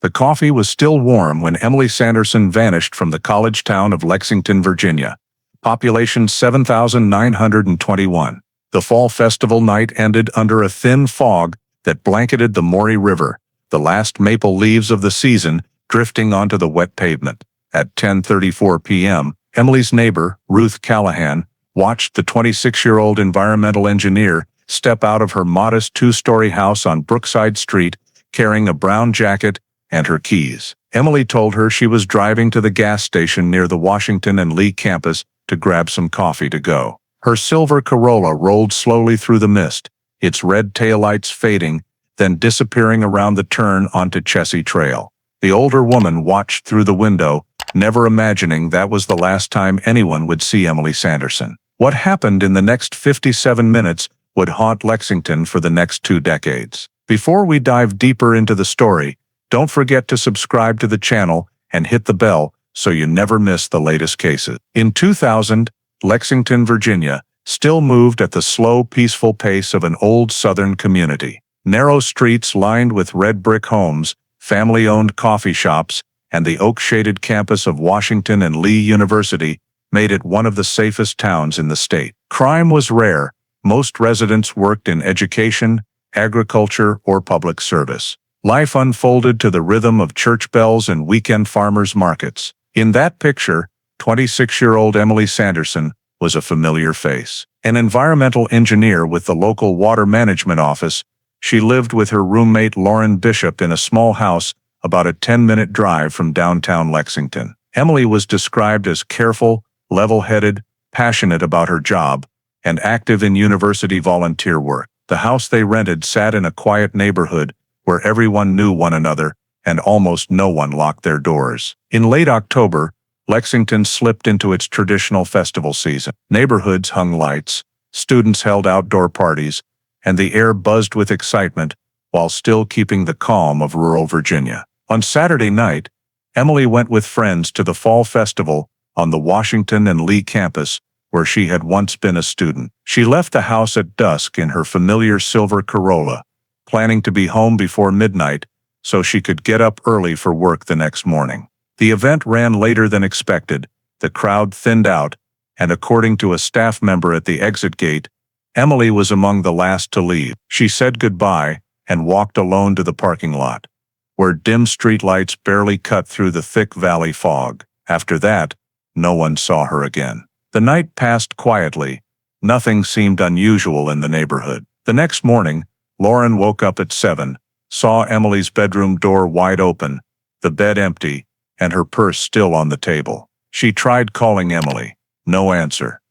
The coffee was still warm when Emily Sanderson vanished from the college town of Lexington, Virginia. Population 7,921. The fall festival night ended under a thin fog that blanketed the Maury River, the last maple leaves of the season drifting onto the wet pavement. At 10:34 p.m., Emily's neighbor, Ruth Callahan, watched the 26-year-old environmental engineer step out of her modest two-story house on Brookside Street carrying a brown jacket and her keys. Emily told her she was driving to the gas station near the Washington and Lee campus to grab some coffee to go. Her silver Corolla rolled slowly through the mist, its red taillights fading, then disappearing around the turn onto Chessie Trail. The older woman watched through the window, never imagining that was the last time anyone would see Emily Sanderson. What happened in the next 57 minutes would haunt Lexington for the next 2 decades. Before we dive deeper into the story, don't forget to subscribe to the channel and hit the bell so you never miss the latest cases. In 2000, Lexington, Virginia, still moved at the slow, peaceful pace of an old Southern community. Narrow streets lined with red brick homes, family-owned coffee shops, and the oak-shaded campus of Washington and Lee University made it one of the safest towns in the state. Crime was rare. Most residents worked in education, agriculture, or public service. Life unfolded to the rhythm of church bells and weekend farmers markets. In that picture, 26-year-old Emily Sanderson was a familiar face. An environmental engineer with the local water management office, she lived with her roommate Lauren Bishop in a small house about a 10-minute drive from downtown Lexington. Emily was described as careful, level-headed, passionate about her job, and active in university volunteer work. The house they rented sat in a quiet neighborhood where everyone knew one another and almost no one locked their doors. In late October, Lexington slipped into its traditional festival season. Neighborhoods hung lights, students held outdoor parties, and the air buzzed with excitement while still keeping the calm of rural Virginia. On Saturday night, Emily went with friends to the fall festival on the Washington and Lee campus where she had once been a student. She left the house at dusk in her familiar silver Corolla, planning to be home before midnight so she could get up early for work the next morning. The event ran later than expected, the crowd thinned out, and according to a staff member at the exit gate, Emily was among the last to leave. She said goodbye and walked alone to the parking lot, where dim streetlights barely cut through the thick valley fog. After that, no one saw her again. The night passed quietly. Nothing seemed unusual in the neighborhood. The next morning, Lauren woke up at 7, saw Emily's bedroom door wide open, the bed empty, and her purse still on the table. She tried calling Emily. No answer.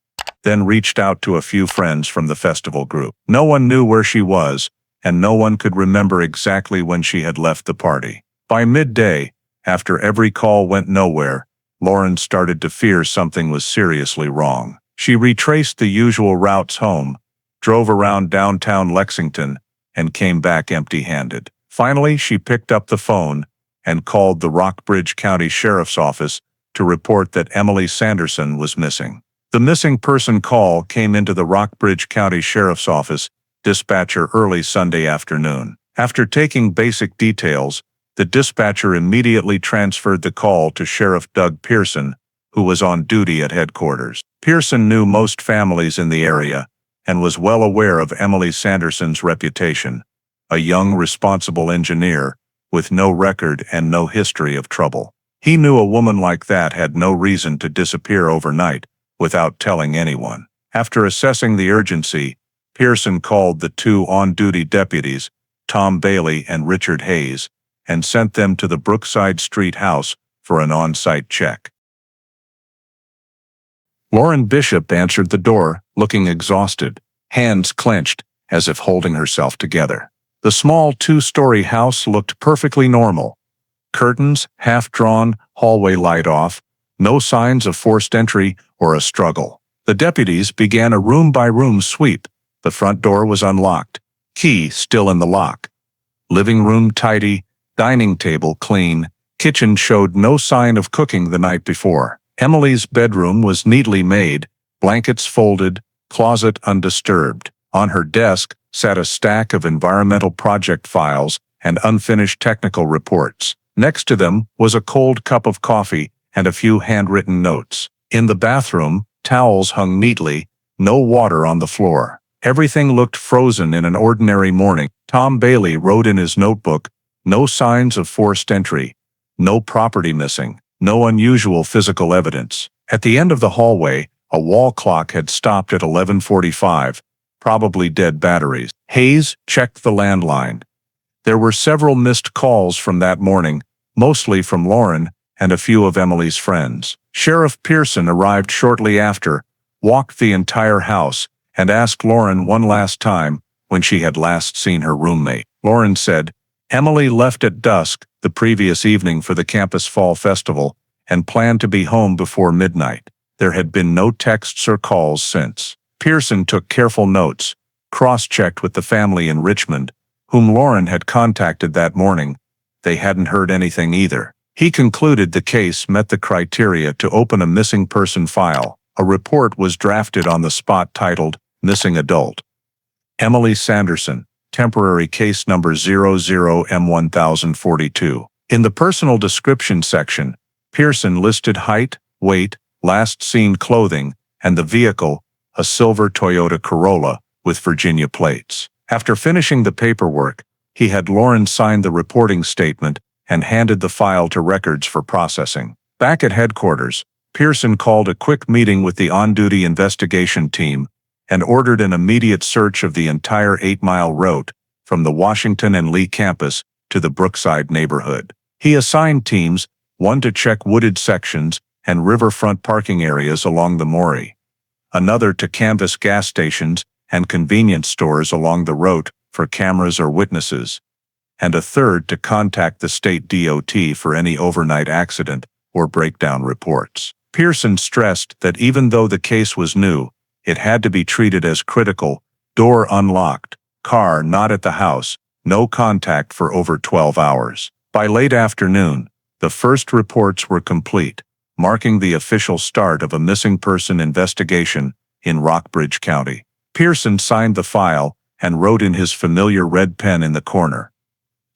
Then reached out to a few friends from the festival group. No one knew where she was, and no one could remember exactly when she had left the party. By midday, after every call went nowhere, Lauren started to fear something was seriously wrong. She retraced the usual routes home, drove around downtown Lexington, and came back empty-handed. Finally, she picked up the phone and called the Rockbridge County Sheriff's Office to report that Emily Sanderson was missing. The missing person call came into the Rockbridge County Sheriff's Office dispatcher early Sunday afternoon. After taking basic details, the dispatcher immediately transferred the call to Sheriff Doug Pearson, who was on duty at headquarters. Pearson knew most families in the area and was well aware of Emily Sanderson's reputation, a young, responsible engineer with no record and no history of trouble. He knew a woman like that had no reason to disappear overnight without telling anyone. After assessing the urgency, Pearson called the 2 on-duty deputies, Tom Bailey and Richard Hayes, and sent them to the Brookside Street house for an on-site check. Lauren Bishop answered the door, looking exhausted, hands clenched, as if holding herself together. The small 2-story house looked perfectly normal. Curtains, half-drawn, hallway light off, no signs of forced entry or a struggle. The deputies began a room-by-room sweep. The front door was unlocked, key still in the lock. Living room tidy, dining table clean, kitchen showed no sign of cooking the night before. Emily's bedroom was neatly made, blankets folded, closet undisturbed. On her desk sat a stack of environmental project files and unfinished technical reports. Next to them was a cold cup of coffee and a few handwritten notes. In the bathroom, towels hung neatly, no water on the floor. Everything looked frozen in an ordinary morning. Tom Bailey wrote in his notebook, "No signs of forced entry. No property missing. No unusual physical evidence." At the end of the hallway, a wall clock had stopped at 11:45, probably dead batteries. Hayes checked the landline. There were several missed calls from that morning, mostly from Lauren and a few of Emily's friends. Sheriff Pearson arrived shortly after, walked the entire house, and asked Lauren one last time when she had last seen her roommate. Lauren said, "Emily left at dusk the previous evening for the campus fall festival and planned to be home before midnight. There had been no texts or calls since." Pearson took careful notes, cross-checked with the family in Richmond, whom Lauren had contacted that morning. They hadn't heard anything either. He concluded the case met the criteria to open a missing person file. A report was drafted on the spot titled, "Missing Adult. Emily Sanderson, temporary case number 00M1042. In the personal description section, Pearson listed height, weight, last seen clothing, and the vehicle, a silver Toyota Corolla, with Virginia plates. After finishing the paperwork, he had Lauren sign the reporting statement and handed the file to records for processing. Back at headquarters, Pearson called a quick meeting with the on-duty investigation team and ordered an immediate search of the entire 8-mile route from the Washington and Lee campus to the Brookside neighborhood. He assigned teams, one to check wooded sections and riverfront parking areas along the Maury, another to canvass gas stations and convenience stores along the route for cameras or witnesses, and a third to contact the state DOT for any overnight accident or breakdown reports. Pearson stressed that even though the case was new, it had to be treated as critical: door unlocked, car not at the house, no contact for over 12 hours. By late afternoon, the first reports were complete, marking the official start of a missing person investigation in Rockbridge County. Pearson signed the file and wrote in his familiar red pen in the corner,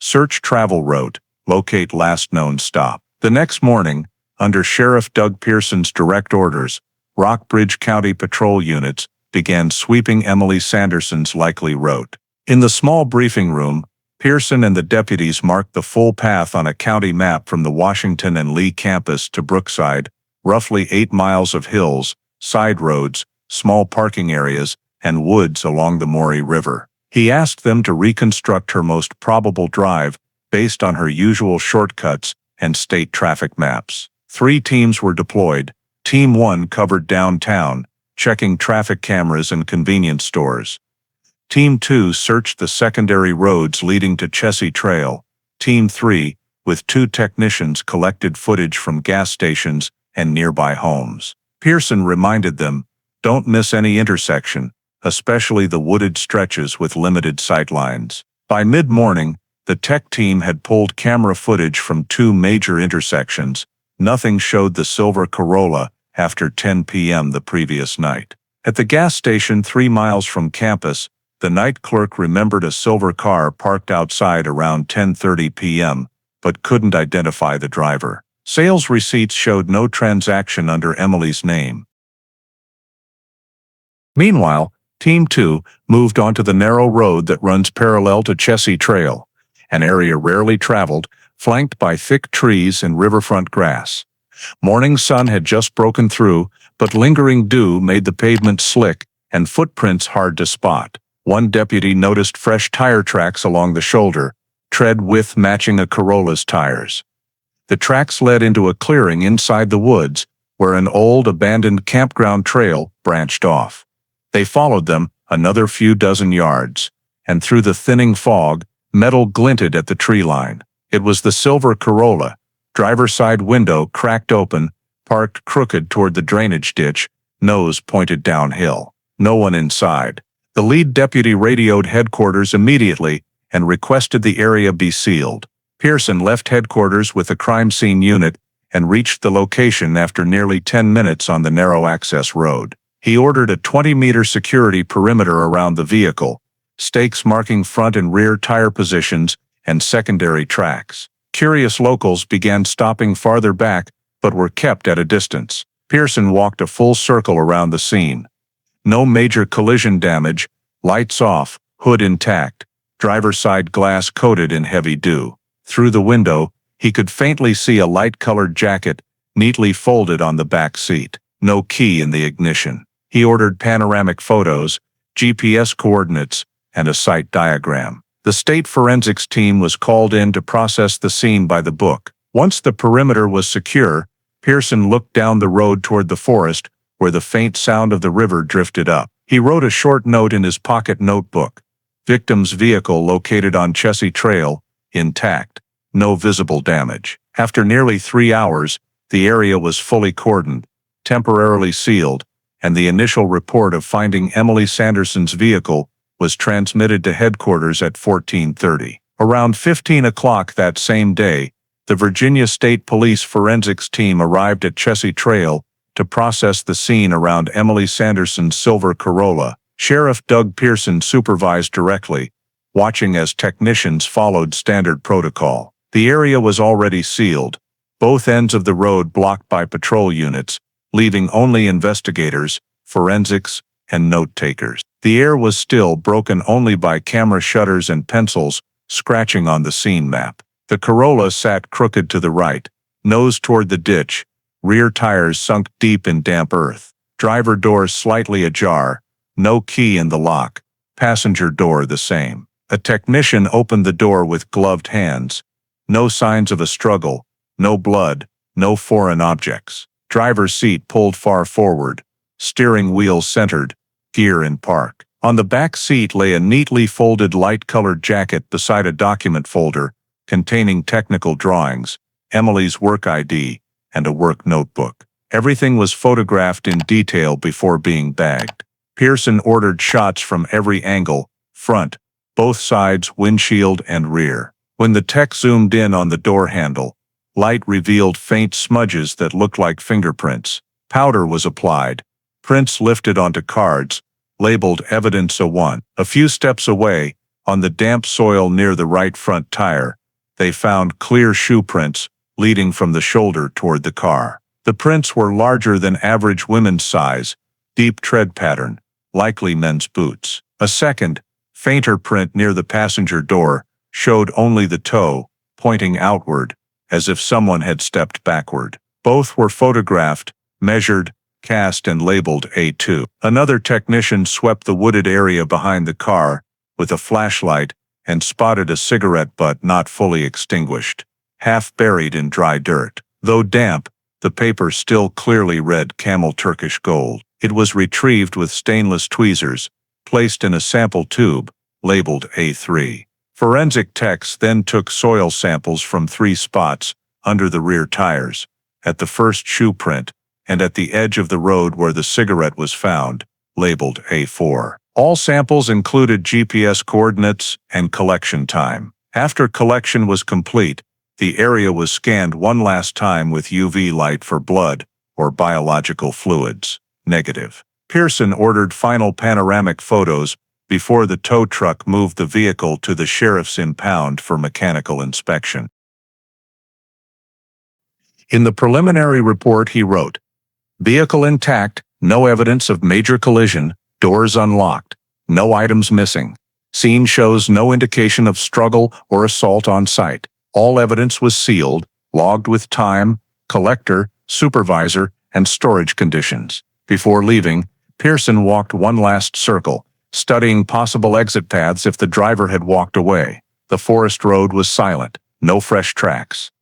"Search travel route, locate last known stop." The next morning, under Sheriff Doug Pearson's direct orders, Rockbridge County patrol units began sweeping Emily Sanderson's likely route. In the small briefing room, Pearson and the deputies marked the full path on a county map from the Washington and Lee campus to Brookside, roughly 8 miles of hills, side roads, small parking areas, and woods along the Maury River. He asked them to reconstruct her most probable drive based on her usual shortcuts and state traffic maps. 3 teams were deployed. Team 1 covered downtown, checking traffic cameras and convenience stores. Team 2 searched the secondary roads leading to Chessie Trail. Team 3, with 2 technicians, collected footage from gas stations and nearby homes. Pearson reminded them, "Don't miss any intersection, especially the wooded stretches with limited sightlines." By mid-morning, the tech team had pulled camera footage from 2 major intersections. Nothing showed the silver Corolla after 10 p.m. the previous night. At the gas station 3 miles from campus, the night clerk remembered a silver car parked outside around 10:30 p.m., but couldn't identify the driver. Sales receipts showed no transaction under Emily's name. Meanwhile, Team 2 moved onto the narrow road that runs parallel to Chessie Trail, an area rarely traveled, flanked by thick trees and riverfront grass. Morning sun had just broken through, but lingering dew made the pavement slick and footprints hard to spot. One deputy noticed fresh tire tracks along the shoulder, tread width matching a Corolla's tires. The tracks led into a clearing inside the woods, where an old abandoned campground trail branched off. They followed them another few dozen yards, and through the thinning fog, metal glinted at the tree line. It was the silver Corolla, driver's side window cracked open, parked crooked toward the drainage ditch, nose pointed downhill. No one inside. The lead deputy radioed headquarters immediately and requested the area be sealed. Pearson left headquarters with a crime scene unit and reached the location after nearly 10 minutes on the narrow access road. He ordered a 20-meter security perimeter around the vehicle, stakes marking front and rear tire positions and secondary tracks. Curious locals began stopping farther back, but were kept at a distance. Pearson walked a full circle around the scene. No major collision damage, lights off, hood intact, driver's side glass coated in heavy dew. Through the window, he could faintly see a light-colored jacket, neatly folded on the back seat. No key in the ignition. He ordered panoramic photos, GPS coordinates, and a site diagram. The state forensics team was called in to process the scene by the book. Once the perimeter was secure, Pearson looked down the road toward the forest, where the faint sound of the river drifted up. He wrote a short note in his pocket notebook. Victim's vehicle located on Chessie Trail, intact. No visible damage. After nearly 3 hours, the area was fully cordoned, temporarily sealed, and the initial report of finding Emily Sanderson's vehicle was transmitted to headquarters at 14:30. Around 15 o'clock that same day, the Virginia State Police forensics team arrived at Chessie Trail to process the scene around Emily Sanderson's silver Corolla. Sheriff Doug Pearson supervised directly, watching as technicians followed standard protocol. The area was already sealed, both ends of the road blocked by patrol units, leaving only investigators, forensics, and note-takers. The air was still, broken only by camera shutters and pencils scratching on the scene map. The Corolla sat crooked to the right, nose toward the ditch, rear tires sunk deep in damp earth. Driver door slightly ajar, no key in the lock, passenger door the same. A technician opened the door with gloved hands. No signs of a struggle, no blood, no foreign objects. Driver's seat pulled far forward, steering wheel centered, gear in park. On the back seat lay a neatly folded light-colored jacket beside a document folder containing technical drawings, Emily's work ID, and a work notebook. Everything was photographed in detail before being bagged. Pearson ordered shots from every angle, front, both sides, windshield, and rear. When the tech zoomed in on the door handle, light revealed faint smudges that looked like fingerprints. Powder was applied. Prints lifted onto cards, labeled Evidence A1. A few steps away, on the damp soil near the right front tire, they found clear shoe prints leading from the shoulder toward the car. The prints were larger than average women's size, deep tread pattern, likely men's boots. A second, fainter print near the passenger door showed only the toe, pointing outward, as if someone had stepped backward. Both were photographed, measured, cast, and labeled A2. Another technician swept the wooded area behind the car with a flashlight and spotted a cigarette butt not fully extinguished, half buried in dry dirt. Though damp, the paper still clearly read Camel Turkish Gold. It was retrieved with stainless tweezers, placed in a sample tube, labeled A3. Forensic techs then took soil samples from 3 spots under the rear tires, at the first shoe print, and at the edge of the road where the cigarette was found, labeled A4. All samples included GPS coordinates and collection time. After collection was complete, the area was scanned one last time with UV light for blood or biological fluids. Negative. Pearson ordered final panoramic photos before the tow truck moved the vehicle to the sheriff's impound for mechanical inspection. In the preliminary report he wrote, "Vehicle intact, no evidence of major collision, doors unlocked, no items missing. Scene shows no indication of struggle or assault on site. All evidence was sealed, logged with time, collector, supervisor, and storage conditions." Before leaving, Pearson walked one last circle, studying possible exit paths if the driver had walked away. The forest road was silent, no fresh tracks.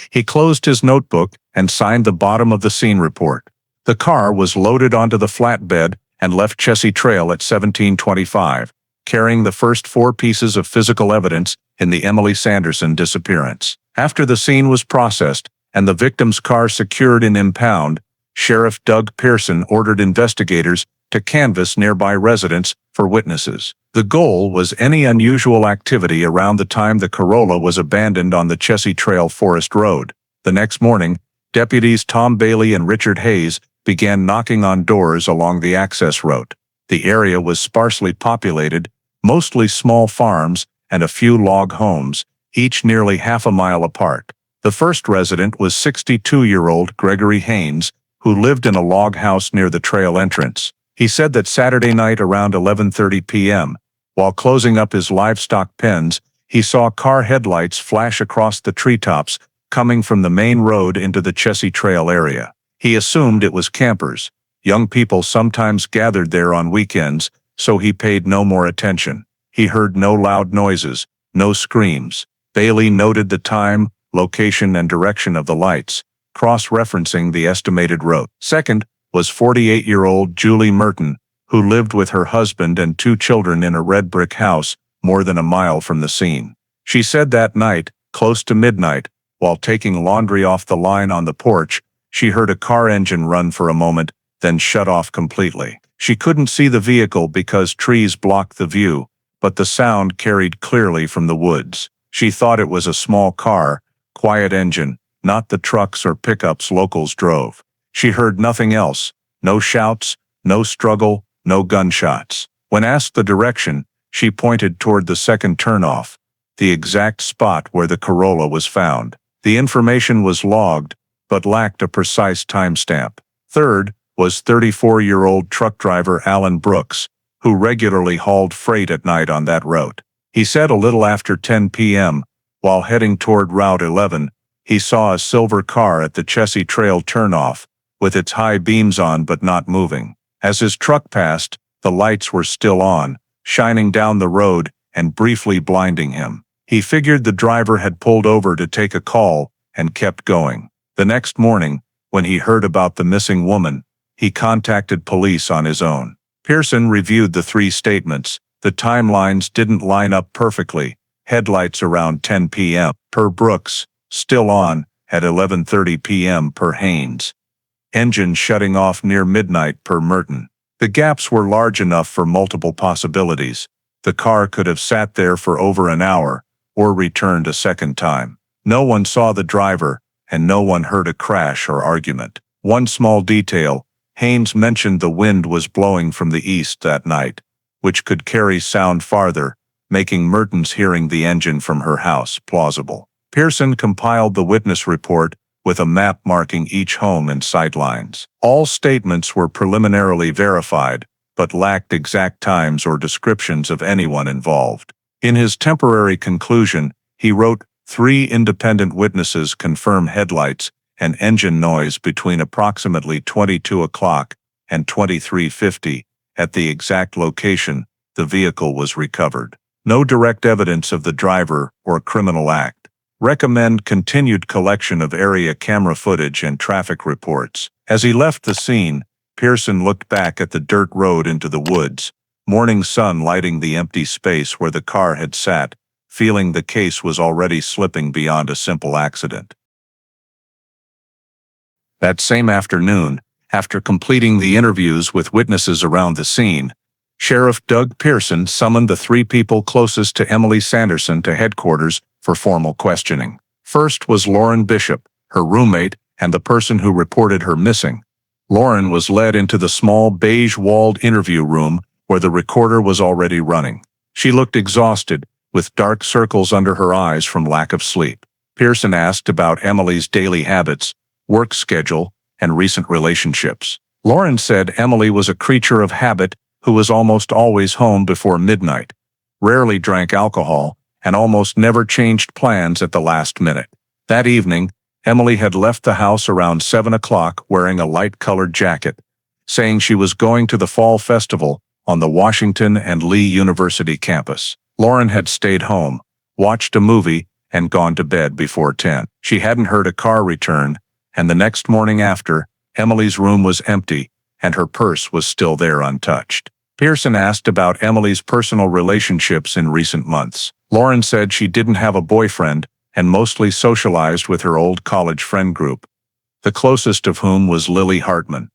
He closed his notebook and signed the bottom of the scene report. The car was loaded onto the flatbed and left Chessie Trail at 17:25, carrying the first 4 pieces of physical evidence in the Emily Sanderson disappearance. After the scene was processed and the victim's car secured in impound, Sheriff Doug Pearson ordered investigators to canvass nearby residents for witnesses. The goal was any unusual activity around the time the Corolla was abandoned on the Chessie Trail Forest Road. The next morning, deputies Tom Bailey and Richard Hayes began knocking on doors along the access road. The area was sparsely populated, mostly small farms and a few log homes, each nearly half a mile apart. The first resident was 62-year-old Gregory Haynes, who lived in a log house near the trail entrance. He said that Saturday night around 11:30 p.m., while closing up his livestock pens, he saw car headlights flash across the treetops coming from the main road into the Chessie Trail area. He assumed it was campers. Young people sometimes gathered there on weekends, so he paid no more attention. He heard no loud noises, no screams. Bailey noted the time, location and direction of the lights, cross-referencing the estimated route. Second was 48-year-old Julie Merton, who lived with her husband and 2 children in a red brick house more than a mile from the scene. She said that night, close to midnight, while taking laundry off the line on the porch, she heard a car engine run for a moment, then shut off completely. She couldn't see the vehicle because trees blocked the view, but the sound carried clearly from the woods. She thought it was a small car, quiet engine, not the trucks or pickups locals drove. She heard nothing else, no shouts, no struggle, no gunshots. When asked the direction, she pointed toward the second turnoff, the exact spot where the Corolla was found. The information was logged, but lacked a precise timestamp. Third was 34-year-old truck driver Alan Brooks, who regularly hauled freight at night on that route. He said a little after 10 p.m., while heading toward Route 11, he saw a silver car at the Chessie Trail turnoff, with its high beams on but not moving. As his truck passed, the lights were still on, shining down the road and briefly blinding him. He figured the driver had pulled over to take a call and kept going. The next morning, when he heard about the missing woman, he contacted police on his own. Pearson reviewed the 3 statements. The timelines didn't line up perfectly. Headlights around 10 p.m. per Brooks, still on at 11:30 p.m. per Haynes. Engine shutting off near midnight per Merton. The gaps were large enough for multiple possibilities. The car could have sat there for over an hour, or returned a second time. No one saw the driver, and no one heard a crash or argument. One small detail, Haynes mentioned the wind was blowing from the east that night, which could carry sound farther, making Merton's hearing the engine from her house plausible. Pearson compiled the witness report, with a map marking each home and sightlines. All statements were preliminarily verified, but lacked exact times or descriptions of anyone involved. In his temporary conclusion, he wrote, 3 independent witnesses confirm headlights and engine noise between approximately 22 o'clock and 23:50. At the exact location, the vehicle was recovered. No direct evidence of the driver or criminal act. Recommend continued collection of area camera footage and traffic reports. As he left the scene, Pearson looked back at the dirt road into the woods, morning sun lighting the empty space where the car had sat, feeling the case was already slipping beyond a simple accident. That same afternoon, after completing the interviews with witnesses around the scene, Sheriff Doug Pearson summoned the 3 people closest to Emily Sanderson to headquarters for formal questioning. First was Lauren Bishop, her roommate and the person who reported her missing. Lauren was led into the small beige-walled interview room where the recorder was already running. She looked exhausted, with dark circles under her eyes from lack of sleep. Pearson asked about Emily's daily habits, work schedule, and recent relationships. Lauren said Emily was a creature of habit who was almost always home before midnight, rarely drank alcohol, and almost never changed plans at the last minute. That evening, Emily had left the house around 7 o'clock wearing a light-colored jacket, saying she was going to the fall festival on the Washington and Lee University campus. Lauren had stayed home, watched a movie, and gone to bed before 10. She hadn't heard a car return, and the next morning after, Emily's room was empty, and her purse was still there untouched. Pearson asked about Emily's personal relationships in recent months. Lauren said she didn't have a boyfriend and mostly socialized with her old college friend group, the closest of whom was Lily Hartman,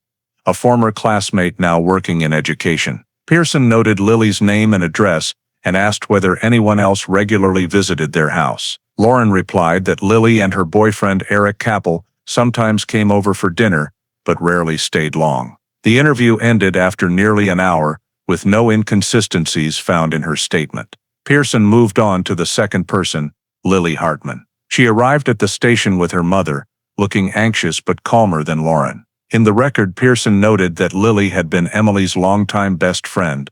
a former classmate now working in education. Pearson noted Lily's name and address and asked whether anyone else regularly visited their house. Lauren replied that Lily and her boyfriend Eric Capel sometimes came over for dinner, but rarely stayed long. The interview ended after nearly an hour, with no inconsistencies found in her statement. Pearson moved on to the second person, Lily Hartman. She arrived at the station with her mother, looking anxious but calmer than Lauren. In the record, Pearson noted that Lily had been Emily's longtime best friend.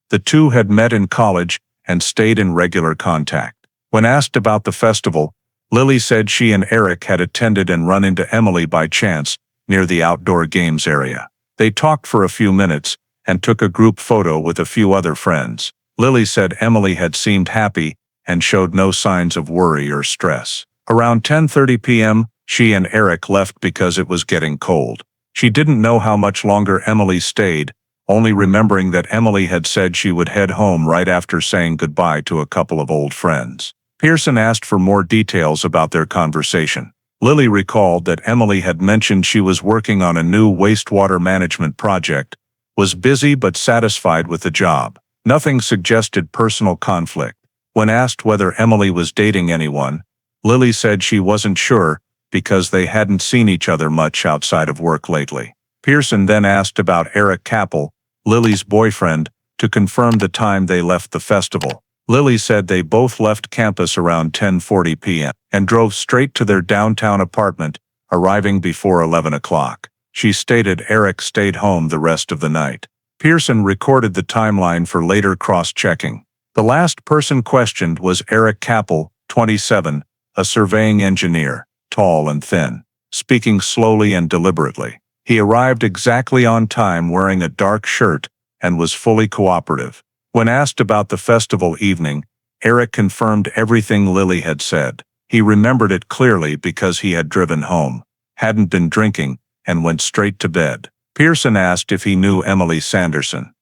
The two had met in college and stayed in regular contact. When asked about the festival, Lily said she and Eric had attended and run into Emily by chance near the outdoor games area. They talked for a few minutes and took a group photo with a few other friends. Lily said Emily had seemed happy and showed no signs of worry or stress. Around 10:30 p.m., she and Eric left because it was getting cold. She didn't know how much longer Emily stayed, only remembering that Emily had said she would head home right after saying goodbye to a couple of old friends. Pearson asked for more details about their conversation. Lily recalled that Emily had mentioned she was working on a new wastewater management project, was busy but satisfied with the job. Nothing suggested personal conflict. When asked whether Emily was dating anyone, Lily said she wasn't sure because they hadn't seen each other much outside of work lately. Pearson then asked about Eric Capel, Lily's boyfriend, to confirm the time they left the festival. Lily said they both left campus around 10:40 p.m. and drove straight to their downtown apartment, arriving before 11 o'clock. She stated Eric stayed home the rest of the night. Pearson recorded the timeline for later cross-checking. The last person questioned was Eric Capel, 27, a surveying engineer, tall and thin, speaking slowly and deliberately. He arrived exactly on time wearing a dark shirt and was fully cooperative. When asked about the festival evening, Eric confirmed everything Lily had said. He remembered it clearly because he had driven home, hadn't been drinking, and went straight to bed. Pearson asked if he knew Emily Sanderson.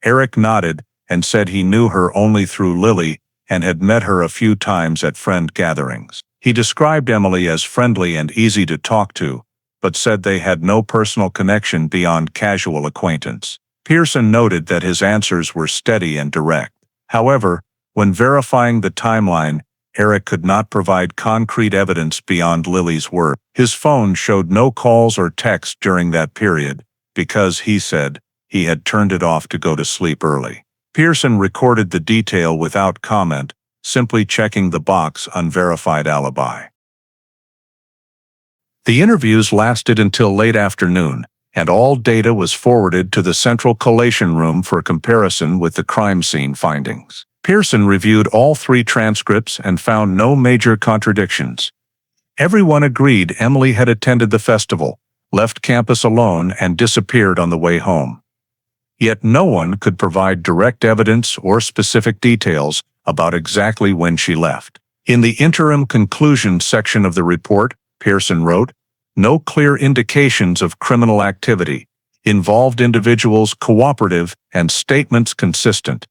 Eric nodded and said he knew her only through Lily and had met her a few times at friend gatherings. He described Emily as friendly and easy to talk to, but said they had no personal connection beyond casual acquaintance. Pearson noted that his answers were steady and direct. However, when verifying the timeline, Eric could not provide concrete evidence beyond Lily's word. His phone showed no calls or texts during that period, because, he said, he had turned it off to go to sleep early. Pearson recorded the detail without comment, simply checking the box unverified alibi. The interviews lasted until late afternoon, and all data was forwarded to the central collation room for comparison with the crime scene findings. Pearson reviewed all 3 transcripts and found no major contradictions. Everyone agreed Emily had attended the festival, left campus alone, and disappeared on the way home. Yet no one could provide direct evidence or specific details about exactly when she left. In the interim conclusion section of the report, Pearson wrote, "No clear indications of criminal activity, involved individuals cooperative and statements consistent.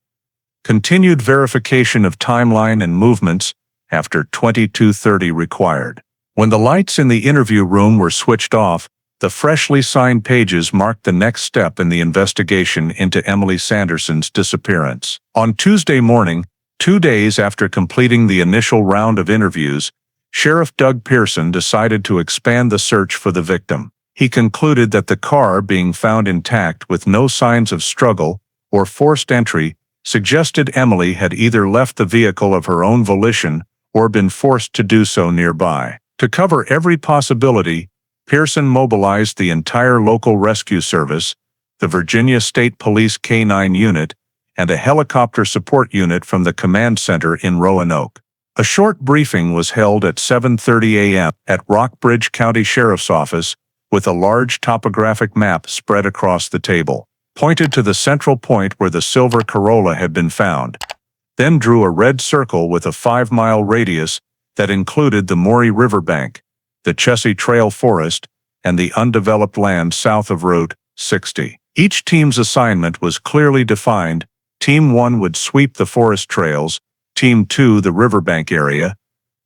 Continued verification of timeline and movements after 22:30 required." When the lights in the interview room were switched off, the freshly signed pages marked the next step in the investigation into Emily Sanderson's disappearance. On Tuesday morning, 2 days after completing the initial round of interviews, Sheriff Doug Pearson decided to expand the search for the victim. He concluded that the car being found intact with no signs of struggle or forced entry suggested Emily had either left the vehicle of her own volition or been forced to do so nearby. To cover every possibility, Pearson mobilized the entire local rescue service, the Virginia State Police K-9 unit, and a helicopter support unit from the command center in Roanoke. A short briefing was held at 7:30 a.m. at Rockbridge County Sheriff's Office, with a large topographic map spread across the table, pointed to the central point where the silver Corolla had been found, then drew a red circle with a 5-mile radius that included the Maury River bank, the Chessie Trail forest, and the undeveloped land south of Route 60. Each team's assignment was clearly defined. Team 1 would sweep the forest trails, Team 2 the riverbank area,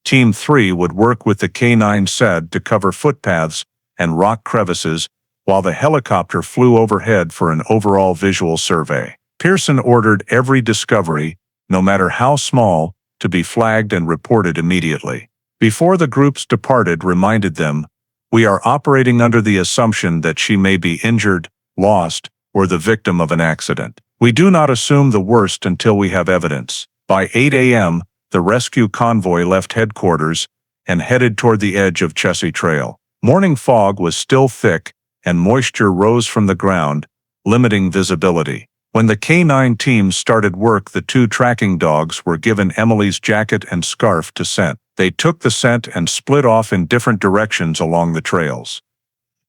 Team 3 would work with the K-9 SED to cover footpaths and rock crevices, while the helicopter flew overhead for an overall visual survey. Pearson ordered every discovery, no matter how small, to be flagged and reported immediately. Before the groups departed, reminded them, "We are operating under the assumption that she may be injured, lost, or the victim of an accident. We do not assume the worst until we have evidence." By 8 a.m., the rescue convoy left headquarters, and headed toward the edge of Chessie Trail. Morning fog was still thick, and moisture rose from the ground, limiting visibility. When the K9 team started work, the two tracking dogs were given Emily's jacket and scarf to scent. They took the scent and split off in different directions along the trails.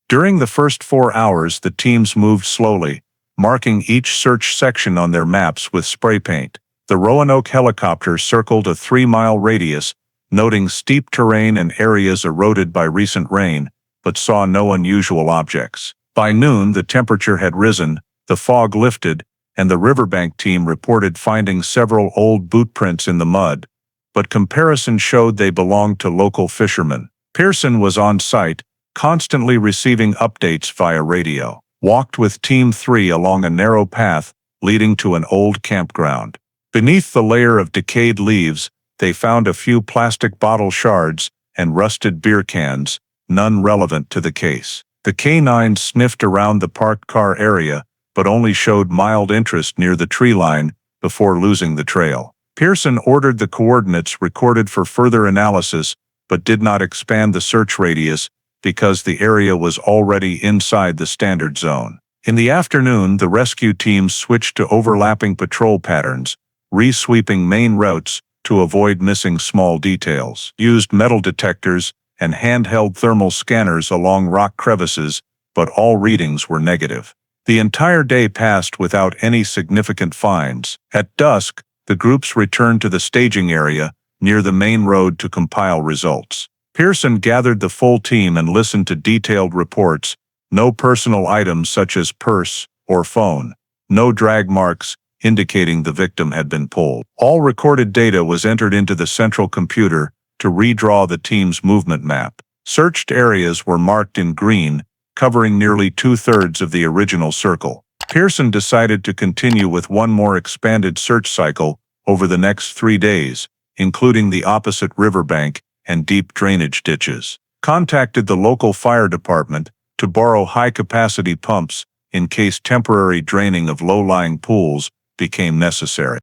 During the first 4 hours, the teams moved slowly, marking each search section on their maps with spray paint. The Roanoke helicopter circled a 3-mile radius, noting steep terrain and areas eroded by recent rain, but saw no unusual objects. By noon, the temperature had risen, the fog lifted, and the riverbank team reported finding several old boot prints in the mud, but comparison showed they belonged to local fishermen. Pearson was on site, constantly receiving updates via radio. Walked with Team 3 along a narrow path leading to an old campground. Beneath the layer of decayed leaves, they found a few plastic bottle shards and rusted beer cans, none relevant to the case. The K9 sniffed around the parked car area, but only showed mild interest near the tree line before losing the trail. Pearson ordered the coordinates recorded for further analysis, but did not expand the search radius because the area was already inside the standard zone. In the afternoon, the rescue teams switched to overlapping patrol patterns, re-sweeping main routes to avoid missing small details, used metal detectors and handheld thermal scanners along rock crevices, but all readings were negative. The entire day passed without any significant finds. At dusk, the groups returned to the staging area near the main road to compile results. Pearson gathered the full team and listened to detailed reports. No personal items such as purse or phone. No drag marks indicating the victim had been pulled. All recorded data was entered into the central computer to redraw the team's movement map. Searched areas were marked in green, covering nearly 2/3 of the original circle. Pearson decided to continue with one more expanded search cycle over the next 3 days, including the opposite riverbank and deep drainage ditches. Contacted the local fire department to borrow high-capacity pumps in case temporary draining of low-lying pools became necessary.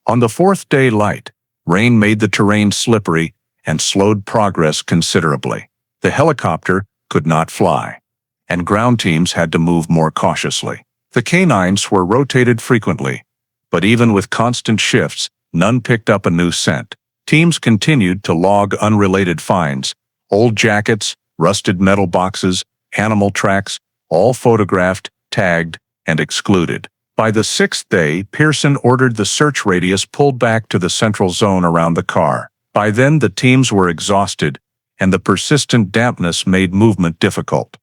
On the 4th day, light rain made the terrain slippery and slowed progress considerably. The helicopter could not fly, and ground teams had to move more cautiously. The K9s were rotated frequently, but even with constant shifts, none picked up a new scent. Teams continued to log unrelated finds, old jackets, rusted metal boxes, animal tracks, all photographed, tagged, and excluded. By the 6th day, Pearson ordered the search radius pulled back to the central zone around the car. By then, the teams were exhausted, and the persistent dampness made movement difficult.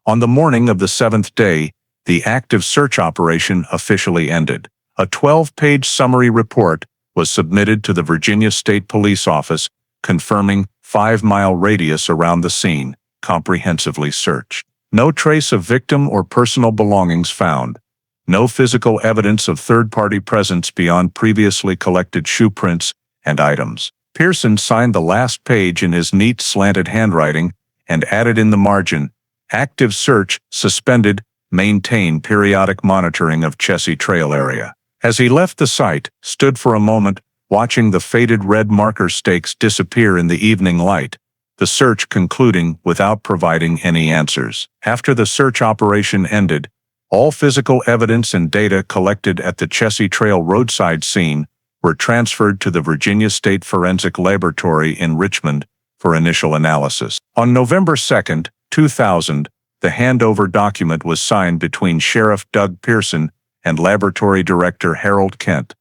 On the morning of the 7th day, the active search operation officially ended. A 12-page summary report was submitted to the Virginia State Police Office, confirming 5-mile radius around the scene, comprehensively searched. No trace of victim or personal belongings found. No physical evidence of third-party presence beyond previously collected shoe prints and items. Pearson signed the last page in his neat slanted handwriting and added in the margin, "Active search suspended, maintain periodic monitoring of Chessie Trail area." As he left the site, stood for a moment, watching the faded red marker stakes disappear in the evening light, the search concluding without providing any answers. After the search operation ended, all physical evidence and data collected at the Chessie Trail roadside scene were transferred to the Virginia State Forensic Laboratory in Richmond for initial analysis. On November 2, 2000, the handover document was signed between Sheriff Doug Pearson and Laboratory Director Harold Kent,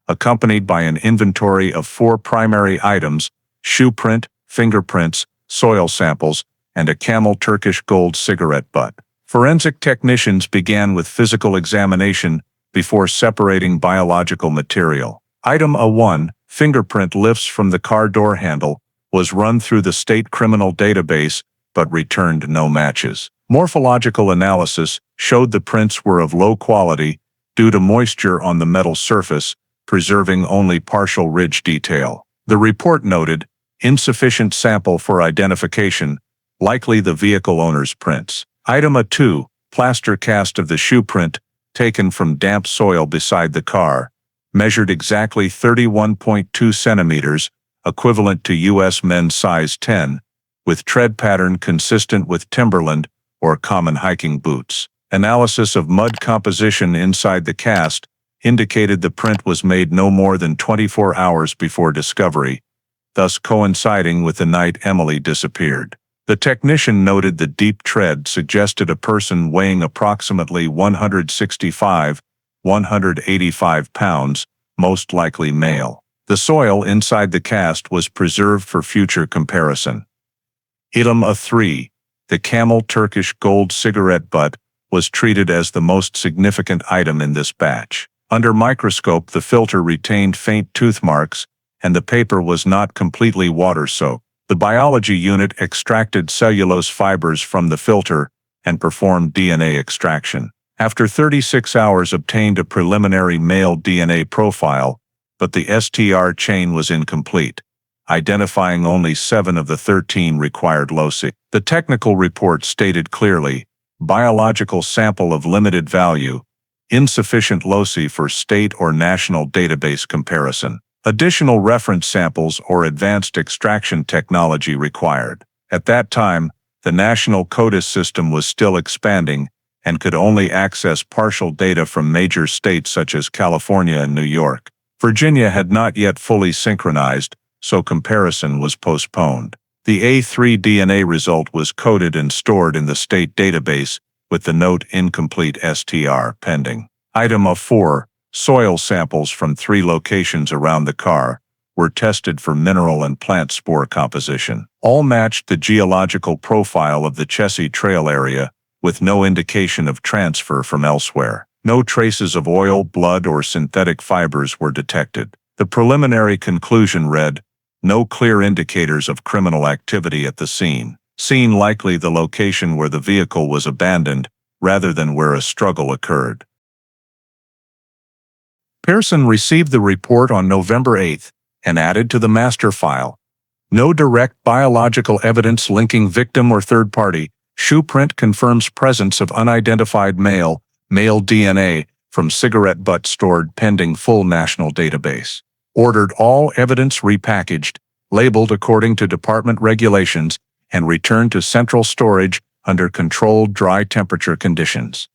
accompanied by an inventory of 4 primary items: shoe print, fingerprints, soil samples, and a Camel Turkish Gold cigarette butt. Forensic technicians began with physical examination before separating biological material. Item A1, fingerprint lifts from the car door handle, was run through the state criminal database but returned no matches. Morphological analysis showed the prints were of low quality due to moisture on the metal surface, preserving only partial ridge detail. The report noted, insufficient sample for identification, likely the vehicle owner's prints. Item A2, plaster cast of the shoe print, taken from damp soil beside the car, measured exactly 31.2 centimeters, equivalent to U.S. men's size 10, with tread pattern consistent with Timberland or common hiking boots. Analysis of mud composition inside the cast indicated the print was made no more than 24 hours before discovery, thus coinciding with the night Emily disappeared. The technician noted the deep tread suggested a person weighing approximately 165–185 pounds, most likely male. The soil inside the cast was preserved for future comparison. Item A3, the Camel Turkish Gold cigarette butt, was treated as the most significant item in this batch. Under microscope, the filter retained faint tooth marks, and the paper was not completely water-soaked. The biology unit extracted cellulose fibers from the filter and performed DNA extraction. After 36 hours, obtained a preliminary male DNA profile, but the STR chain was incomplete, identifying only 7 of the 13 required loci. The technical report stated clearly, biological sample of limited value, insufficient loci for state or national database comparison. Additional reference samples or advanced extraction technology required. At that time, the national CODIS system was still expanding and could only access partial data from major states such as California and New York. Virginia had not yet fully synchronized, so comparison was postponed. The A3 DNA result was coded and stored in the state database, with the note incomplete STR pending. Item A4, soil samples from 3 locations around the car were tested for mineral and plant spore composition. All matched the geological profile of the Chessie Trail area, with no indication of transfer from elsewhere. No traces of oil, blood, or synthetic fibers were detected. The preliminary conclusion read, no clear indicators of criminal activity at the scene. Scene likely the location where the vehicle was abandoned, rather than where a struggle occurred. Pearson received the report on November 8 and added to the master file. No direct biological evidence linking victim or third party. Shoe print confirms presence of unidentified male DNA from cigarette butt stored pending full national database. Ordered all evidence repackaged, labeled according to department regulations, and returned to central storage under controlled dry temperature conditions.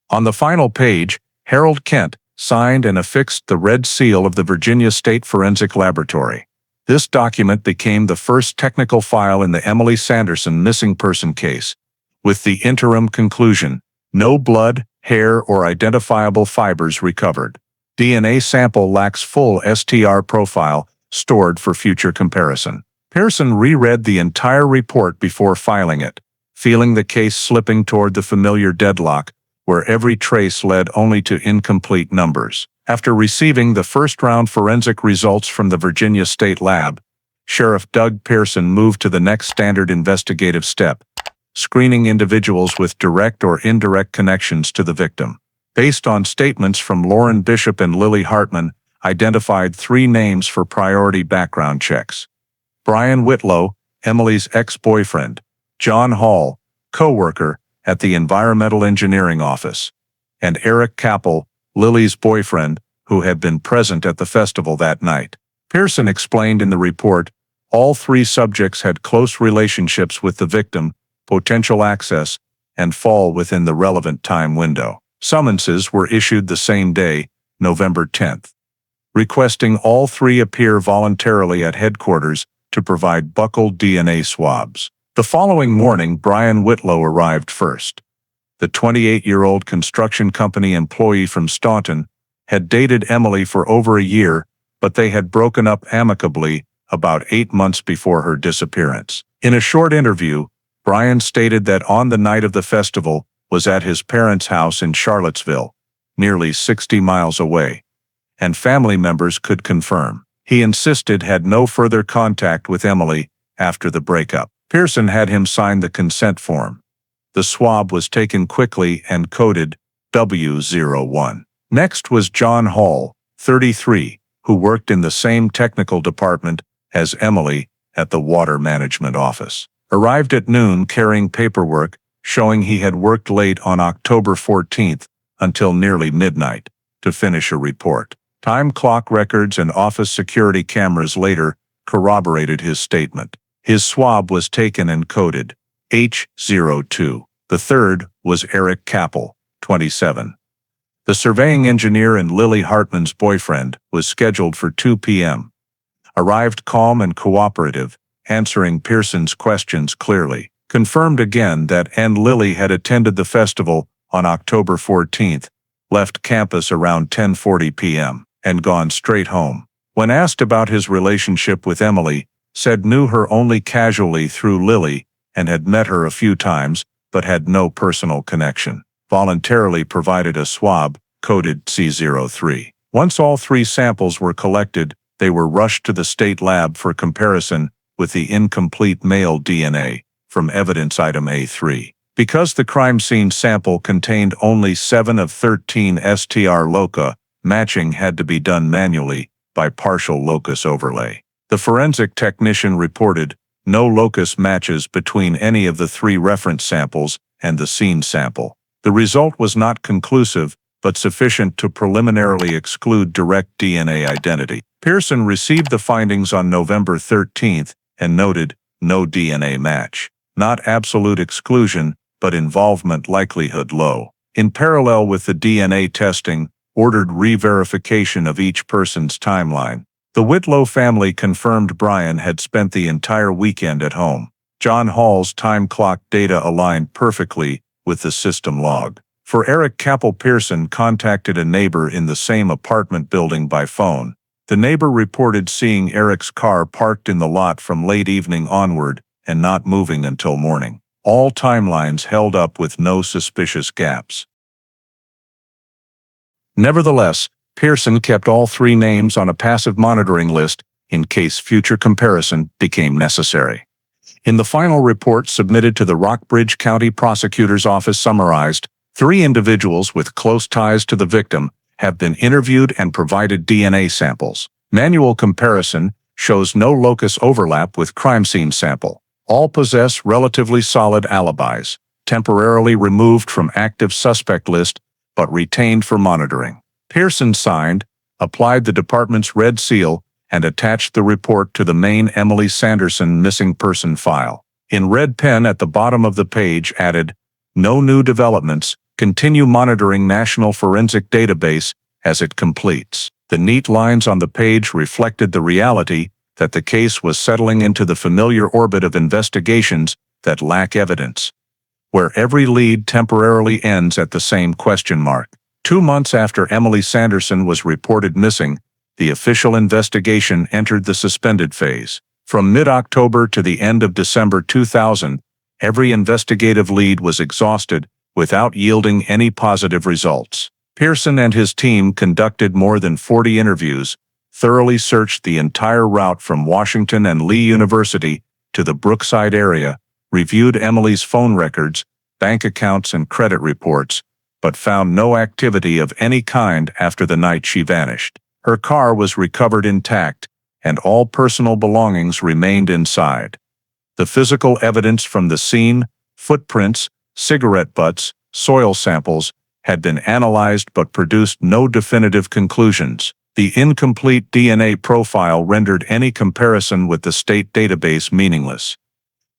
On the final page, Harold Kent signed and affixed the red seal of the Virginia State Forensic Laboratory. This document became the first technical file in the Emily Sanderson missing person case, with the interim conclusion, no blood, hair, or identifiable fibers recovered. DNA sample lacks full STR profile, stored for future comparison. Pearson reread the entire report before filing it, feeling the case slipping toward the familiar deadlock, where every trace led only to incomplete numbers. After receiving the first-round forensic results from the Virginia State Lab, Sheriff Doug Pearson moved to the next standard investigative step, screening individuals with direct or indirect connections to the victim. Based on statements from Lauren Bishop and Lily Hartman, identified 3 names for priority background checks. Brian Whitlow, Emily's ex-boyfriend, John Hall, co-worker at the Environmental Engineering Office, and Eric Capel, Lily's boyfriend, who had been present at the festival that night. Pearson explained in the report, all 3 subjects had close relationships with the victim, potential access, and fall within the relevant time window. Summonses were issued the same day, November 10th, requesting all 3 appear voluntarily at headquarters to provide buccal DNA swabs. The following morning, Brian Whitlow arrived first. The 28-year-old construction company employee from Staunton had dated Emily for over a year, but they had broken up amicably about 8 months before her disappearance. In a short interview, Brian stated that on the night of the festival was at his parents' house in Charlottesville, nearly 60 miles away, and family members could confirm. He insisted had no further contact with Emily after the breakup. Pearson had him sign the consent form. The swab was taken quickly and coded W01. Next was John Hall, 33, who worked in the same technical department as Emily at the Water Management Office. Arrived at noon carrying paperwork showing he had worked late on October 14th until nearly midnight to finish a report. Time clock records and office security cameras later corroborated his statement. His swab was taken and coded H02. The third was Eric Capel, 27. The surveying engineer and Lily Hartman's boyfriend was scheduled for 2 p.m. Arrived calm and cooperative, answering Pearson's questions clearly. Confirmed again that Lily had attended the festival on October 14th, left campus around 10:40 p.m., and gone straight home. When asked about his relationship with Emily, said knew her only casually through Lily and had met her a few times, but had no personal connection. Voluntarily provided a swab, coded C03. Once all three samples were collected, they were rushed to the state lab for comparison with the incomplete male DNA from evidence item A3. Because the crime scene sample contained only 7 of 13 STR loci, matching had to be done manually by partial locus overlay. The forensic technician reported no locus matches between any of the 3 reference samples and the scene sample. The result was not conclusive, but sufficient to preliminarily exclude direct DNA identity. Pearson received the findings on November 13th and noted, no DNA match. Not absolute exclusion, but involvement likelihood low. In parallel with the DNA testing, ordered re-verification of each person's timeline. The Whitlow family confirmed Brian had spent the entire weekend at home. John Hall's time clock data aligned perfectly with the system log. For Eric Capel, Pearson contacted a neighbor in the same apartment building by phone. The neighbor reported seeing Eric's car parked in the lot from late evening onward and not moving until morning. All timelines held up with no suspicious gaps. Nevertheless, Pearson kept all 3 names on a passive monitoring list in case future comparison became necessary. In the final report submitted to the Rockbridge County Prosecutor's Office summarized, 3 individuals with close ties to the victim have been interviewed and provided DNA samples. Manual comparison shows no locus overlap with crime scene sample. All possess relatively solid alibis, temporarily removed from active suspect list, but retained for monitoring. Pearson signed, applied the department's red seal, and attached the report to the main Emily Sanderson missing person file. In red pen at the bottom of the page added, no new developments, continue monitoring National Forensic Database as it completes. The neat lines on the page reflected the reality that the case was settling into the familiar orbit of investigations that lack evidence, where every lead temporarily ends at the same question mark. 2 months after Emily Sanderson was reported missing, the official investigation entered the suspended phase. From mid-October to the end of December 2000, every investigative lead was exhausted without yielding any positive results. Pearson and his team conducted more than 40 interviews, thoroughly searched the entire route from Washington and Lee University to the Brookside area, reviewed Emily's phone records, bank accounts and credit reports, but found no activity of any kind after the night she vanished. Her car was recovered intact, and all personal belongings remained inside. The physical evidence from the scene, footprints, cigarette butts, soil samples, had been analyzed but produced no definitive conclusions. The incomplete DNA profile rendered any comparison with the state database meaningless.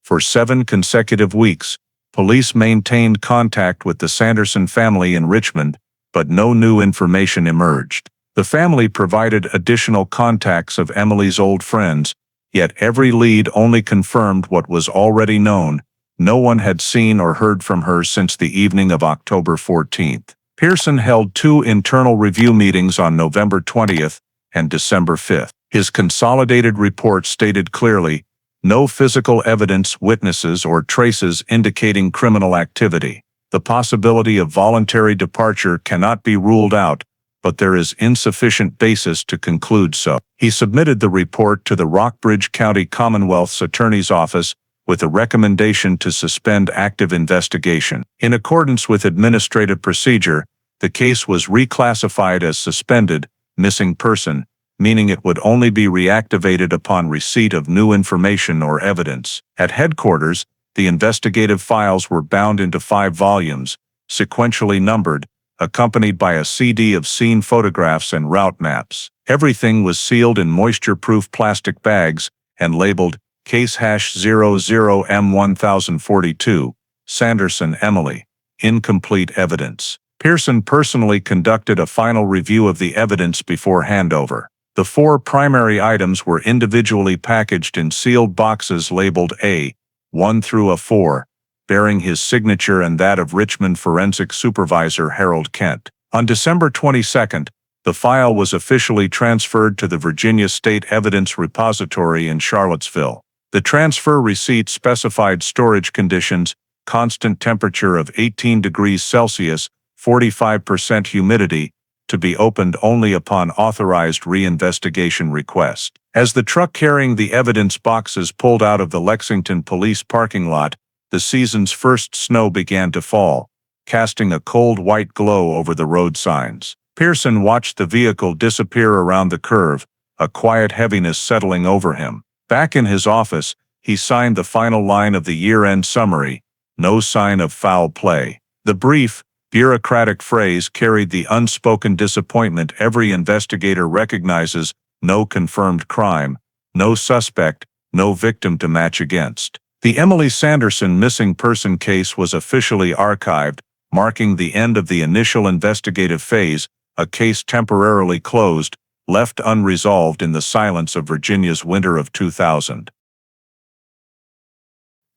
For 7 consecutive weeks, police maintained contact with the Sanderson family in Richmond, but no new information emerged. The family provided additional contacts of Emily's old friends, yet every lead only confirmed what was already known. No one had seen or heard from her since the evening of October 14th. Pearson held 2 internal review meetings on November 20th and December 5th. His consolidated report stated clearly, no physical evidence, witnesses, or traces indicating criminal activity. The possibility of voluntary departure cannot be ruled out, but there is insufficient basis to conclude so. He submitted the report to the Rockbridge County Commonwealth's Attorney's Office with a recommendation to suspend active investigation. In accordance with administrative procedure, the case was reclassified as suspended, missing person, meaning it would only be reactivated upon receipt of new information or evidence. At headquarters, the investigative files were bound into 5 volumes, sequentially numbered, accompanied by a CD of scene photographs and route maps. Everything was sealed in moisture-proof plastic bags and labeled Case #00M1042, Sanderson, Emily. Incomplete evidence. Pearson personally conducted a final review of the evidence before handover. The 4 primary items were individually packaged in sealed boxes labeled A1 through A4, bearing his signature and that of Richmond Forensic Supervisor Harold Kent. On December 22, the file was officially transferred to the Virginia State Evidence Repository in Charlottesville. The transfer receipt specified storage conditions: constant temperature of 18 degrees Celsius, 45% humidity, to be opened only upon authorized reinvestigation request. As the truck carrying the evidence boxes pulled out of the Lexington police parking lot, the season's first snow began to fall, casting a cold white glow over the road signs. Pearson watched the vehicle disappear around the curve, a quiet heaviness settling over him. Back in his office, he signed the final line of the year-end summary: "No sign of foul play." The brief, bureaucratic phrase carried the unspoken disappointment every investigator recognizes: no confirmed crime, no suspect, no victim to match against. The Emily Sanderson missing person case was officially archived, marking the end of the initial investigative phase, a case temporarily closed, left unresolved in the silence of Virginia's winter of 2000.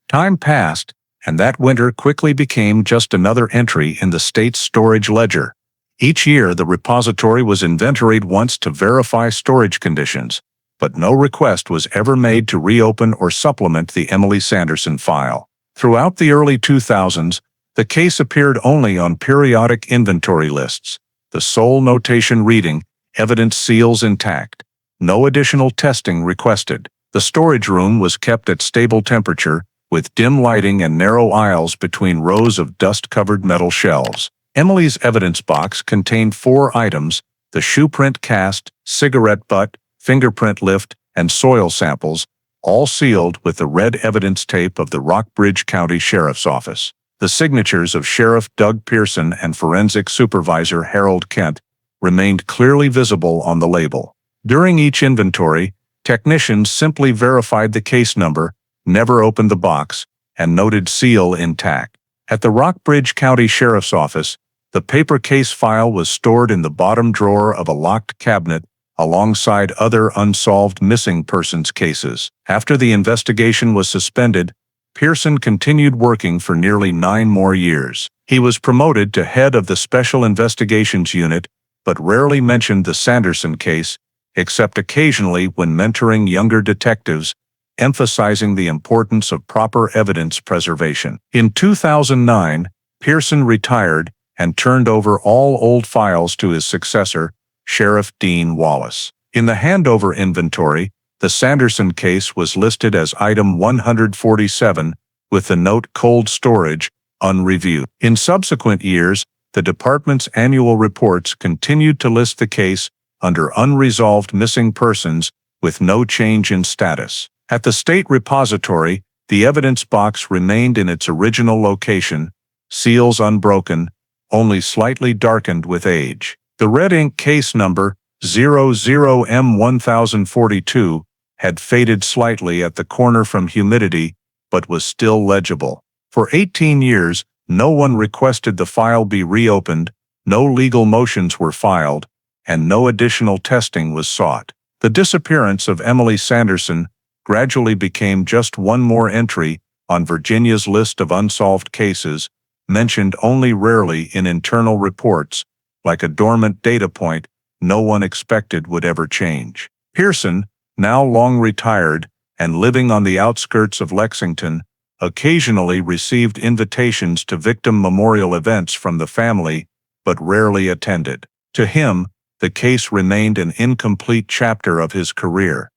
Time passed, and that winter quickly became just another entry in the state's storage ledger. Each year, the repository was inventoried once to verify storage conditions, but no request was ever made to reopen or supplement the Emily Sanderson file. Throughout the early 2000s, the case appeared only on periodic inventory lists, the sole notation reading, "Evidence seals intact." No additional testing requested. The storage room was kept at stable temperature, with dim lighting and narrow aisles between rows of dust-covered metal shelves. Emily's evidence box contained 4 items: the shoe print cast, cigarette butt, fingerprint lift, and soil samples, all sealed with the red evidence tape of the Rockbridge County Sheriff's Office. The signatures of Sheriff Doug Pearson and Forensic Supervisor Harold Kent remained clearly visible on the label. During each inventory, technicians simply verified the case number, never opened the box, and noted seal intact. At the Rockbridge County Sheriff's Office, the paper case file was stored in the bottom drawer of a locked cabinet alongside other unsolved missing persons cases. After the investigation was suspended, Pearson continued working for nearly 9 more years. He was promoted to head of the Special Investigations Unit, but rarely mentioned the Sanderson case, except occasionally when mentoring younger detectives, emphasizing the importance of proper evidence preservation. In 2009, Pearson retired and turned over all old files to his successor, Sheriff Dean Wallace. In the handover inventory, the Sanderson case was listed as item 147, with the note "cold storage," unreviewed. In subsequent years, the department's annual reports continued to list the case under unresolved missing persons, with no change in status. At the state repository, the evidence box remained in its original location, seals unbroken, only slightly darkened with age. The red ink case number, 00M1042, had faded slightly at the corner from humidity, but was still legible. For 18 years, no one requested the file be reopened, no legal motions were filed, and no additional testing was sought. The disappearance of Emily Sanderson gradually became just one more entry on Virginia's list of unsolved cases, mentioned only rarely in internal reports, like a dormant data point no one expected would ever change. Pearson, now long retired and living on the outskirts of Lexington, occasionally received invitations to victim memorial events from the family, but rarely attended. To him, the case remained an incomplete chapter of his career.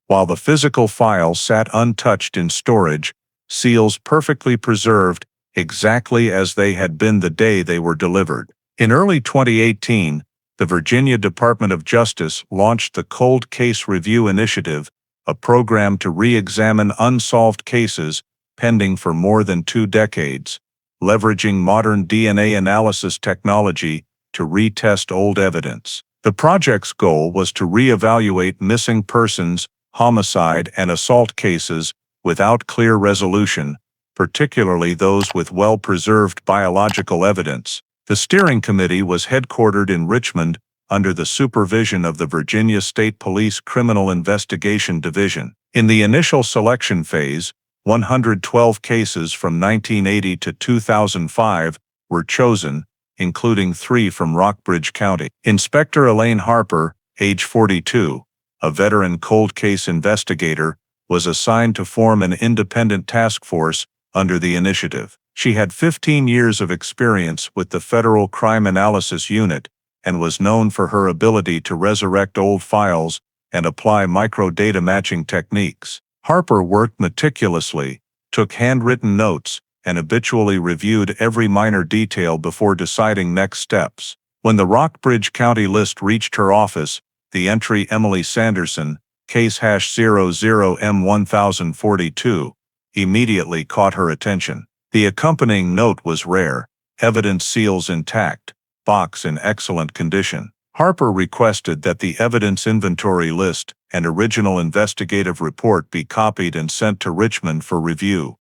While the physical file sat untouched in storage, seals perfectly preserved, exactly as they had been the day they were delivered. In early 2018, the Virginia Department of Justice launched the Cold Case Review Initiative, a program to re-examine unsolved cases pending for more than 2 decades, leveraging modern DNA analysis technology to retest old evidence. The project's goal was to re-evaluate missing persons, homicide, and assault cases without clear resolution, particularly those with well-preserved biological evidence. The steering committee was headquartered in Richmond under the supervision of the Virginia State Police Criminal Investigation Division. In the initial selection phase, 112 cases from 1980 to 2005 were chosen, including 3 from Rockbridge County. Inspector Elaine Harper, age 42, a veteran cold case investigator, was assigned to form an independent task force under the initiative. She had 15 years of experience with the Federal Crime Analysis Unit and was known for her ability to resurrect old files and apply microdata matching techniques. Harper worked meticulously, took handwritten notes, and habitually reviewed every minor detail before deciding next steps. When the Rockbridge County list reached her office, the entry Emily Sanderson, case #00M1042, immediately caught her attention. The accompanying note was rare, evidence seals intact, box in excellent condition. Harper requested that the evidence inventory list and original investigative report be copied and sent to Richmond for review.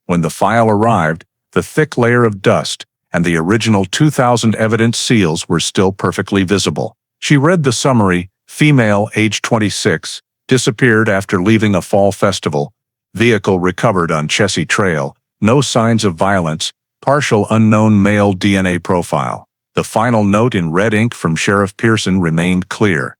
When the file arrived, the thick layer of dust and the original 2000 evidence seals were still perfectly visible. She read the summary: female, age 26, disappeared after leaving a fall festival, vehicle recovered on Chessie Trail, no signs of violence, partial unknown male DNA profile. The final note in red ink from Sheriff Pearson remained clear.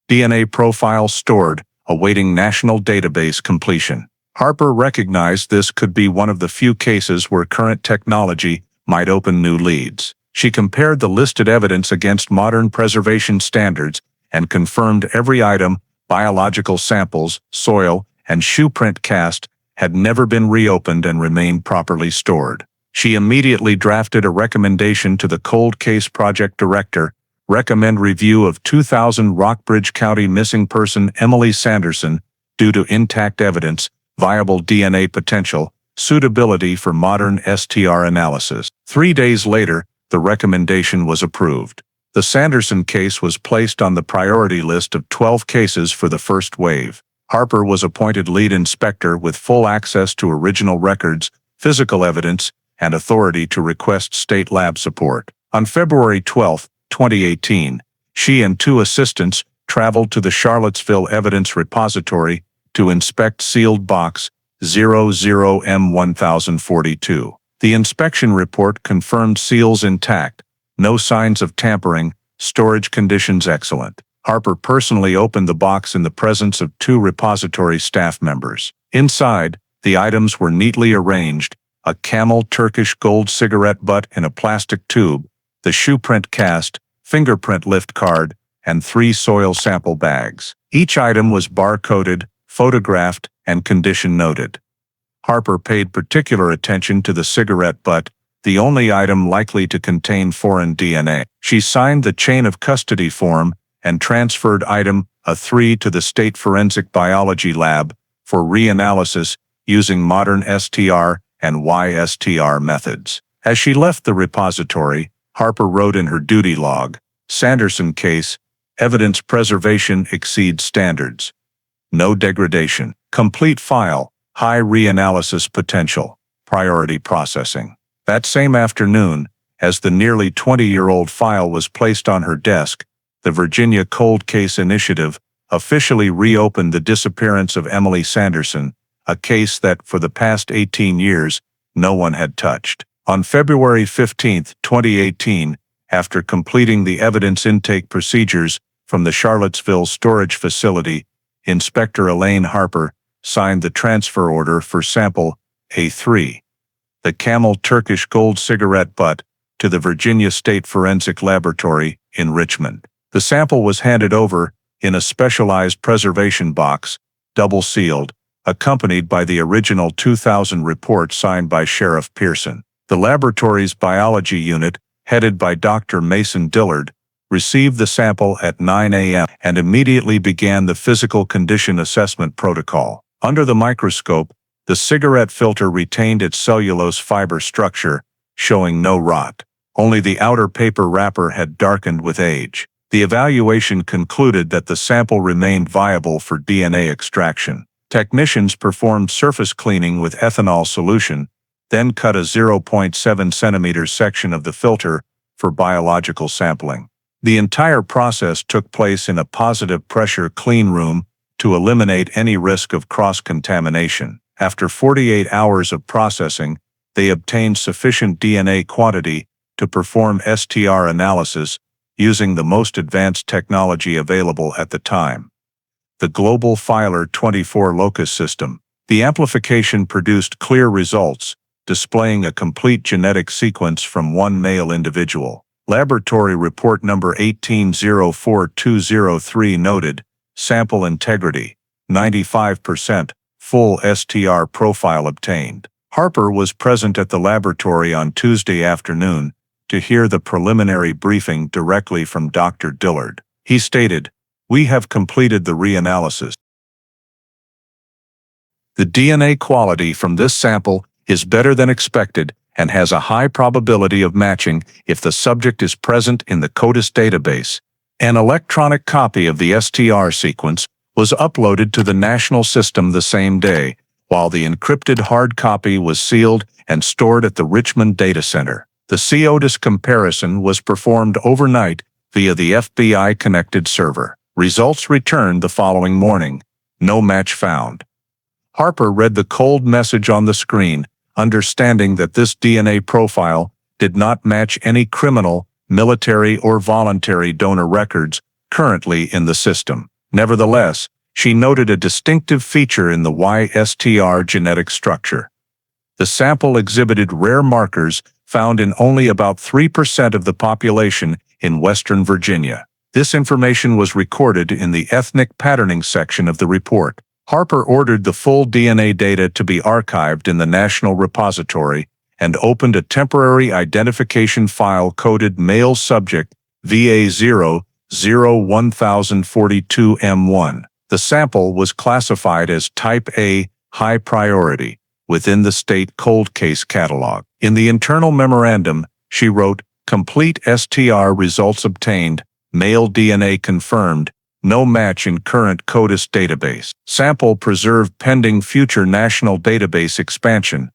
DNA profile stored, awaiting national database completion. Harper recognized this could be one of the few cases where current technology might open new leads. She compared the listed evidence against modern preservation standards and confirmed every item, biological samples, soil, and shoe print cast, had never been reopened and remained properly stored. She immediately drafted a recommendation to the Cold Case Project Director: recommend review of 2000 Rockbridge County missing person Emily Sanderson due to intact evidence, viable DNA potential, suitability for modern STR analysis. 3 days later, the recommendation was approved. The Sanderson case was placed on the priority list of 12 cases for the first wave. Harper was appointed lead inspector with full access to original records, physical evidence, and authority to request state lab support. On February 12, 2018, she and 2 assistants traveled to the Charlottesville Evidence Repository to inspect sealed box 00M1042. The inspection report confirmed seals intact, no signs of tampering, storage conditions excellent. Harper personally opened the box in the presence of 2 repository staff members. Inside, the items were neatly arranged: a Camel Turkish gold cigarette butt in a plastic tube, the shoe print cast, fingerprint lift card, and 3 soil sample bags. Each item was bar-coded, photographed, and condition noted. Harper paid particular attention to the cigarette butt, the only item likely to contain foreign DNA. She signed the chain of custody form and transferred item A3 to the State Forensic Biology Lab for reanalysis using modern STR and YSTR methods. As she left the repository, Harper wrote in her duty log: Sanderson case, evidence preservation exceeds standards. No degradation. Complete file, high reanalysis potential, priority processing. That same afternoon, as the nearly 20-year-old file was placed on her desk, the Virginia Cold Case Initiative officially reopened the disappearance of Emily Sanderson, a case that, for the past 18 years, no one had touched. On February 15, 2018, after completing the evidence intake procedures from the Charlottesville storage facility, Inspector Elaine Harper signed the transfer order for sample A3, the Camel Turkish gold cigarette butt, to the Virginia State Forensic Laboratory in Richmond. The sample was handed over in a specialized preservation box, double-sealed, accompanied by the original 2000 report signed by Sheriff Pearson. The laboratory's biology unit, headed by Dr. Mason Dillard, received the sample at 9 a.m. and immediately began the physical condition assessment protocol. Under the microscope, the cigarette filter retained its cellulose fiber structure, showing no rot. Only the outer paper wrapper had darkened with age. The evaluation concluded that the sample remained viable for DNA extraction. Technicians performed surface cleaning with ethanol solution, then cut a 0.7 centimeter section of the filter for biological sampling. The entire process took place in a positive pressure clean room to eliminate any risk of cross-contamination. After 48 hours of processing, they obtained sufficient DNA quantity to perform STR analysis using the most advanced technology available at the time, the Global Filer 24 Locus system. The amplification produced clear results, displaying a complete genetic sequence from one male individual. Laboratory report number 1804203 noted, sample integrity, 95%, full STR profile obtained. Harper was present at the laboratory on Tuesday afternoon to hear the preliminary briefing directly from Dr. Dillard. He stated, "We have completed the reanalysis. The DNA quality from this sample is better than expected and has a high probability of matching if the subject is present in the CODIS database." An electronic copy of the STR sequence was uploaded to the national system the same day, while the encrypted hard copy was sealed and stored at the Richmond Data Center. The CODIS comparison was performed overnight via the FBI-connected server. Results returned the following morning. No match found. Harper read the cold message on the screen, understanding that this DNA profile did not match any criminal, military, or voluntary donor records currently in the system. Nevertheless, she noted a distinctive feature in the YSTR genetic structure. The sample exhibited rare markers found in only about 3% of the population in Western Virginia. This information was recorded in the ethnic patterning section of the report. Harper ordered the full DNA data to be archived in the National Repository and opened a temporary identification file coded male subject VA0-01042M1. The sample was classified as Type A, high priority, within the state cold case catalog. In the internal memorandum, she wrote, "Complete STR results obtained, male DNA confirmed, no match in current CODIS database. Sample preserved pending future national database expansion.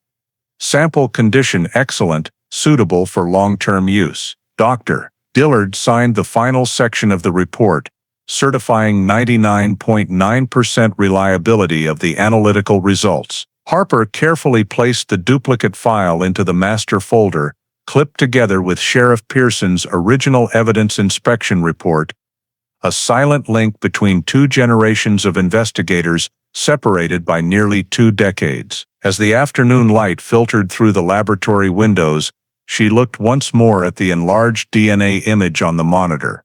Sample condition excellent, suitable for long-term use." Dr. Dillard signed the final section of the report, certifying 99.9% reliability of the analytical results. Harper carefully placed the duplicate file into the master folder, clipped together with Sheriff Pearson's original evidence inspection report, a silent link between two generations of investigators separated by nearly 2 decades. As the afternoon light filtered through the laboratory windows, she looked once more at the enlarged DNA image on the monitor.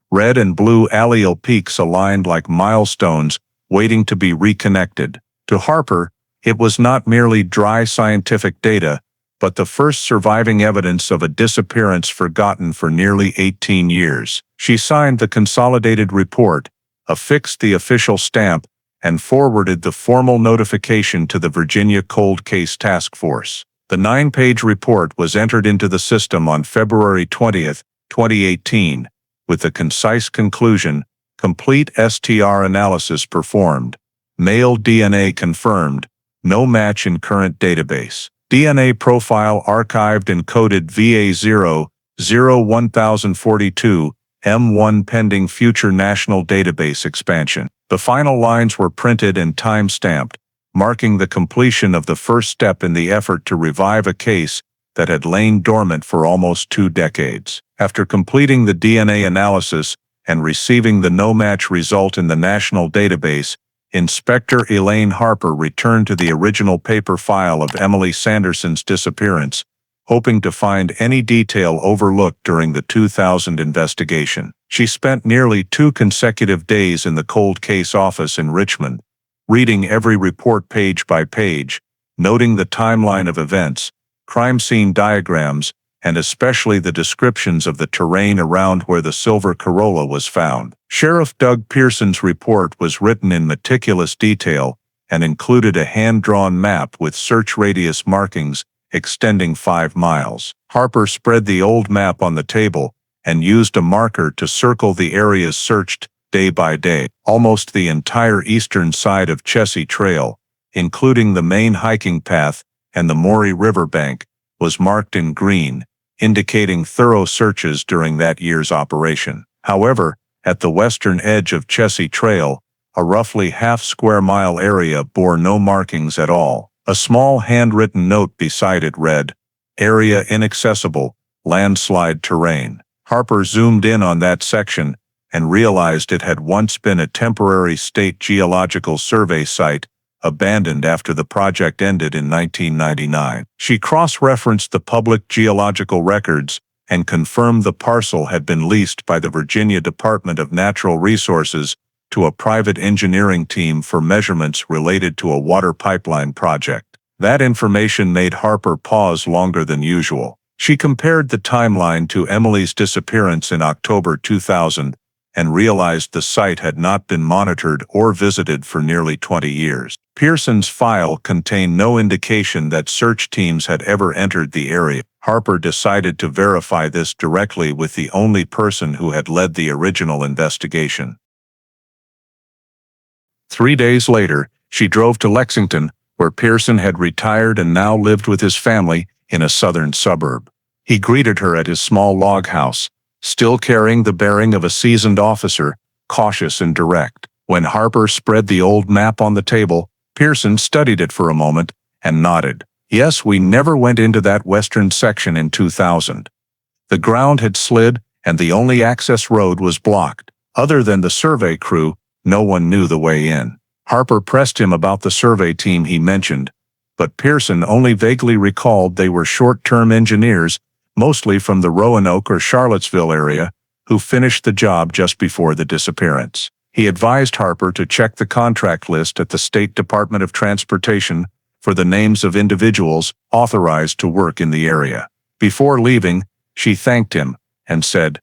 Red and blue allele peaks aligned like milestones waiting to be reconnected. To Harper, it was not merely dry scientific data, but the first surviving evidence of a disappearance forgotten for nearly 18 years. She signed the consolidated report, affixed the official stamp, and forwarded the formal notification to the Virginia Cold Case Task Force. The 9-page report was entered into the system on February 20, 2018, with the concise conclusion, complete STR analysis performed, male DNA confirmed, no match in current database. DNA profile archived and coded VA0-01042 M1 pending future national database expansion. The final lines were printed and time-stamped, marking the completion of the first step in the effort to revive a case that had lain dormant for almost 2 decades. After completing the DNA analysis and receiving the no-match result in the national database, Inspector Elaine Harper returned to the original paper file of Emily Sanderson's disappearance, hoping to find any detail overlooked during the 2000 investigation. She spent nearly 2 consecutive days in the cold case office in Richmond, reading every report page by page, noting the timeline of events, crime scene diagrams, and especially the descriptions of the terrain around where the silver Corolla was found. Sheriff Doug Pearson's report was written in meticulous detail and included a hand-drawn map with search radius markings extending 5 miles. Harper spread the old map on the table and used a marker to circle the areas searched day by day. Almost the entire eastern side of Chessie Trail, including the main hiking path and the Maury River bank, was marked in green, indicating thorough searches during that year's operation. However, at the western edge of Chessie Trail, a roughly half-square-mile area bore no markings at all. A small handwritten note beside it read, "Area inaccessible, landslide terrain." Harper zoomed in on that section and realized it had once been a temporary state geological survey site, abandoned after the project ended in 1999. She cross-referenced the public geological records and confirmed the parcel had been leased by the Virginia Department of Natural Resources to a private engineering team for measurements related to a water pipeline project. That information made Harper pause longer than usual. She compared the timeline to Emily's disappearance in October 2000 and realized the site had not been monitored or visited for nearly 20 years. Pearson's file contained no indication that search teams had ever entered the area. Harper decided to verify this directly with the only person who had led the original investigation. 3 days later, she drove to Lexington, where Pearson had retired and now lived with his family in a southern suburb. He greeted her at his small log house, still carrying the bearing of a seasoned officer, cautious and direct. When Harper spread the old map on the table, Pearson studied it for a moment and nodded. "Yes, we never went into that western section in 2000. The ground had slid and the only access road was blocked. Other than the survey crew, no one knew the way in." Harper pressed him about the survey team he mentioned, but Pearson only vaguely recalled they were short-term engineers, mostly from the Roanoke or Charlottesville area, who finished the job just before the disappearance. He advised Harper to check the contract list at the State Department of Transportation for the names of individuals authorized to work in the area. Before leaving, she thanked him and said,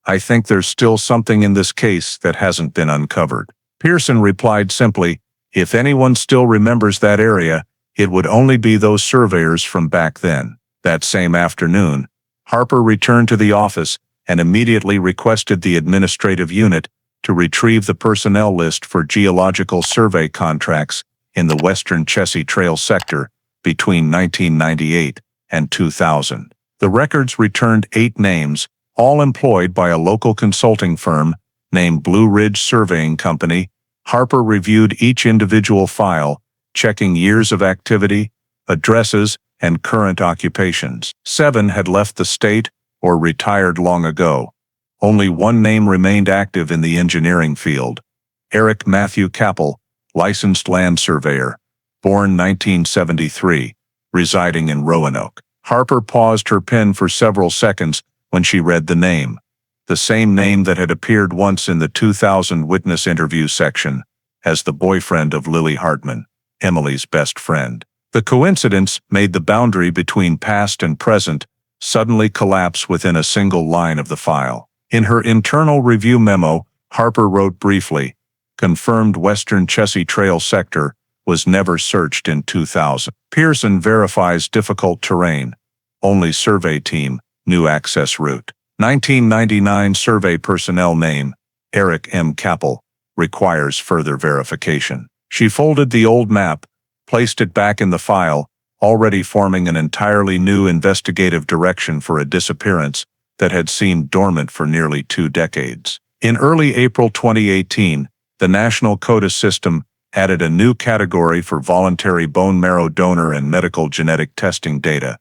"I think there's still something in this case that hasn't been uncovered." Pearson replied simply, "If anyone still remembers that area, it would only be those surveyors from back then." That same afternoon, Harper returned to the office and immediately requested the administrative unit to retrieve the personnel list for geological survey contracts in the western Chessie Trail sector between 1998 and 2000. The records returned 8 names, all employed by a local consulting firm named Blue Ridge Surveying Company. Harper reviewed each individual file, checking years of activity, addresses, and current occupations. 7 had left the state or retired long ago. Only one name remained active in the engineering field: Eric Matthew Capel, licensed land surveyor, born 1973, residing in Roanoke. Harper paused her pen for several seconds when she read the name, the same name that had appeared once in the 2000 witness interview section, as the boyfriend of Lily Hartman, Emily's best friend. The coincidence made the boundary between past and present suddenly collapse within a single line of the file. In her internal review memo, Harper wrote briefly, "Confirmed Western Chessie Trail sector was never searched in 2000. Pearson verifies difficult terrain. Only survey team, new access route. 1999 survey personnel name, Eric M. Capel, requires further verification." She folded the old map, placed it back in the file, already forming an entirely new investigative direction for a disappearance that had seemed dormant for nearly 2 decades. In early April 2018, the National CODIS system added a new category for voluntary bone marrow donor and medical genetic testing data,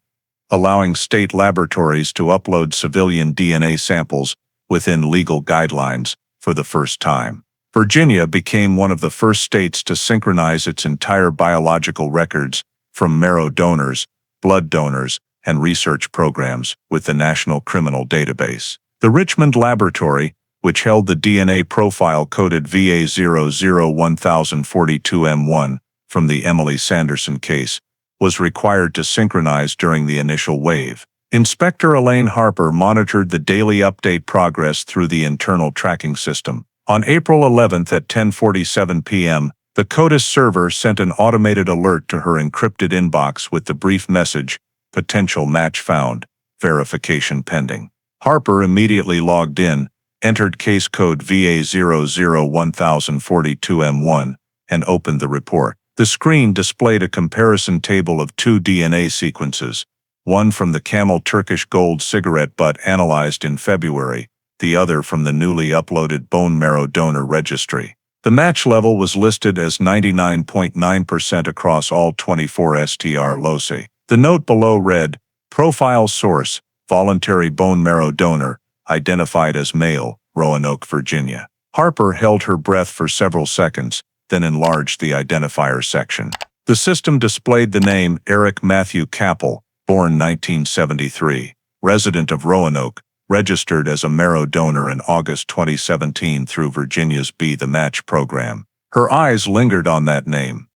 allowing state laboratories to upload civilian DNA samples within legal guidelines for the first time. Virginia became one of the first states to synchronize its entire biological records, from marrow donors, blood donors, and research programs, with the National Criminal Database. The Richmond Laboratory, which held the DNA profile coded VA001042M1 from the Emily Sanderson case, was required to synchronize during the initial wave. Inspector Elaine Harper monitored the daily update progress through the internal tracking system. On April 11th at 10:47 p.m., the CODIS server sent an automated alert to her encrypted inbox with the brief message, Potential match found. Verification pending. Harper immediately logged in, entered case code VA001042M1, and opened the report. The screen displayed a comparison table of two DNA sequences, one from the Camel Turkish Gold cigarette butt analyzed in February, the other from the newly uploaded bone marrow donor registry. The match level was listed as 99.9% across all 24 STR loci. The note below read, "Profile source, voluntary bone marrow donor, identified as male, Roanoke, Virginia." Harper held her breath for several seconds, then enlarged the identifier section. The system displayed the name Eric Matthew Capel, born 1973, resident of Roanoke, registered as a marrow donor in August 2017 through Virginia's Be the Match program. Her eyes lingered on that name.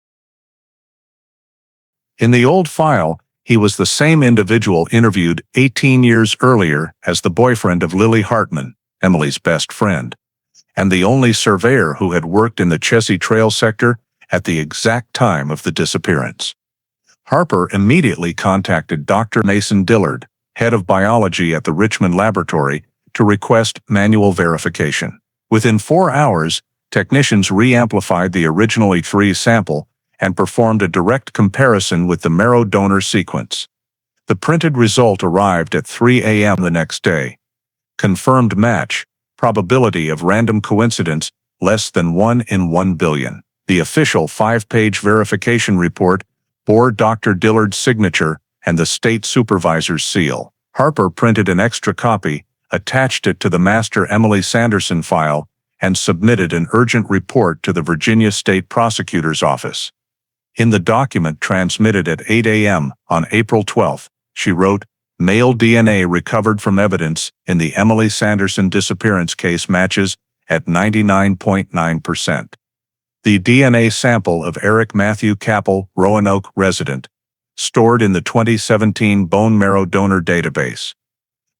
In the old file, he was the same individual interviewed 18 years earlier as the boyfriend of Lily Hartman, Emily's best friend, and the only surveyor who had worked in the Chessie Trail sector at the exact time of the disappearance. Harper immediately contacted Dr. Mason Dillard, head of biology at the Richmond laboratory, to request manual verification. Within 4 hours, technicians re-amplified the original E3 sample and performed a direct comparison with the marrow donor sequence. The printed result arrived at 3 a.m. the next day. Confirmed match, probability of random coincidence, less than 1 in 1 billion. The official 5-page verification report bore Dr. Dillard's signature and the state supervisor's seal. Harper printed an extra copy, attached it to the master Emily Sanderson file, and submitted an urgent report to the Virginia State Prosecutor's Office. In the document transmitted at 8 a.m. on April 12, she wrote, "Male DNA recovered from evidence in the Emily Sanderson disappearance case matches at 99.9%. The DNA sample of Eric Matthew Capel, Roanoke resident, stored in the 2017 bone marrow donor database.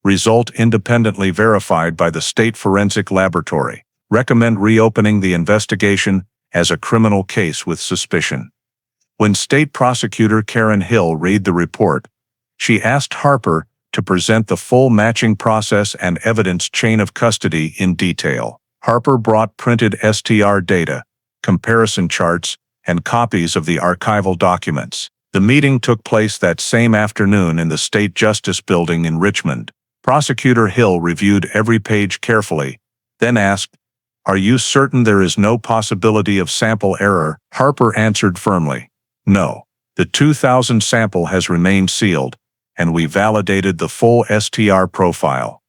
Result independently verified by the State Forensic Laboratory. Recommend reopening the investigation as a criminal case with suspicion." When State Prosecutor Karen Hill read the report, she asked Harper to present the full matching process and evidence chain of custody in detail. Harper brought printed STR data, comparison charts, and copies of the archival documents. The meeting took place that same afternoon in the State Justice Building in Richmond. Prosecutor Hill reviewed every page carefully, then asked, "Are you certain there is no possibility of sample error?" Harper answered firmly, "No. The 2000 sample has remained sealed, and we validated the full STR profile.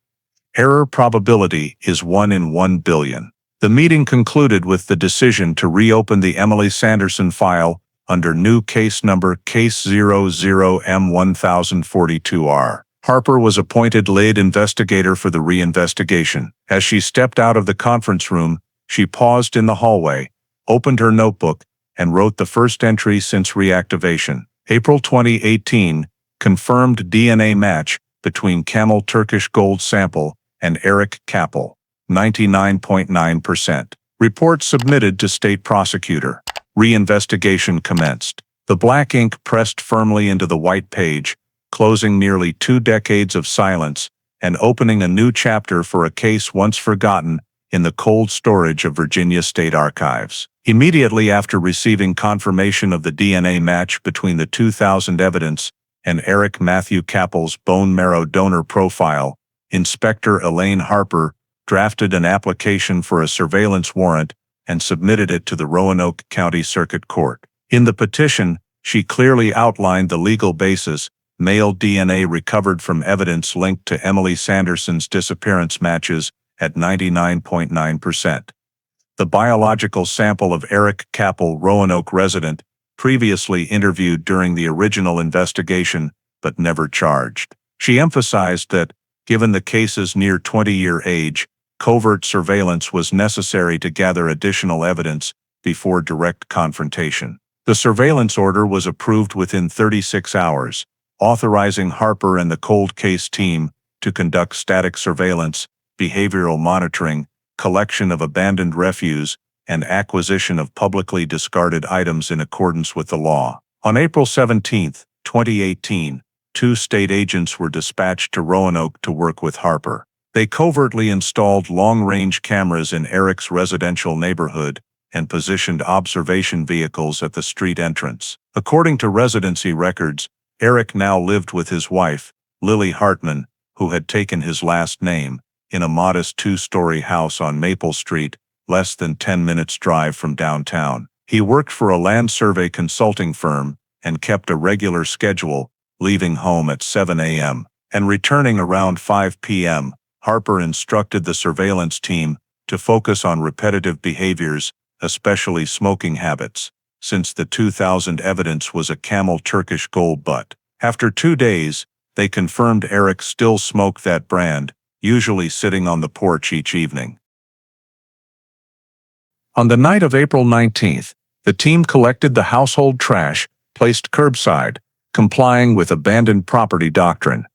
Error probability is 1 in 1 billion. The meeting concluded with the decision to reopen the Emily Sanderson file under new case number Case 00M1042R. Harper was appointed lead investigator for the reinvestigation. As she stepped out of the conference room, she paused in the hallway, opened her notebook, and wrote the first entry since reactivation. April 2018, confirmed DNA match between Camel Turkish Gold sample and Eric Capel, 99.9%. Report submitted to state prosecutor. Reinvestigation commenced. The black ink pressed firmly into the white page, closing nearly 2 decades of silence and opening a new chapter for a case once forgotten in the cold storage of Virginia State Archives. Immediately after receiving confirmation of the DNA match between the 2000 evidence and Eric Matthew Capel's bone marrow donor profile, Inspector Elaine Harper drafted an application for a surveillance warrant and submitted it to the Roanoke County Circuit Court. In the petition, she clearly outlined the legal basis: male DNA recovered from evidence linked to Emily Sanderson's disappearance matches at 99.9%. The biological sample of Eric Capel, Roanoke resident, previously interviewed during the original investigation but never charged. She emphasized that, given the case's near 20-year age, covert surveillance was necessary to gather additional evidence before direct confrontation. The surveillance order was approved within 36 hours, authorizing Harper and the cold case team to conduct static surveillance, behavioral monitoring, collection of abandoned refuse, and acquisition of publicly discarded items in accordance with the law. On April 17, 2018, 2 state agents were dispatched to Roanoke to work with Harper. They covertly installed long-range cameras in Eric's residential neighborhood and positioned observation vehicles at the street entrance. According to residency records, Eric now lived with his wife, Lily Hartman, who had taken his last name, in a modest 2-story house on Maple Street, less than 10 minutes' drive from downtown. He worked for a land survey consulting firm and kept a regular schedule, leaving home at 7 a.m. and returning around 5 p.m. Harper instructed the surveillance team to focus on repetitive behaviors, especially smoking habits, since the 2000 evidence was a Camel Turkish Gold butt. After 2 days, they confirmed Eric still smoked that brand, usually sitting on the porch each evening. On the night of April 19th, the team collected the household trash, placed curbside, complying with abandoned property doctrine.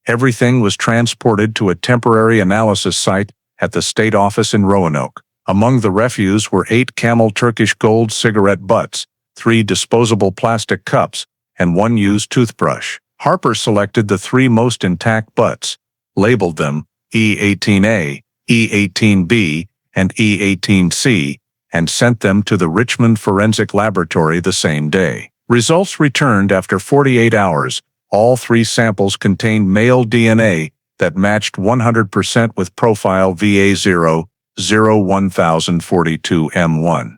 Everything was transported to a temporary analysis site at the state office in Roanoke. Among the refuse were 8 Camel Turkish Gold cigarette butts, 3 disposable plastic cups, and 1 used toothbrush. Harper selected the 3 most intact butts, labeled them E18A, E18B, and E18C, and sent them to the Richmond Forensic Laboratory the same day. Results returned after 48 hours. All 3 samples contained male DNA that matched 100% with profile VA0-1042M1.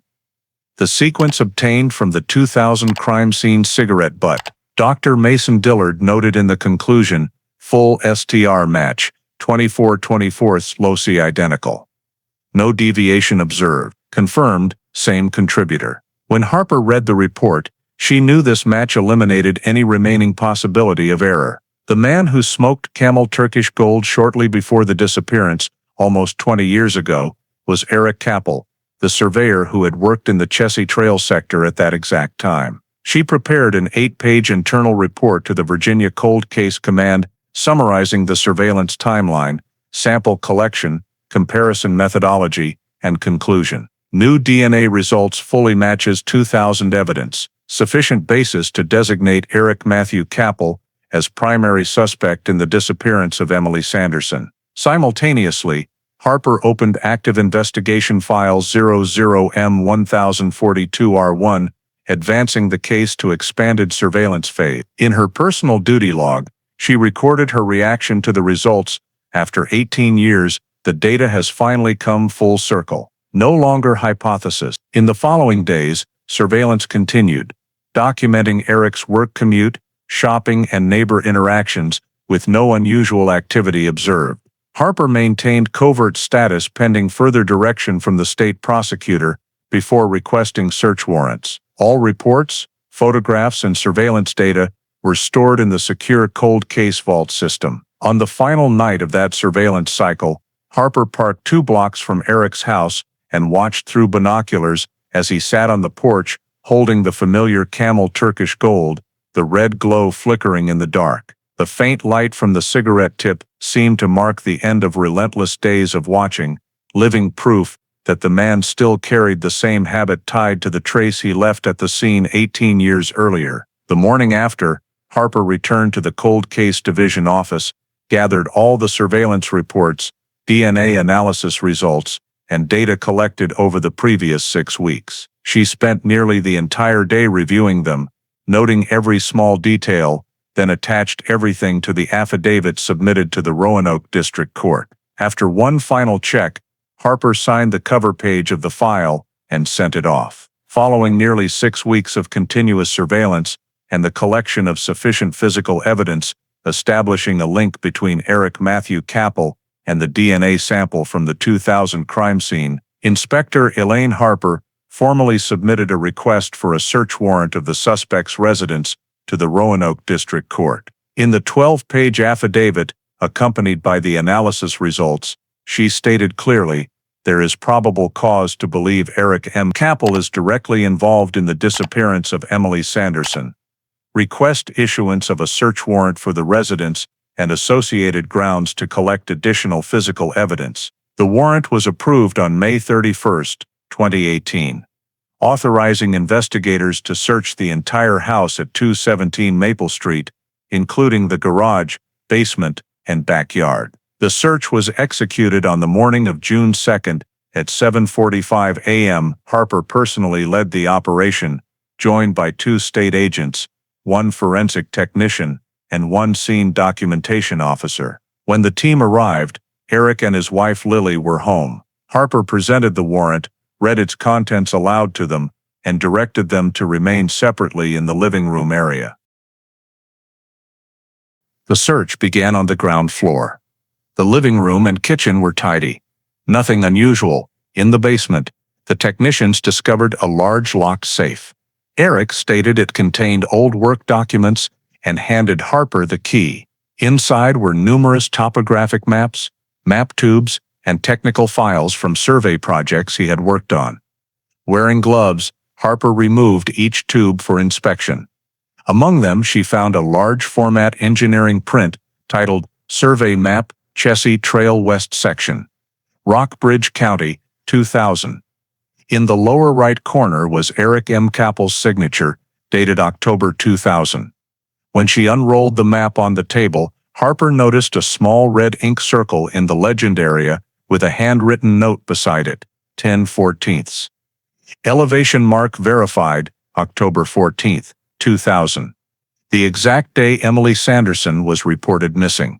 The sequence obtained from the 2000 crime scene cigarette butt. Dr. Mason Dillard noted in the conclusion, full STR match, 24/24 loci identical. No deviation observed. Confirmed, same contributor. When Harper read the report, she knew this match eliminated any remaining possibility of error. The man who smoked Camel Turkish Gold shortly before the disappearance, almost 20 years ago, was Eric Capel, the surveyor who had worked in the Chessie Trail sector at that exact time. She prepared an 8-page internal report to the Virginia Cold Case Command summarizing the surveillance timeline, sample collection, comparison methodology, and conclusion. New DNA results fully matches 2000 evidence, sufficient basis to designate Eric Matthew Capel as primary suspect in the disappearance of Emily Sanderson. Simultaneously, Harper opened active investigation file 00M1042R1, advancing the case to expanded surveillance phase. In her personal duty log, she recorded her reaction to the results. After 18 years, the data has finally come full circle. No longer hypothesis. In the following days, surveillance continued, documenting Eric's work commute, shopping, and neighbor interactions, with no unusual activity observed. Harper maintained covert status pending further direction from the state prosecutor before requesting search warrants. All reports, photographs, and surveillance data were stored in the secure cold case vault system. On the final night of that surveillance cycle, Harper parked 2 blocks from Eric's house and watched through binoculars as he sat on the porch, holding the familiar Camel Turkish Gold, the red glow flickering in the dark. The faint light from the cigarette tip seemed to mark the end of relentless days of watching, living proof that the man still carried the same habit tied to the trace he left at the scene 18 years earlier. The morning after, Harper returned to the Cold Case Division office, gathered all the surveillance reports, DNA analysis results, and data collected over the previous 6 weeks. She spent nearly the entire day reviewing them, noting every small detail, then attached everything to the affidavit submitted to the Roanoke District Court. After one final check, Harper signed the cover page of the file and sent it off. Following nearly 6 weeks of continuous surveillance and the collection of sufficient physical evidence establishing a link between Eric Matthew Capel and the DNA sample from the 2000 crime scene, Inspector Elaine Harper formally submitted a request for a search warrant of the suspect's residence to the Roanoke District Court. In the 12-page affidavit, accompanied by the analysis results, she stated clearly, there is probable cause to believe Eric M. Capel is directly involved in the disappearance of Emily Sanderson. Request issuance of a search warrant for the residence and associated grounds to collect additional physical evidence. The warrant was approved on May 31, 2018, authorizing investigators to search the entire house at 217 Maple Street, including the garage, basement, and backyard. The search was executed on the morning of June 2nd at 7:45 a.m. Harper personally led the operation, joined by 2 state agents, 1 forensic technician, and 1 scene documentation officer. When the team arrived, Eric and his wife Lily were home. Harper presented the warrant, read its contents aloud to them, and directed them to remain separately in the living room area. The search began on the ground floor. The living room and kitchen were tidy. Nothing unusual. In the basement, the technicians discovered a large locked safe. Eric stated it contained old work documents and handed Harper the key. Inside were numerous topographic maps, map tubes, and technical files from survey projects he had worked on. Wearing gloves, Harper removed each tube for inspection. Among them, she found a large format engineering print titled Survey Map, Chessie Trail West Section, Rockbridge County, 2000. In the lower right corner was Eric M. Kappel's signature, dated October 2000. When she unrolled the map on the table, Harper noticed a small red ink circle in the legend area with a handwritten note beside it, 10/14. Elevation mark verified, October 14, 2000. The exact day Emily Sanderson was reported missing.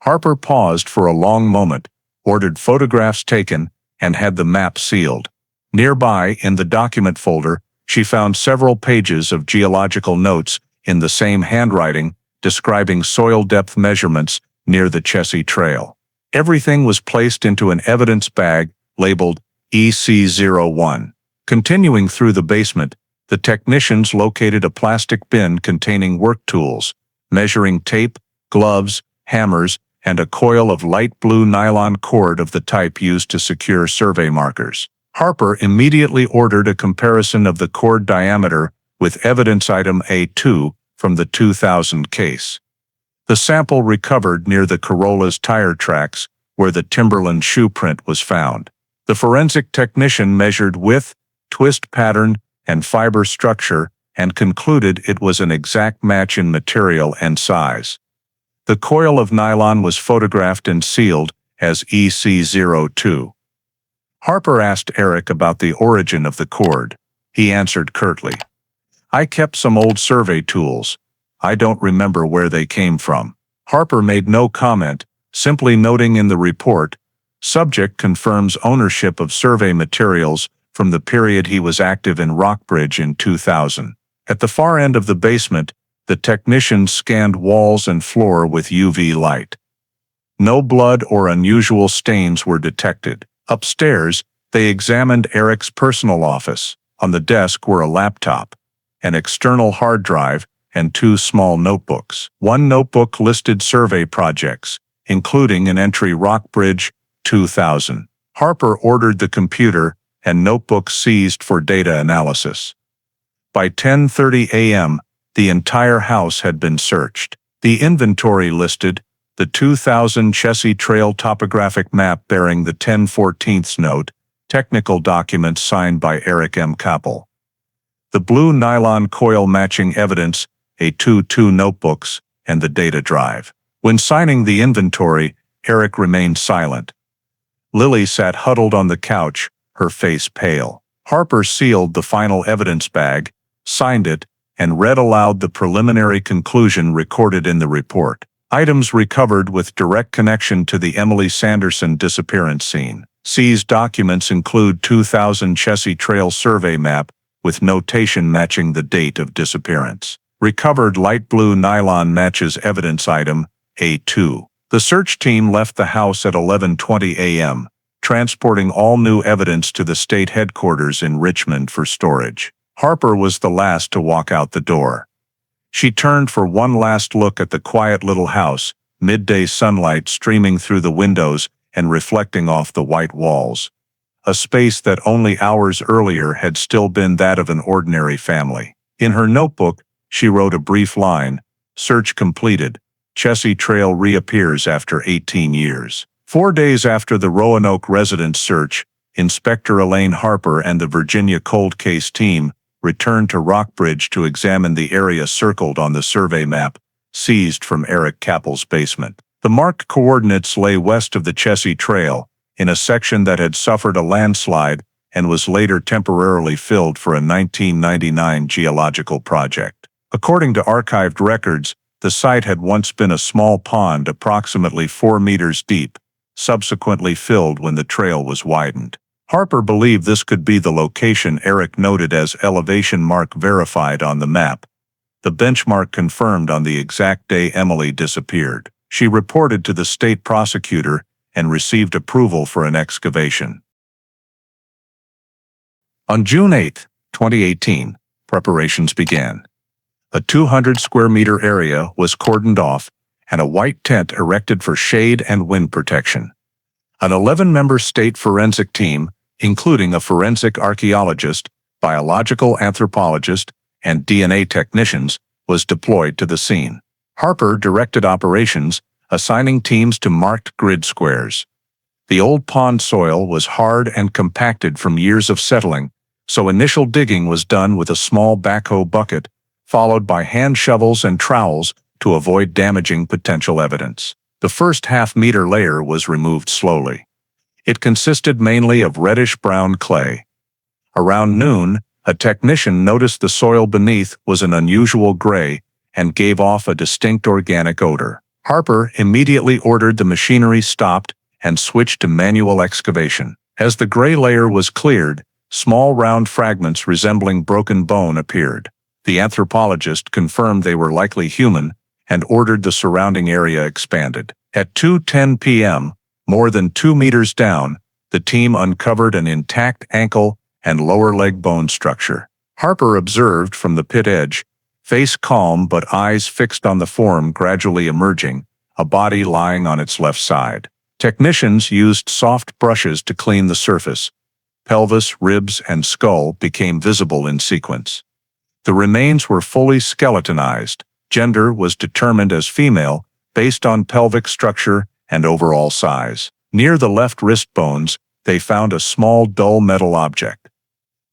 Harper paused for a long moment, ordered photographs taken, and had the map sealed. Nearby, in the document folder, she found several pages of geological notes in the same handwriting describing soil depth measurements near the Chessie Trail. Everything was placed into an evidence bag labeled EC01. Continuing through the basement, the technicians located a plastic bin containing work tools, measuring tape, gloves, hammers, and a coil of light blue nylon cord of the type used to secure survey markers. Harper immediately ordered a comparison of the cord diameter with evidence item A2 from the 2000 case. The sample recovered near the Corolla's tire tracks, where the Timberland shoe print was found. The forensic technician measured width, twist pattern, and fiber structure and concluded it was an exact match in material and size. The coil of nylon was photographed and sealed as EC02. Harper asked Eric about the origin of the cord. He answered curtly, "I kept some old survey tools. I don't remember where they came from." Harper made no comment, simply noting in the report, "Subject confirms ownership of survey materials from the period he was active in Rockbridge in 2000. At the far end of the basement, the technicians scanned walls and floor with UV light. No blood or unusual stains were detected. Upstairs, they examined Eric's personal office. On the desk were a laptop, an external hard drive, and 2 small notebooks. One notebook listed survey projects, including an entry Rockbridge, 2000. Harper ordered the computer and notebook seized for data analysis. By 10:30 a.m., the entire house had been searched. The inventory listed the 2000 Chessie Trail topographic map bearing the 10/14 note, technical documents signed by Eric M. Kappel. The blue nylon coil matching evidence, A22 notebooks, and the data drive. When signing the inventory, Eric remained silent. Lily sat huddled on the couch, her face pale. Harper sealed the final evidence bag, signed it, and read aloud the preliminary conclusion recorded in the report. Items recovered with direct connection to the Emily Sanderson disappearance scene. Seized documents include 2000 Chessie Trail survey map with notation matching the date of disappearance. Recovered light blue nylon matches evidence item A2. The search team left the house at 11:20 a.m., transporting all new evidence to the state headquarters in Richmond for storage. Harper was the last to walk out the door. She turned for one last look at the quiet little house, midday sunlight streaming through the windows and reflecting off the white walls. A space that only hours earlier had still been that of an ordinary family. In her notebook, she wrote a brief line, "Search completed. Chessie Trail reappears after 18 years." 4 days after the Roanoke residence search, Inspector Elaine Harper and the Virginia Cold Case team returned to Rockbridge to examine the area circled on the survey map, seized from Eric Kappel's basement. The marked coordinates lay west of the Chessie Trail, in a section that had suffered a landslide and was later temporarily filled for a 1999 geological project. According to archived records, the site had once been a small pond approximately 4 meters deep, subsequently filled when the trail was widened. Harper believed this could be the location Eric noted as elevation mark verified on the map, the benchmark confirmed on the exact day Emily disappeared. She reported to the state prosecutor and received approval for an excavation. On June 8, 2018, preparations began. A 200-square-meter area was cordoned off and a white tent erected for shade and wind protection. An 11-member state forensic team, including a forensic archaeologist, biological anthropologist, and DNA technicians, was deployed to the scene. Harper directed operations, assigning teams to marked grid squares. The old pond soil was hard and compacted from years of settling, so initial digging was done with a small backhoe bucket, followed by hand shovels and trowels to avoid damaging potential evidence. The first half-meter layer was removed slowly. It consisted mainly of reddish-brown clay. Around noon, a technician noticed the soil beneath was an unusual gray and gave off a distinct organic odor. Harper immediately ordered the machinery stopped and switched to manual excavation. As the gray layer was cleared, small round fragments resembling broken bone appeared. The anthropologist confirmed they were likely human and ordered the surrounding area expanded. At 2:10 p.m., more than 2 meters down, the team uncovered an intact ankle and lower leg bone structure. Harper observed from the pit edge, face calm but eyes fixed on the form gradually emerging, a body lying on its left side. Technicians used soft brushes to clean the surface. Pelvis, ribs, and skull became visible in sequence. The remains were fully skeletonized. Gender was determined as female based on pelvic structure and overall size. Near the left wrist bones, they found a small dull metal object.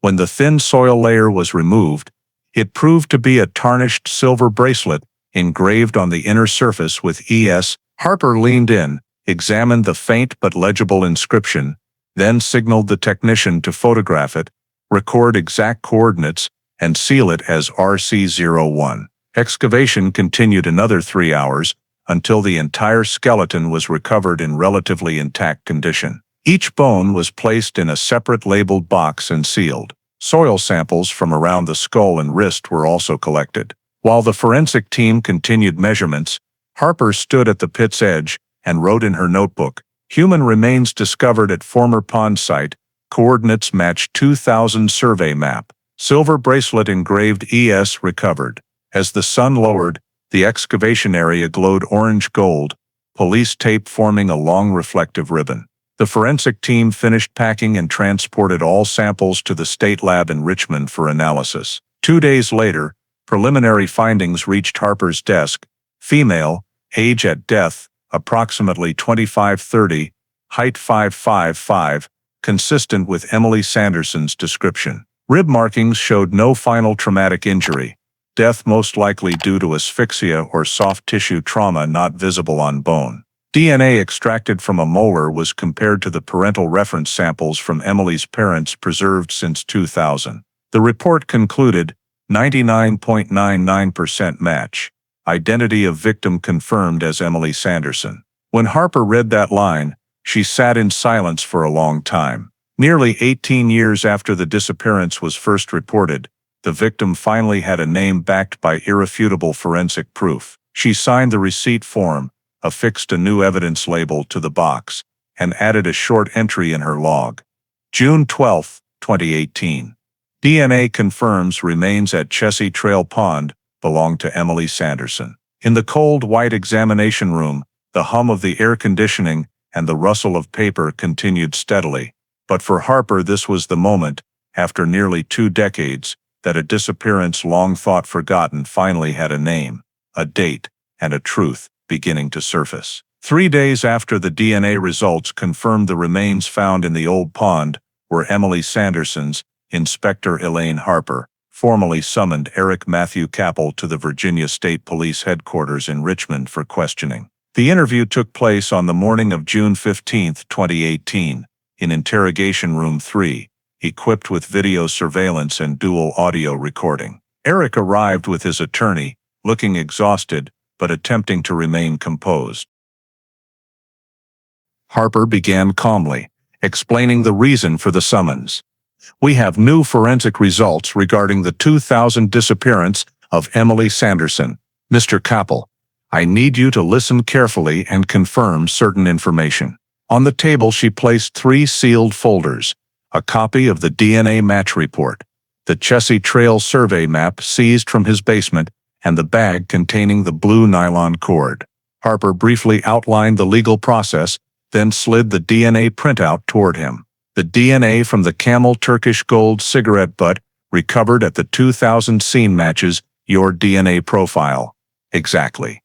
When the thin soil layer was removed, it proved to be a tarnished silver bracelet engraved on the inner surface with ES. Harper leaned in, examined the faint but legible inscription, then signaled the technician to photograph it, record exact coordinates, and seal it as RC01. Excavation continued another 3 hours until the entire skeleton was recovered in relatively intact condition. Each bone was placed in a separate labeled box and sealed. Soil samples from around the skull and wrist were also collected. While the forensic team continued measurements, Harper stood at the pit's edge and wrote in her notebook, "Human remains discovered at former pond site, coordinates match 2000 survey map. Silver bracelet engraved ES recovered." As the sun lowered, the excavation area glowed orange-gold, police tape forming a long reflective ribbon. The forensic team finished packing and transported all samples to the state lab in Richmond for analysis. 2 days later, preliminary findings reached Harper's desk. Female, age at death, approximately 25-30, height 5'5", consistent with Emily Sanderson's description. Rib markings showed no final traumatic injury. Death most likely due to asphyxia or soft tissue trauma not visible on bone. DNA extracted from a molar was compared to the parental reference samples from Emily's parents preserved since 2000. The report concluded 99.99% match. Identity of victim confirmed as Emily Sanderson. When Harper read that line, she sat in silence for a long time. Nearly 18 years after the disappearance was first reported, the victim finally had a name backed by irrefutable forensic proof. She signed the receipt form, affixed a new evidence label to the box, and added a short entry in her log. June 12, 2018. DNA confirms remains at Chessie Trail Pond belonged to Emily Sanderson. In the cold white examination room, the hum of the air conditioning and the rustle of paper continued steadily. But for Harper, this was the moment, after nearly 2 decades, that a disappearance long thought forgotten finally had a name, a date, and a truth beginning to surface. 3 days after the DNA results confirmed the remains found in the old pond were Emily Sanderson's, Inspector Elaine Harper, formally summoned Eric Matthew Capel to the Virginia State Police Headquarters in Richmond for questioning. The interview took place on the morning of June 15, 2018, in Interrogation Room 3, equipped with video surveillance and dual audio recording. Eric arrived with his attorney, looking exhausted, but attempting to remain composed. Harper began calmly, explaining the reason for the summons. "We have new forensic results regarding the 2000 disappearance of Emily Sanderson. Mr. Capel, I need you to listen carefully and confirm certain information." On the table she placed 3 sealed folders, a copy of the DNA match report, the Chessie Trail survey map seized from his basement, and the bag containing the blue nylon cord. Harper briefly outlined the legal process, then slid the DNA printout toward him. "The DNA from the Camel Turkish Gold cigarette butt recovered at the 2000 scene matches your DNA profile. Exactly.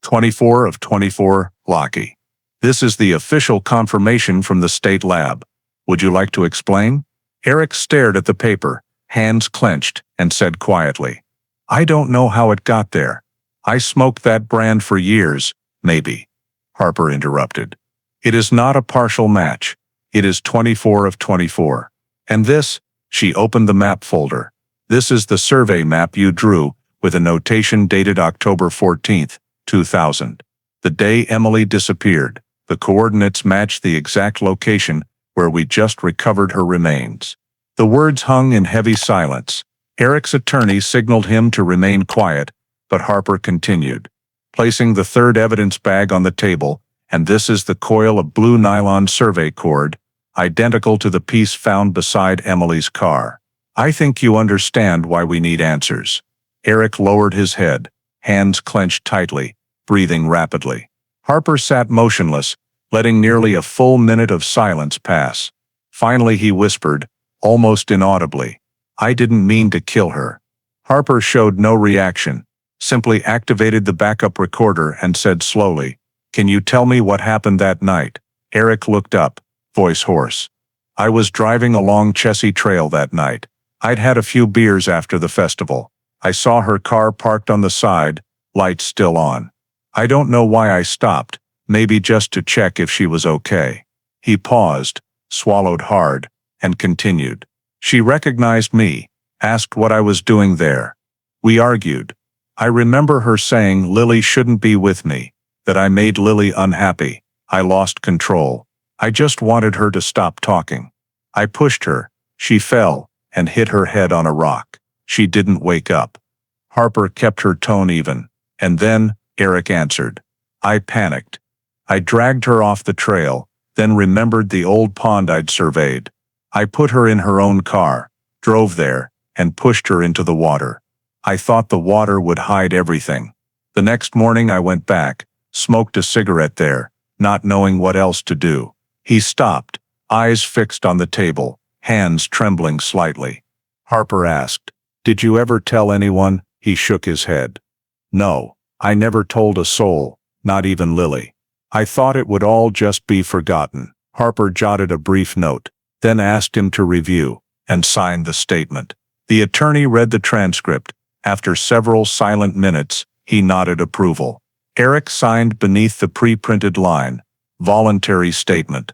24 of 24, Locky. This is the official confirmation from the state lab. Would you like to explain?" Eric stared at the paper, hands clenched, and said quietly, "I don't know how it got there. I smoked that brand for years, maybe." Harper interrupted. "It is not a partial match. It is 24 of 24. And this," she opened the map folder. "This is the survey map you drew, with a notation dated October 14, 2000. The day Emily disappeared. The coordinates match the exact location where we just recovered her remains." The words hung in heavy silence. Eric's attorney signaled him to remain quiet, but Harper continued, placing the third evidence bag on the table, "And this is the coil of blue nylon survey cord, identical to the piece found beside Emily's car. I think you understand why we need answers." Eric lowered his head, hands clenched tightly, breathing rapidly. Harper sat motionless, letting nearly a full minute of silence pass. Finally he whispered, almost inaudibly, "I didn't mean to kill her." Harper showed no reaction, simply activated the backup recorder and said slowly, "Can you tell me what happened that night?" Eric looked up, voice hoarse. "I was driving along Chessie Trail that night. I'd had a few beers after the festival. I saw her car parked on the side, lights still on. I don't know why I stopped, maybe just to check if she was okay." He paused, swallowed hard, and continued. "She recognized me, asked what I was doing there. We argued. I remember her saying Lily shouldn't be with me, that I made Lily unhappy. I lost control. I just wanted her to stop talking. I pushed her, she fell, and hit her head on a rock. She didn't wake up." Harper kept her tone even, and then, Eric answered, "I panicked. I dragged her off the trail, then remembered the old pond I'd surveyed. I put her in her own car, drove there, and pushed her into the water. I thought the water would hide everything. The next morning I went back, smoked a cigarette there, not knowing what else to do." He stopped, eyes fixed on the table, hands trembling slightly. Harper asked, "Did you ever tell anyone?" He shook his head. "No, I never told a soul, not even Lily. I thought it would all just be forgotten." Harper jotted a brief note, then asked him to review, and signed the statement. The attorney read the transcript. After several silent minutes, he nodded approval. Eric signed beneath the pre-printed line, "Voluntary statement."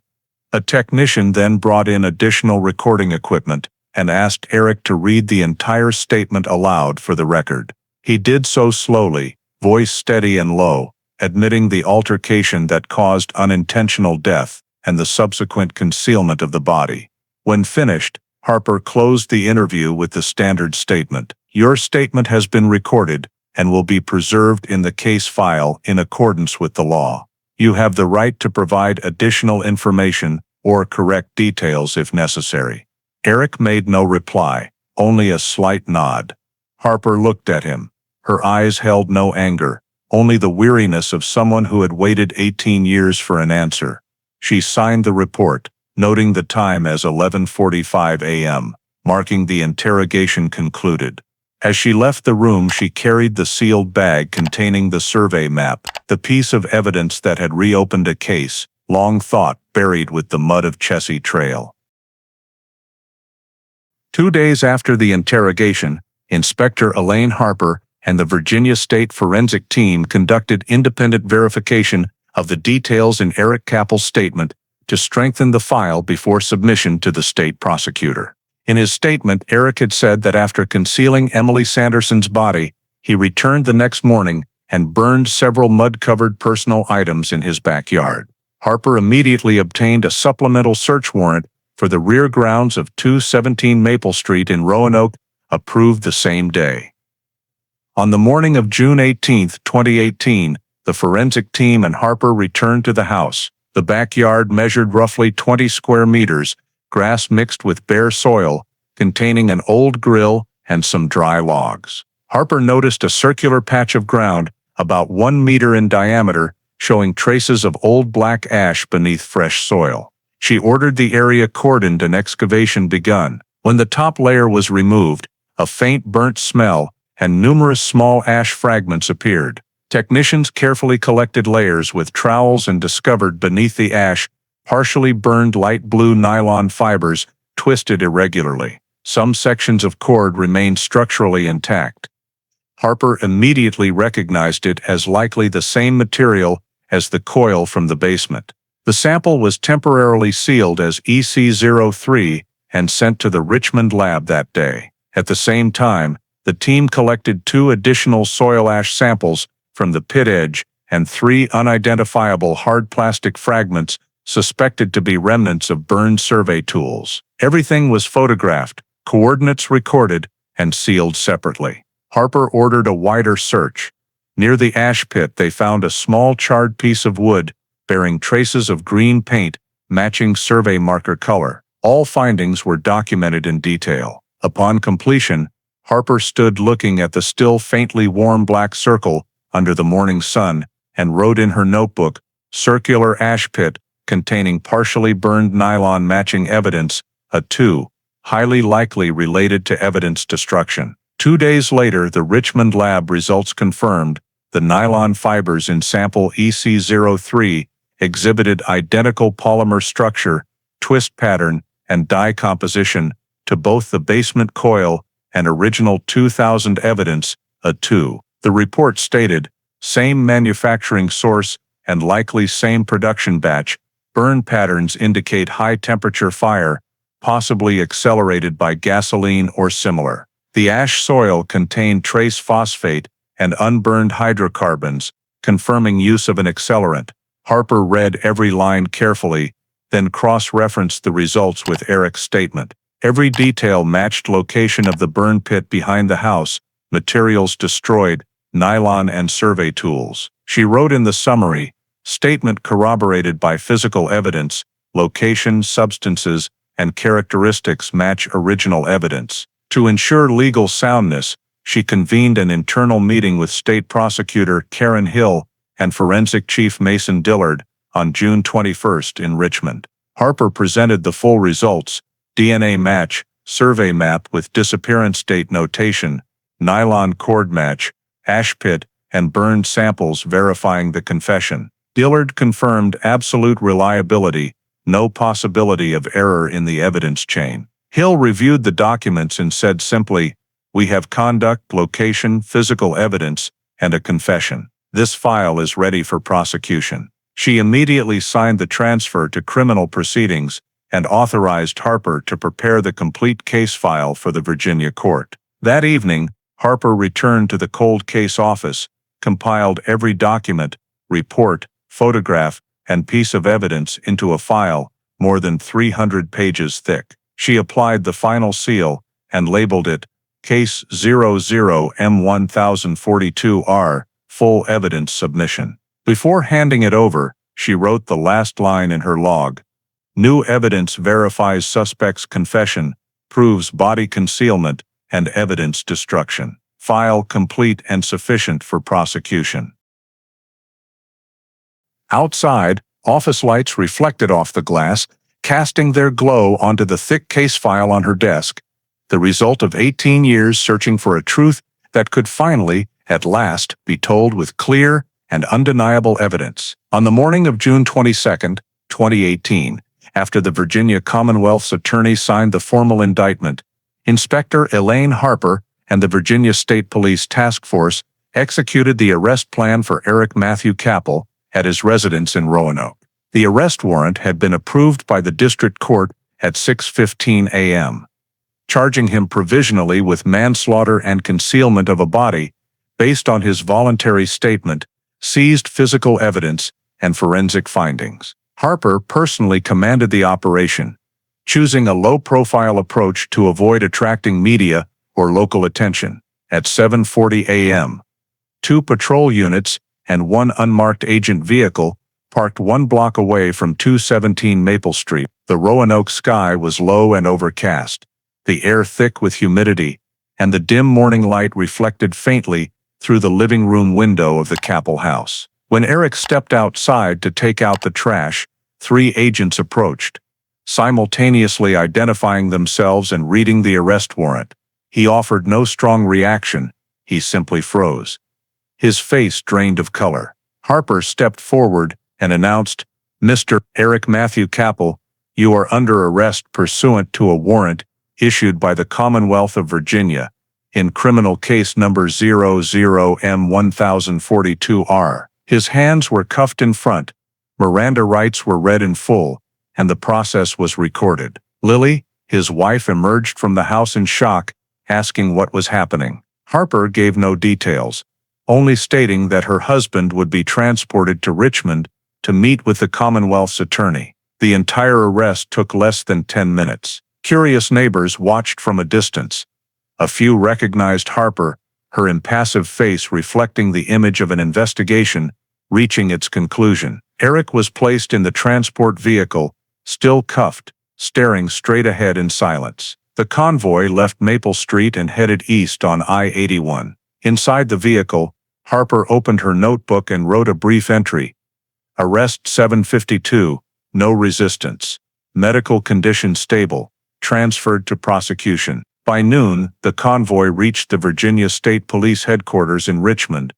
A technician then brought in additional recording equipment and asked Eric to read the entire statement aloud for the record. He did so slowly, voice steady and low, admitting the altercation that caused unintentional death and the subsequent concealment of the body. When finished, Harper closed the interview with the standard statement. "Your statement has been recorded and will be preserved in the case file in accordance with the law. You have the right to provide additional information or correct details if necessary." Eric made no reply, only a slight nod. Harper looked at him. Her eyes held no anger, only the weariness of someone who had waited 18 years for an answer. She signed the report, noting the time as 11:45 a.m., marking the interrogation concluded. As she left the room, she carried the sealed bag containing the survey map, the piece of evidence that had reopened a case, long thought buried with the mud of Chessie Trail. 2 days after the interrogation, Inspector Elaine Harper and the Virginia State Forensic Team conducted independent verification of the details in Eric Kappel's statement to strengthen the file before submission to the state prosecutor. In his statement, Eric had said that after concealing Emily Sanderson's body, he returned the next morning and burned several mud-covered personal items in his backyard. Harper immediately obtained a supplemental search warrant for the rear grounds of 217 Maple Street in Roanoke, approved the same day. On the morning of June 18, 2018, the forensic team and Harper returned to the house. The backyard measured roughly 20 square meters, grass mixed with bare soil, containing an old grill and some dry logs. Harper noticed a circular patch of ground about 1 meter in diameter, showing traces of old black ash beneath fresh soil. She ordered the area cordoned and excavation begun. When the top layer was removed, a faint burnt smell and numerous small ash fragments appeared. Technicians carefully collected layers with trowels and discovered beneath the ash partially burned light blue nylon fibers twisted irregularly. Some sections of cord remained structurally intact. Harper immediately recognized it as likely the same material as the coil from the basement. The sample was temporarily sealed as EC03 and sent to the Richmond lab that day. At the same time, the team collected 2 additional soil ash samples from the pit edge and 3 unidentifiable hard plastic fragments suspected to be remnants of burned survey tools. Everything was photographed, coordinates recorded, and sealed separately. Harper ordered a wider search. Near the ash pit, they found a small charred piece of wood bearing traces of green paint matching survey marker color. All findings were documented in detail. Upon completion, Harper stood looking at the still faintly warm black circle under the morning sun and wrote in her notebook, "Circular ash pit containing partially burned nylon matching evidence, a 2, highly likely related to evidence destruction." 2 days later, the Richmond lab results confirmed the nylon fibers in sample EC03 exhibited identical polymer structure, twist pattern, and dye composition to both the basement coil and original 2000 evidence, a 2. The report stated, "Same manufacturing source and likely same production batch. Burn patterns indicate high-temperature fire, possibly accelerated by gasoline or similar." The ash soil contained trace phosphate and unburned hydrocarbons, confirming use of an accelerant. Harper read every line carefully, then cross-referenced the results with Eric's statement. Every detail matched location of the burn pit behind the house, materials destroyed, nylon and survey tools. She wrote in the summary, "Statement corroborated by physical evidence, location, substances, and characteristics match original evidence." To ensure legal soundness, she convened an internal meeting with State Prosecutor Karen Hill and Forensic Chief Mason Dillard on June 21 in Richmond. Harper presented the full results: DNA match, survey map with disappearance date notation, nylon cord match, ash pit, and burned samples verifying the confession. Dillard confirmed absolute reliability, no possibility of error in the evidence chain. Hill reviewed the documents and said simply, "We have conduct, location, physical evidence, and a confession. This file is ready for prosecution." She immediately signed the transfer to criminal proceedings and authorized Harper to prepare the complete case file for the Virginia court. That evening, Harper returned to the cold case office, compiled every document, report, photograph, and piece of evidence into a file, more than 300 pages thick. She applied the final seal and labeled it Case 00M1042R, Full Evidence Submission. Before handing it over, she wrote the last line in her log. "New evidence verifies suspect's confession, proves body concealment, and evidence destruction. File complete and sufficient for prosecution." Outside, office lights reflected off the glass, casting their glow onto the thick case file on her desk, the result of 18 years searching for a truth that could finally, at last, be told with clear and undeniable evidence. On the morning of June 22, 2018, after the Virginia Commonwealth's attorney signed the formal indictment, Inspector Elaine Harper and the Virginia State Police Task Force executed the arrest plan for Eric Matthew Capel at his residence in Roanoke. The arrest warrant had been approved by the district court at 6:15 a.m., charging him provisionally with manslaughter and concealment of a body based on his voluntary statement, seized physical evidence, and forensic findings. Harper personally commanded the operation, choosing a low-profile approach to avoid attracting media or local attention. At 7:40 a.m., 2 patrol units and 1 unmarked agent vehicle parked 1 block away from 217 Maple Street. The Roanoke sky was low and overcast, the air thick with humidity, and the dim morning light reflected faintly through the living room window of the Capel house. When Eric stepped outside to take out the trash, 3 agents approached, simultaneously identifying themselves and reading the arrest warrant. He offered no strong reaction, he simply froze. His face drained of color. Harper stepped forward and announced, "Mr. Eric Matthew Capel, you are under arrest pursuant to a warrant issued by the Commonwealth of Virginia in criminal case number 00M1042R. His hands were cuffed in front, Miranda rights were read in full, and the process was recorded. Lily, his wife, emerged from the house in shock, asking what was happening. Harper gave no details, only stating that her husband would be transported to Richmond to meet with the Commonwealth's attorney. The entire arrest took less than 10 minutes. Curious neighbors watched from a distance. A few recognized Harper, her impassive face reflecting the image of an investigation reaching its conclusion. Eric was placed in the transport vehicle, still cuffed, staring straight ahead in silence. The convoy left Maple Street and headed east on I-81. Inside the vehicle, Harper opened her notebook and wrote a brief entry. Arrest 752, no resistance. Medical condition stable, transferred to prosecution. By noon, the convoy reached the Virginia State Police headquarters in Richmond,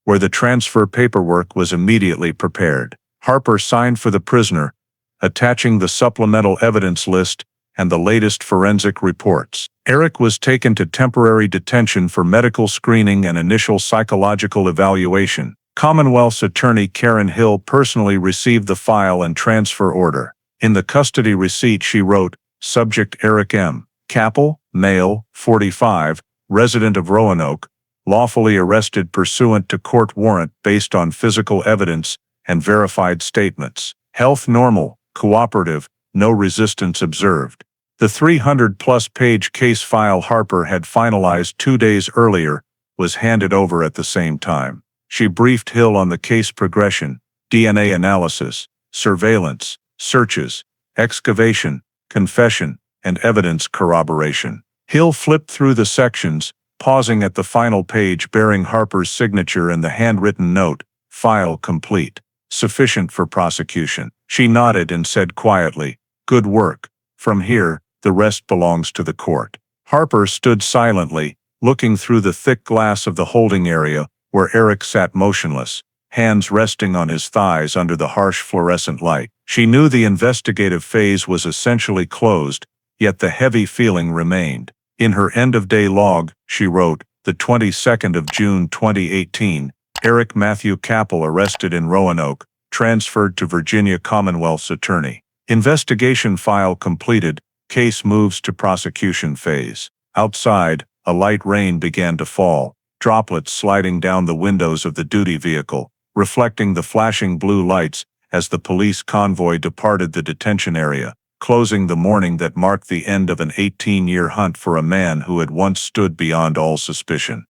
where the transfer paperwork was immediately prepared. Harper signed for the prisoner, attaching the supplemental evidence list and the latest forensic reports. Eric was taken to temporary detention for medical screening and initial psychological evaluation. Commonwealth's attorney Karen Hill personally received the file and transfer order. In the custody receipt she wrote, "Subject Eric M. Capel, male, 45, resident of Roanoke, lawfully arrested pursuant to court warrant based on physical evidence and verified statements. Health normal, cooperative, no resistance observed." The 300-plus page case file Harper had finalized 2 days earlier was handed over at the same time. She briefed Hill on the case progression, DNA analysis, surveillance, searches, excavation, confession, and evidence corroboration. Hill flipped through the sections, pausing at the final page bearing Harper's signature and the handwritten note, "File complete. Sufficient for prosecution." She nodded and said quietly, "Good work. From here, the rest belongs to the court." Harper stood silently, looking through the thick glass of the holding area, where Eric sat motionless, hands resting on his thighs under the harsh fluorescent light. She knew the investigative phase was essentially closed, yet the heavy feeling remained. In her end-of-day log, she wrote, "The 22nd of June 2018, Eric Matthew Capel arrested in Roanoke, transferred to Virginia Commonwealth's attorney. Investigation file completed, case moves to prosecution phase." Outside, a light rain began to fall, droplets sliding down the windows of the duty vehicle, reflecting the flashing blue lights as the police convoy departed the detention area, closing the morning that marked the end of an 18-year hunt for a man who had once stood beyond all suspicion.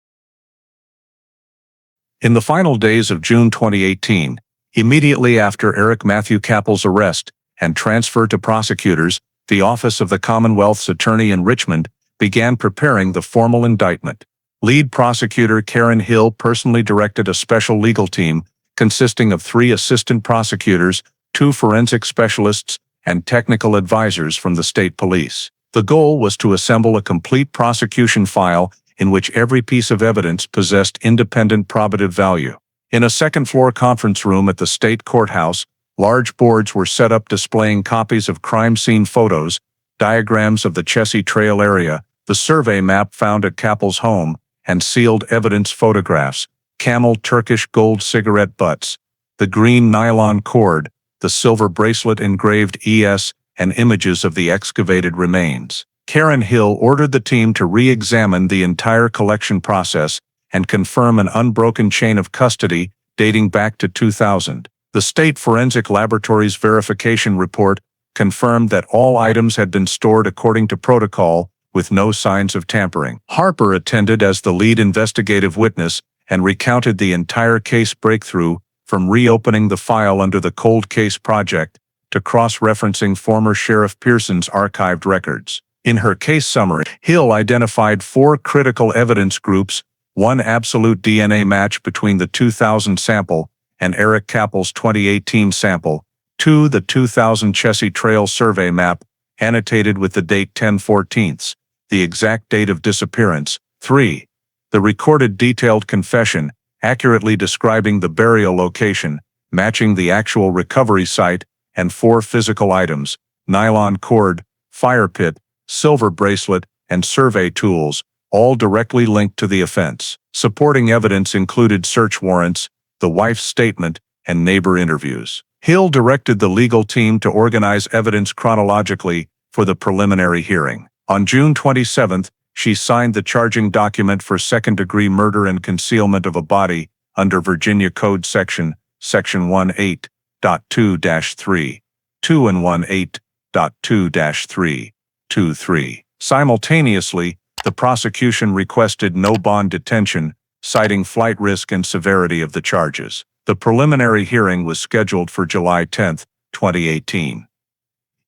In the final days of June 2018, immediately after Eric Matthew Capel's arrest and transfer to prosecutors, the Office of the Commonwealth's Attorney in Richmond began preparing the formal indictment. Lead prosecutor Karen Hill personally directed a special legal team consisting of 3 assistant prosecutors, 2 forensic specialists, and technical advisors from the state police. The goal was to assemble a complete prosecution file in which every piece of evidence possessed independent probative value. In a second-floor conference room at the state courthouse, large boards were set up displaying copies of crime scene photos, diagrams of the Chessie Trail area, the survey map found at Kappel's home, and sealed evidence photographs, camel Turkish gold cigarette butts, the green nylon cord, the silver bracelet engraved ES, and images of the excavated remains. Karen Hill ordered the team to re-examine the entire collection process and confirm an unbroken chain of custody dating back to 2000. The State Forensic Laboratory's verification report confirmed that all items had been stored according to protocol, with no signs of tampering. Harper attended as the lead investigative witness and recounted the entire case breakthrough, from reopening the file under the Cold Case Project to cross-referencing former Sheriff Pearson's archived records. In her case summary, Hill identified 4 critical evidence groups: 1 absolute DNA match between the 2000 sample and Eric Kappel's 2018 sample, 2 the 2000 Chessie Trail survey map, annotated with the date 10/14, the exact date of disappearance, 3 the recorded detailed confession, accurately describing the burial location, matching the actual recovery site, and 4 physical items: nylon cord, fire pit, silver bracelet, and survey tools, all directly linked to the offense. Supporting evidence included search warrants, the wife's statement, and neighbor interviews. Hill directed the legal team to organize evidence chronologically for the preliminary hearing. On June 27, she signed the charging document for second-degree murder and concealment of a body under Virginia Code Section 18.2-3, 2 and 18.2-323. Simultaneously, the prosecution requested no bond detention, citing flight risk and severity of the charges. The preliminary hearing was scheduled for July 10, 2018.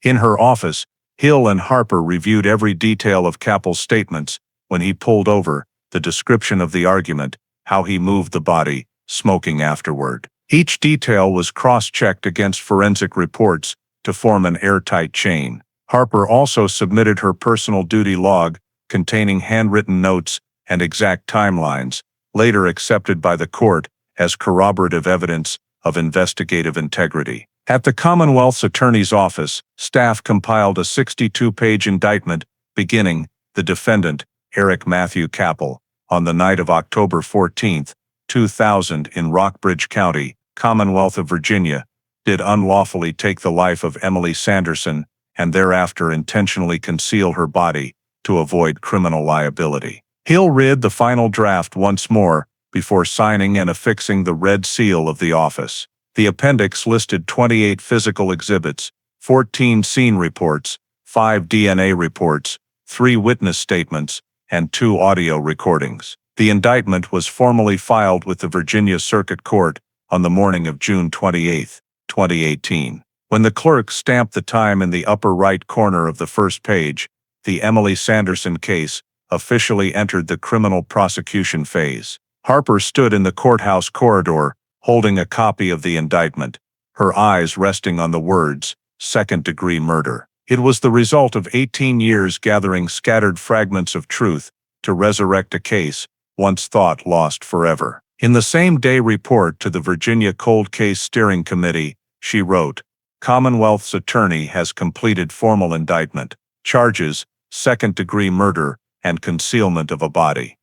In her office, Hill and Harper reviewed every detail of Kappel's statements: when he pulled over, the description of the argument, how he moved the body, smoking afterward. Each detail was cross-checked against forensic reports to form an airtight chain. Harper also submitted her personal duty log, containing handwritten notes and exact timelines, later accepted by the court as corroborative evidence of investigative integrity. At the Commonwealth's Attorney's Office, staff compiled a 62-page indictment beginning, the defendant, Eric Matthew Kappel, on the night of October 14, 2000 in Rockbridge County, Commonwealth of Virginia, did unlawfully take the life of Emily Sanderson and thereafter intentionally conceal her body to avoid criminal liability. Hill read the final draft once more before signing and affixing the red seal of the office. The appendix listed 28 physical exhibits, 14 scene reports, 5 DNA reports, 3 witness statements, and 2 audio recordings. The indictment was formally filed with the Virginia Circuit Court on the morning of June 28, 2018. When the clerk stamped the time in the upper right corner of the first page, the Emily Sanderson case officially entered the criminal prosecution phase. Harper stood in the courthouse corridor, holding a copy of the indictment, her eyes resting on the words, "second-degree murder." It was the result of 18 years gathering scattered fragments of truth to resurrect a case once thought lost forever. In the same-day report to the Virginia Cold Case Steering Committee, she wrote, "Commonwealth's attorney has completed formal indictment, charges, second-degree murder, and concealment of a body.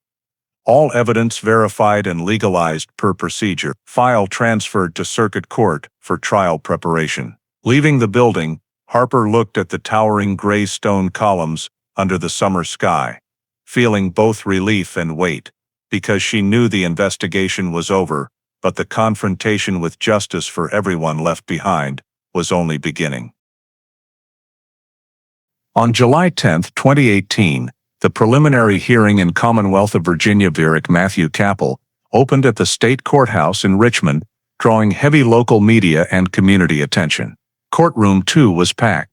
All evidence verified and legalized per procedure. File transferred to Circuit Court for trial preparation." Leaving the building, Harper looked at the towering gray stone columns under the summer sky, feeling both relief and weight, because she knew the investigation was over, but the confrontation with justice for everyone left behind was only beginning. On July 10, 2018, the preliminary hearing in Commonwealth of Virginia v. Eric Matthew Kappel opened at the state courthouse in Richmond, drawing heavy local media and community attention. Courtroom 2 was packed.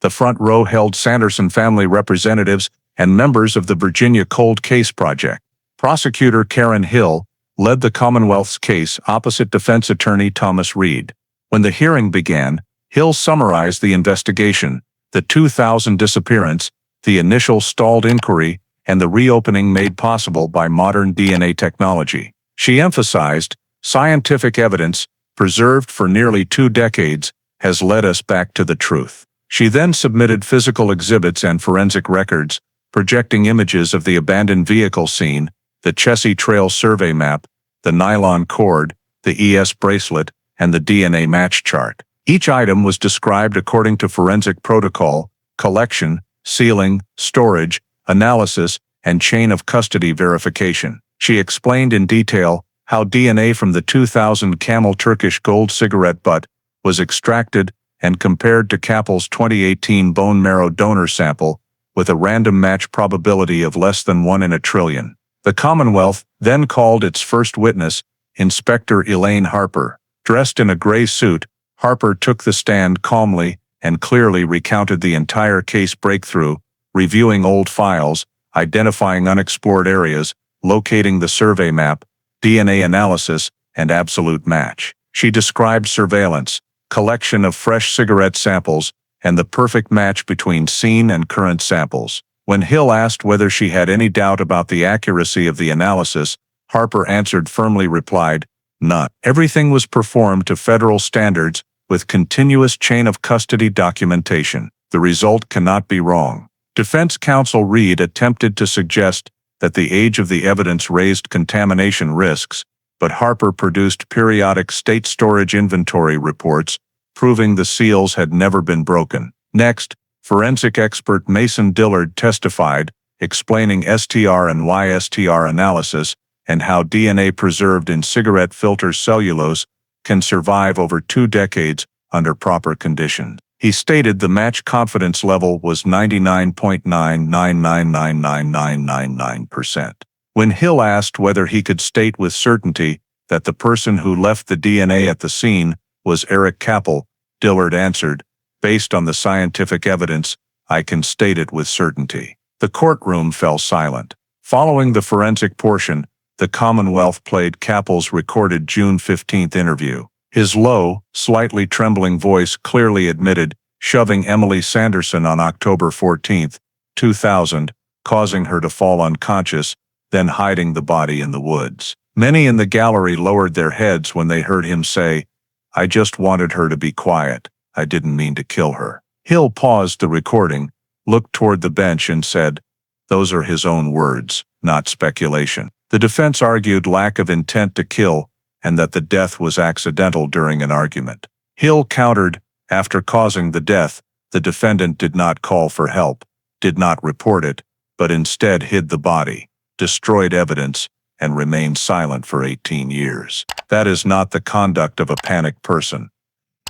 The front row held Sanderson family representatives and members of the Virginia Cold Case Project. Prosecutor Karen Hill led the Commonwealth's case opposite defense attorney Thomas Reed. When the hearing began, Hill summarized the investigation, the 2000 disappearance, the initial stalled inquiry, and the reopening made possible by modern DNA technology. She emphasized, scientific evidence, preserved for nearly 2 decades, has led us back to the truth. She then submitted physical exhibits and forensic records, projecting images of the abandoned vehicle scene, the Chessie Trail survey map, the nylon cord, the ES bracelet, and the DNA match chart. Each item was described according to forensic protocol: collection, sealing, storage, analysis, and chain of custody verification. She explained in detail how DNA from the 2000 Camel Turkish Gold cigarette butt was extracted and compared to Kappel's 2018 bone marrow donor sample with a random match probability of less than 1 in a trillion. The Commonwealth then called its first witness, Inspector Elaine Harper. Dressed in a gray suit, Harper took the stand calmly and clearly recounted the entire case breakthrough, reviewing old files, identifying unexplored areas, locating the survey map, DNA analysis, and absolute match. She described surveillance, collection of fresh cigarette samples, and the perfect match between scene and current samples. When Hill asked whether she had any doubt about the accuracy of the analysis, Harper answered firmly replied, "None. Everything was performed to federal standards with continuous chain of custody documentation. The result cannot be wrong." Defense counsel Reed attempted to suggest that the age of the evidence raised contamination risks, but Harper produced periodic state storage inventory reports proving the seals had never been broken. Next, forensic expert Mason Dillard testified, explaining STR and YSTR analysis and how DNA preserved in cigarette filter cellulose can survive over 2 decades under proper conditions. He stated the match confidence level was 99.9999999%. When Hill asked whether he could state with certainty that the person who left the DNA at the scene was Eric Kappel, Dillard answered, "Based on the scientific evidence, I can state it with certainty." The courtroom fell silent. Following the forensic portion, the Commonwealth played Kappel's recorded June 15 interview. His low, slightly trembling voice clearly admitted shoving Emily Sanderson on October 14, 2000, causing her to fall unconscious, then hiding the body in the woods. Many in the gallery lowered their heads when they heard him say, "I just wanted her to be quiet. I didn't mean to kill her." Hill paused the recording, looked toward the bench and said, "Those are his own words, not speculation." The defense argued lack of intent to kill and that the death was accidental during an argument. Hill countered, after causing the death, the defendant did not call for help, did not report it, but instead hid the body, destroyed evidence, and remained silent for 18 years. That is not the conduct of a panicked person.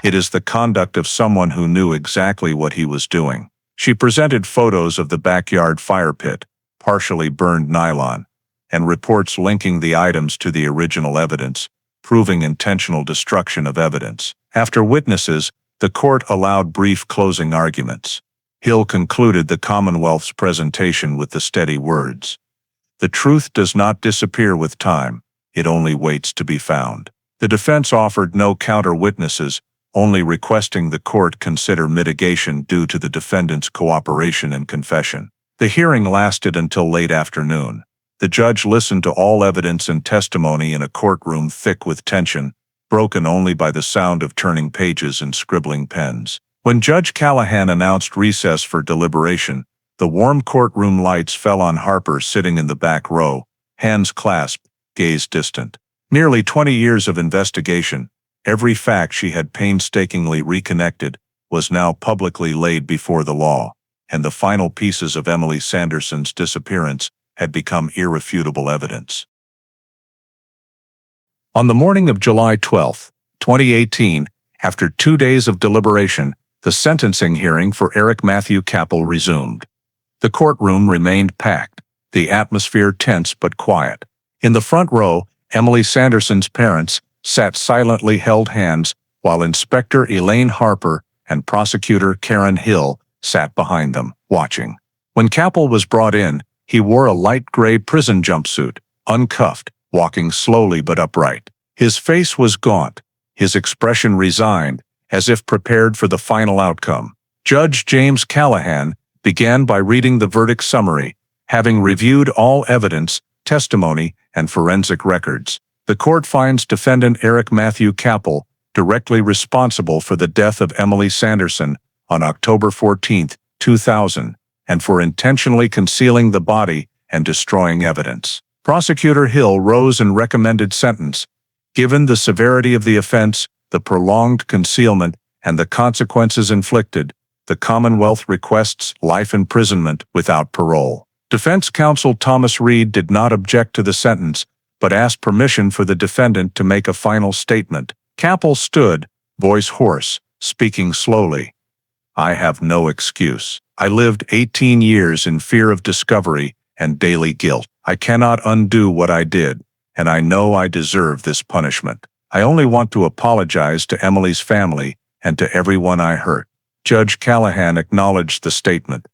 It is the conduct of someone who knew exactly what he was doing. She presented photos of the backyard fire pit, partially burned nylon, and reports linking the items to the original evidence, proving intentional destruction of evidence. After witnesses, the court allowed brief closing arguments. Hill concluded the Commonwealth's presentation with the steady words, "The truth does not disappear with time, it only waits to be found." The defense offered no counter-witnesses, only requesting the court consider mitigation due to the defendant's cooperation and confession. The hearing lasted until late afternoon. The judge listened to all evidence and testimony in a courtroom thick with tension, broken only by the sound of turning pages and scribbling pens. When Judge Callahan announced recess for deliberation, the warm courtroom lights fell on Harper sitting in the back row, hands clasped, gaze distant. Nearly 20 years of investigation, every fact she had painstakingly reconnected, was now publicly laid before the law, and the final pieces of Emily Sanderson's disappearance had become irrefutable evidence. On the morning of July 12, 2018, after 2 days of deliberation, the sentencing hearing for Eric Matthew Kappel resumed. The courtroom remained packed, the atmosphere tense but quiet. In the front row, Emily Sanderson's parents sat silently held hands, while Inspector Elaine Harper and Prosecutor Karen Hill sat behind them, watching. When Kappel was brought in, he wore a light gray prison jumpsuit, uncuffed, walking slowly but upright. His face was gaunt, his expression resigned, as if prepared for the final outcome. Judge James Callahan began by reading the verdict summary, having reviewed all evidence, testimony, and forensic records. The court finds defendant Eric Matthew Kappel directly responsible for the death of Emily Sanderson on October 14, 2000, and for intentionally concealing the body and destroying evidence. Prosecutor Hill rose and recommended sentence. Given the severity of the offense, the prolonged concealment, and the consequences inflicted, the Commonwealth requests life imprisonment without parole. Defense counsel Thomas Reed did not object to the sentence, but asked permission for the defendant to make a final statement. Capel stood, voice hoarse, speaking slowly. I have no excuse. I lived 18 years in fear of discovery and daily guilt. I cannot undo what I did, and I know I deserve this punishment. I only want to apologize to Emily's family and to everyone I hurt. Judge Callahan acknowledged the statement,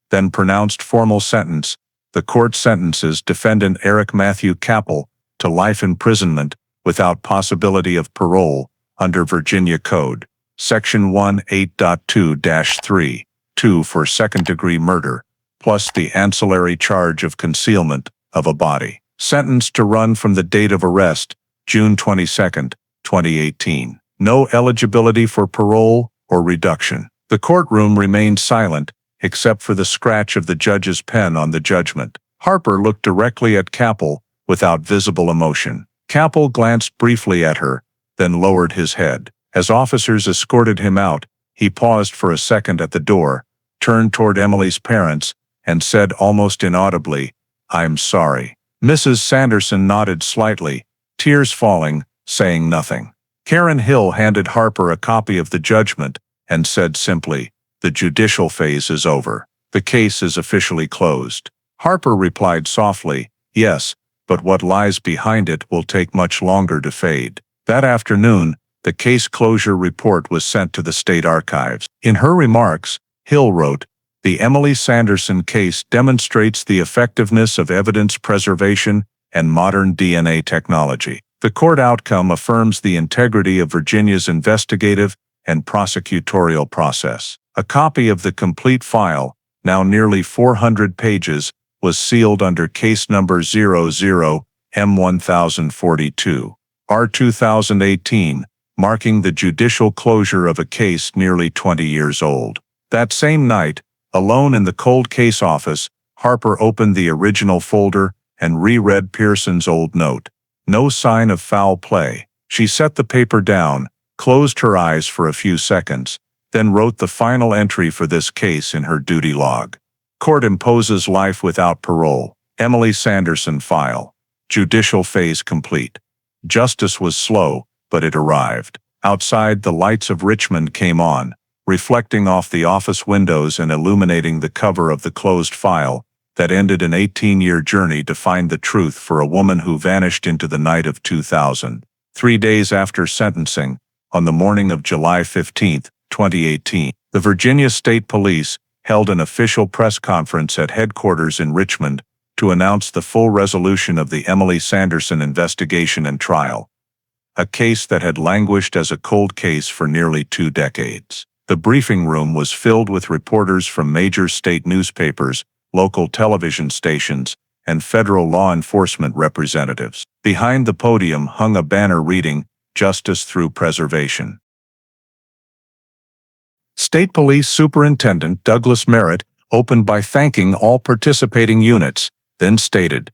then pronounced formal sentence. The court sentences defendant Eric Matthew Capel to life imprisonment without possibility of parole under Virginia Code, Section 18.2-3, 2 for second-degree murder, plus the ancillary charge of concealment of a body. Sentenced to run from the date of arrest, June 22, 2018. No eligibility for parole or reduction. The courtroom remained silent, except for the scratch of the judge's pen on the judgment. Harper looked directly at Capel without visible emotion. Capel glanced briefly at her, then lowered his head. As officers escorted him out, he paused for a second at the door, turned toward Emily's parents, and said almost inaudibly, "I'm sorry." Mrs. Sanderson nodded slightly, tears falling, saying nothing. Karen Hill handed Harper a copy of the judgment and said simply, "The judicial phase is over. The case is officially closed." Harper replied softly, "Yes, but what lies behind it will take much longer to fade." That afternoon, the case closure report was sent to the state archives. In her remarks, Hill wrote, "The Emily Sanderson case demonstrates the effectiveness of evidence preservation and modern DNA technology. The court outcome affirms the integrity of Virginia's investigative and prosecutorial process." A copy of the complete file, now nearly 400 pages, was sealed under case number 00M1042, R 2018, marking the judicial closure of a case nearly 20 years old. That same night, alone in the cold case office, Harper opened the original folder and reread Pearson's old note. No sign of foul play. She set the paper down, closed her eyes for a few seconds, then wrote the final entry for this case in her duty log. Court imposes life without parole. Emily Sanderson file. Judicial phase complete. Justice was slow, but it arrived. Outside, the lights of Richmond came on, reflecting off the office windows and illuminating the cover of the closed file that ended an 18-year journey to find the truth for a woman who vanished into the night of 2000. 3 days after sentencing, on the morning of July 15, 2018, the Virginia State Police held an official press conference at headquarters in Richmond to announce the full resolution of the Emily Sanderson investigation and trial, a case that had languished as a cold case for nearly 2 decades. The briefing room was filled with reporters from major state newspapers, local television stations, and federal law enforcement representatives. Behind the podium hung a banner reading, "Justice Through Preservation." State Police Superintendent Douglas Merritt opened by thanking all participating units, then stated,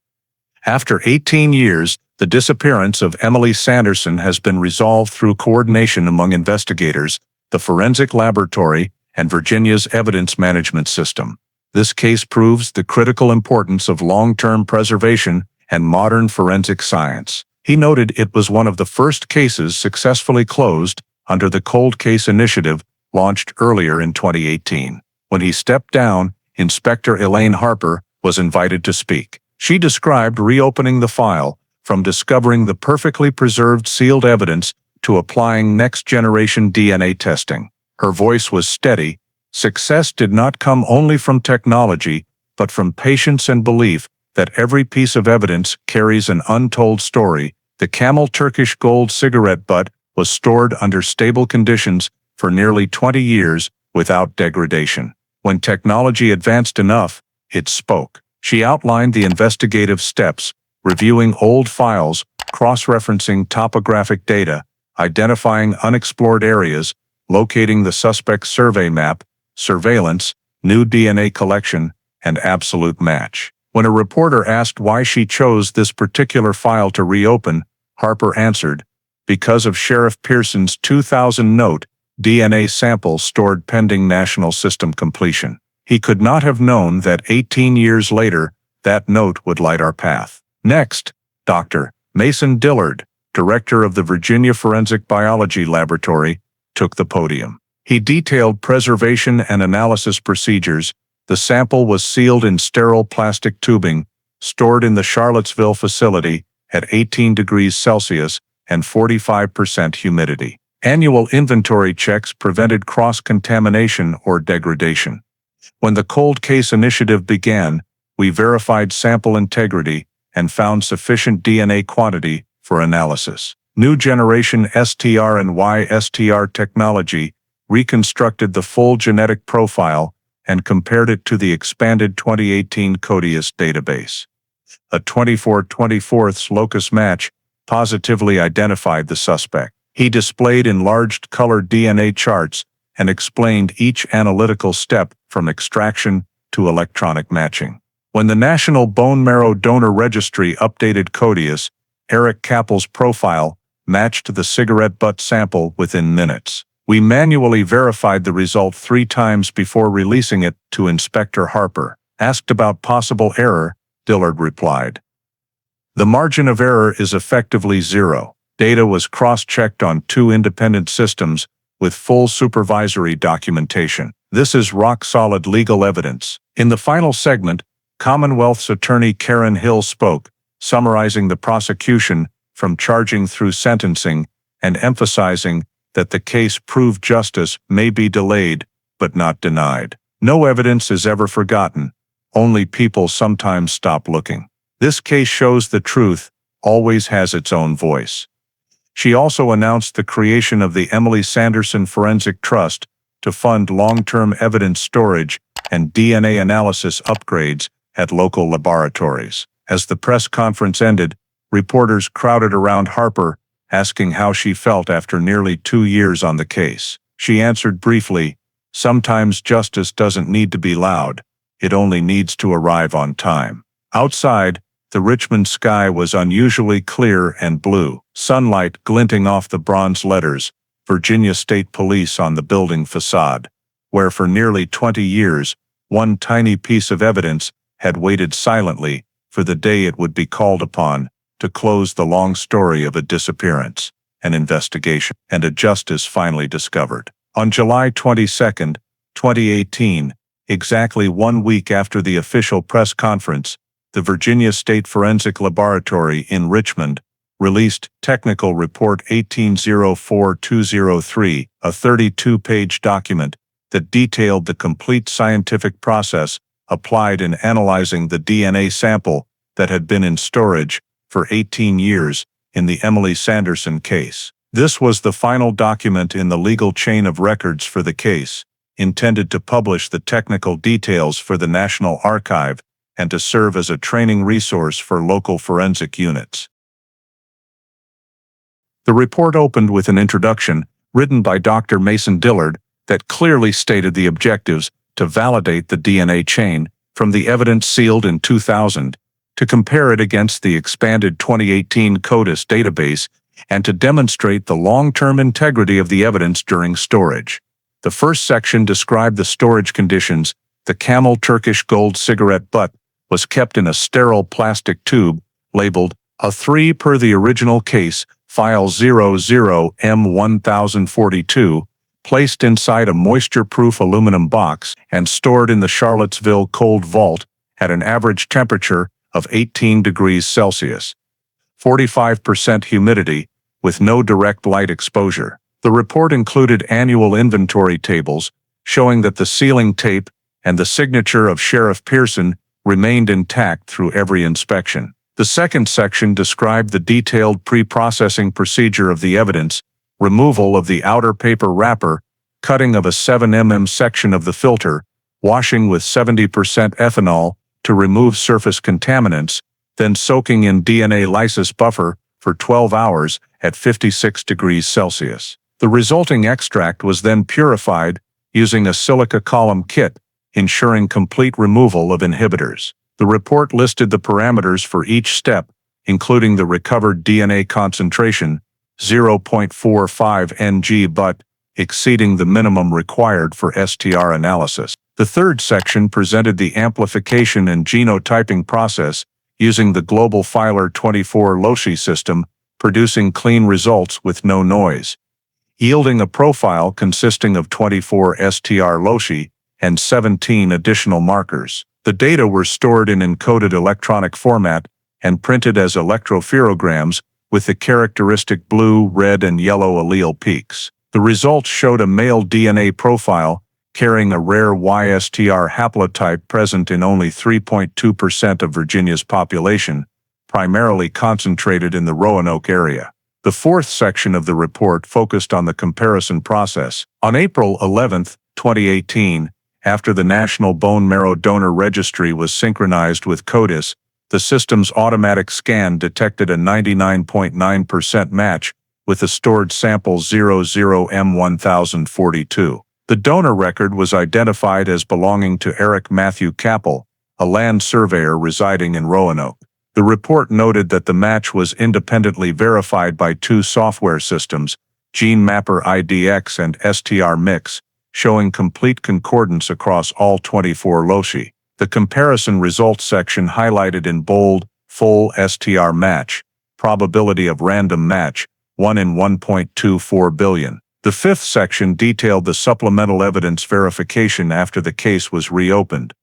"After 18 years, the disappearance of Emily Sanderson has been resolved through coordination among investigators, the forensic laboratory, and Virginia's evidence management system. This case proves the critical importance of long-term preservation and modern forensic science." He noted it was one of the first cases successfully closed under the Cold Case Initiative launched earlier in 2018. When he stepped down, Inspector Elaine Harper was invited to speak. She described reopening the file, from discovering the perfectly preserved sealed evidence to applying next-generation DNA testing. Her voice was steady. Success did not come only from technology, but from patience and belief that every piece of evidence carries an untold story. The Camel Turkish Gold cigarette butt was stored under stable conditions for nearly 20 years without degradation. When technology advanced enough, it spoke. She outlined the investigative steps, reviewing old files, cross-referencing topographic data, identifying unexplored areas, locating the suspect's survey map, surveillance, new DNA collection, and absolute match. When a reporter asked why she chose this particular file to reopen, Harper answered, "Because of Sheriff Pearson's 2000 note, DNA sample stored pending national system completion. He could not have known that 18 years later, that note would light our path." Next, Dr. Mason Dillard, director of the Virginia Forensic Biology Laboratory, took the podium. He detailed preservation and analysis procedures. The sample was sealed in sterile plastic tubing, stored in the Charlottesville facility at 18 degrees Celsius and 45% humidity. Annual inventory checks prevented cross-contamination or degradation. When the cold case initiative began, we verified sample integrity and found sufficient DNA quantity for analysis. New generation STR and YSTR technology reconstructed the full genetic profile and compared it to the expanded 2018 CODIAS database. A 24/24 locus match positively identified the suspect. He displayed enlarged colored DNA charts and explained each analytical step from extraction to electronic matching. When the National Bone Marrow Donor Registry updated CODIAS, Eric Kappel's profile matched the cigarette butt sample within minutes. We manually verified the result 3 times before releasing it to Inspector Harper. Asked about possible error, Dillard replied, "The margin of error is effectively 0. Data was cross-checked on 2 independent systems with full supervisory documentation. This is rock-solid legal evidence." In the final segment, Commonwealth's Attorney Karen Hill spoke, summarizing the prosecution from charging through sentencing and emphasizing that the case proved justice may be delayed, but not denied. No evidence is ever forgotten. Only people sometimes stop looking. This case shows the truth always has its own voice. She also announced the creation of the Emily Sanderson Forensic Trust to fund long-term evidence storage and DNA analysis upgrades at local laboratories. As the press conference ended, reporters crowded around Harper, asking how she felt after nearly 2 years on the case. She answered briefly, "Sometimes justice doesn't need to be loud, it only needs to arrive on time." Outside, the Richmond sky was unusually clear and blue, sunlight glinting off the bronze letters, Virginia State Police on the building facade, where for nearly 20 years, one tiny piece of evidence had waited silently for the day it would be called upon to close the long story of a disappearance, an investigation, and a justice finally discovered. On July 22, 2018, exactly 1 week after the official press conference, the Virginia State Forensic Laboratory in Richmond released Technical Report 1804203, a 32-page document that detailed the complete scientific process applied in analyzing the DNA sample that had been in storage for 18 years in the Emily Sanderson case. This was the final document in the legal chain of records for the case, intended to publish the technical details for the National Archive and to serve as a training resource for local forensic units. The report opened with an introduction written by Dr. Mason Dillard that clearly stated the objectives to validate the DNA chain from the evidence sealed in 2000, to compare it against the expanded 2018 CODIS database, and to demonstrate the long-term integrity of the evidence during storage. The first section described the storage conditions. The Camel Turkish Gold cigarette butt was kept in a sterile plastic tube, labeled A3 per the original case, file 00M1042, placed inside a moisture-proof aluminum box and stored in the Charlottesville cold vault at an average temperature of 18 degrees Celsius, 45% humidity, with no direct light exposure. The report included annual inventory tables showing that the sealing tape and the signature of Sheriff Pearson remained intact through every inspection. The second section described the detailed pre-processing procedure of the evidence: removal of the outer paper wrapper, cutting of a 7 mm section of the filter, washing with 70% ethanol to remove surface contaminants, then soaking in DNA lysis buffer for 12 hours at 56 degrees Celsius. The resulting extract was then purified using a silica column kit ensuring complete removal of inhibitors. The report listed the parameters for each step, including the recovered DNA concentration, 0.45 ng but exceeding the minimum required for STR analysis. The third section presented the amplification and genotyping process using the Global Filer 24 Loci system, producing clean results with no noise, yielding a profile consisting of 24 STR loci and 17 additional markers. The data were stored in encoded electronic format and printed as electropherograms with the characteristic blue, red, and yellow allele peaks. The results showed a male DNA profile carrying a rare YSTR haplotype present in only 3.2% of Virginia's population, primarily concentrated in the Roanoke area. The fourth section of the report focused on the comparison process. On April 11, 2018, after the National Bone Marrow Donor Registry was synchronized with CODIS, the system's automatic scan detected a 99.9% match with the stored sample 00M1042. The donor record was identified as belonging to Eric Matthew Capel, a land surveyor residing in Roanoke. The report noted that the match was independently verified by two software systems, GeneMapper IDX and STR Mix, showing complete concordance across all 24 loci. The comparison results section highlighted in bold, full STR match, probability of random match, 1 in 1.24 billion. The fifth section detailed the supplemental evidence verification after the case was reopened.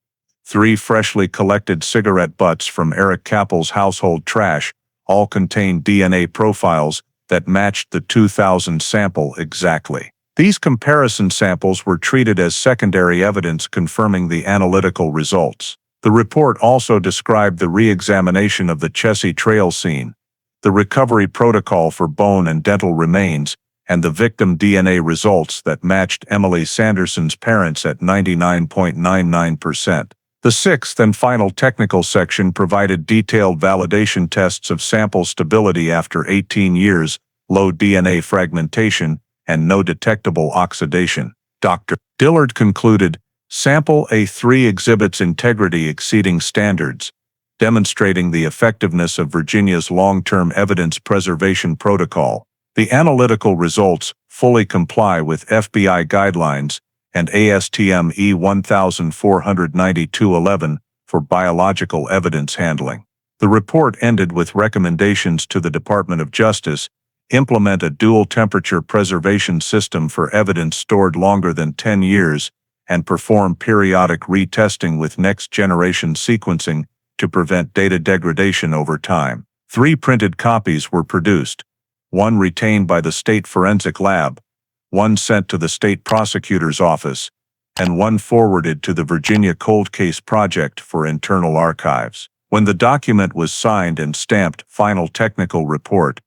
3 freshly collected cigarette butts from Eric Capel's household trash all contained DNA profiles that matched the 2000 sample exactly. These comparison samples were treated as secondary evidence confirming the analytical results. The report also described the re-examination of the Chessie Trail scene, the recovery protocol for bone and dental remains, and the victim DNA results that matched Emily Sanderson's parents at 99.99%. The sixth and final technical section provided detailed validation tests of sample stability after 18 years, low DNA fragmentation, and no detectable oxidation. Dr. Dillard concluded, Sample A3 exhibits integrity exceeding standards, demonstrating the effectiveness of Virginia's long-term evidence preservation protocol. The analytical results fully comply with FBI guidelines and ASTM E149211 for biological evidence handling. The report ended with recommendations to the Department of Justice implement a dual-temperature preservation system for evidence stored longer than 10 years and perform periodic retesting with next-generation sequencing to prevent data degradation over time. 3 printed copies were produced, 1 retained by the State Forensic Lab, 1 sent to the State Prosecutor's Office, and 1 forwarded to the Virginia Cold Case Project for internal archives. When the document was signed and stamped Final Technical Report,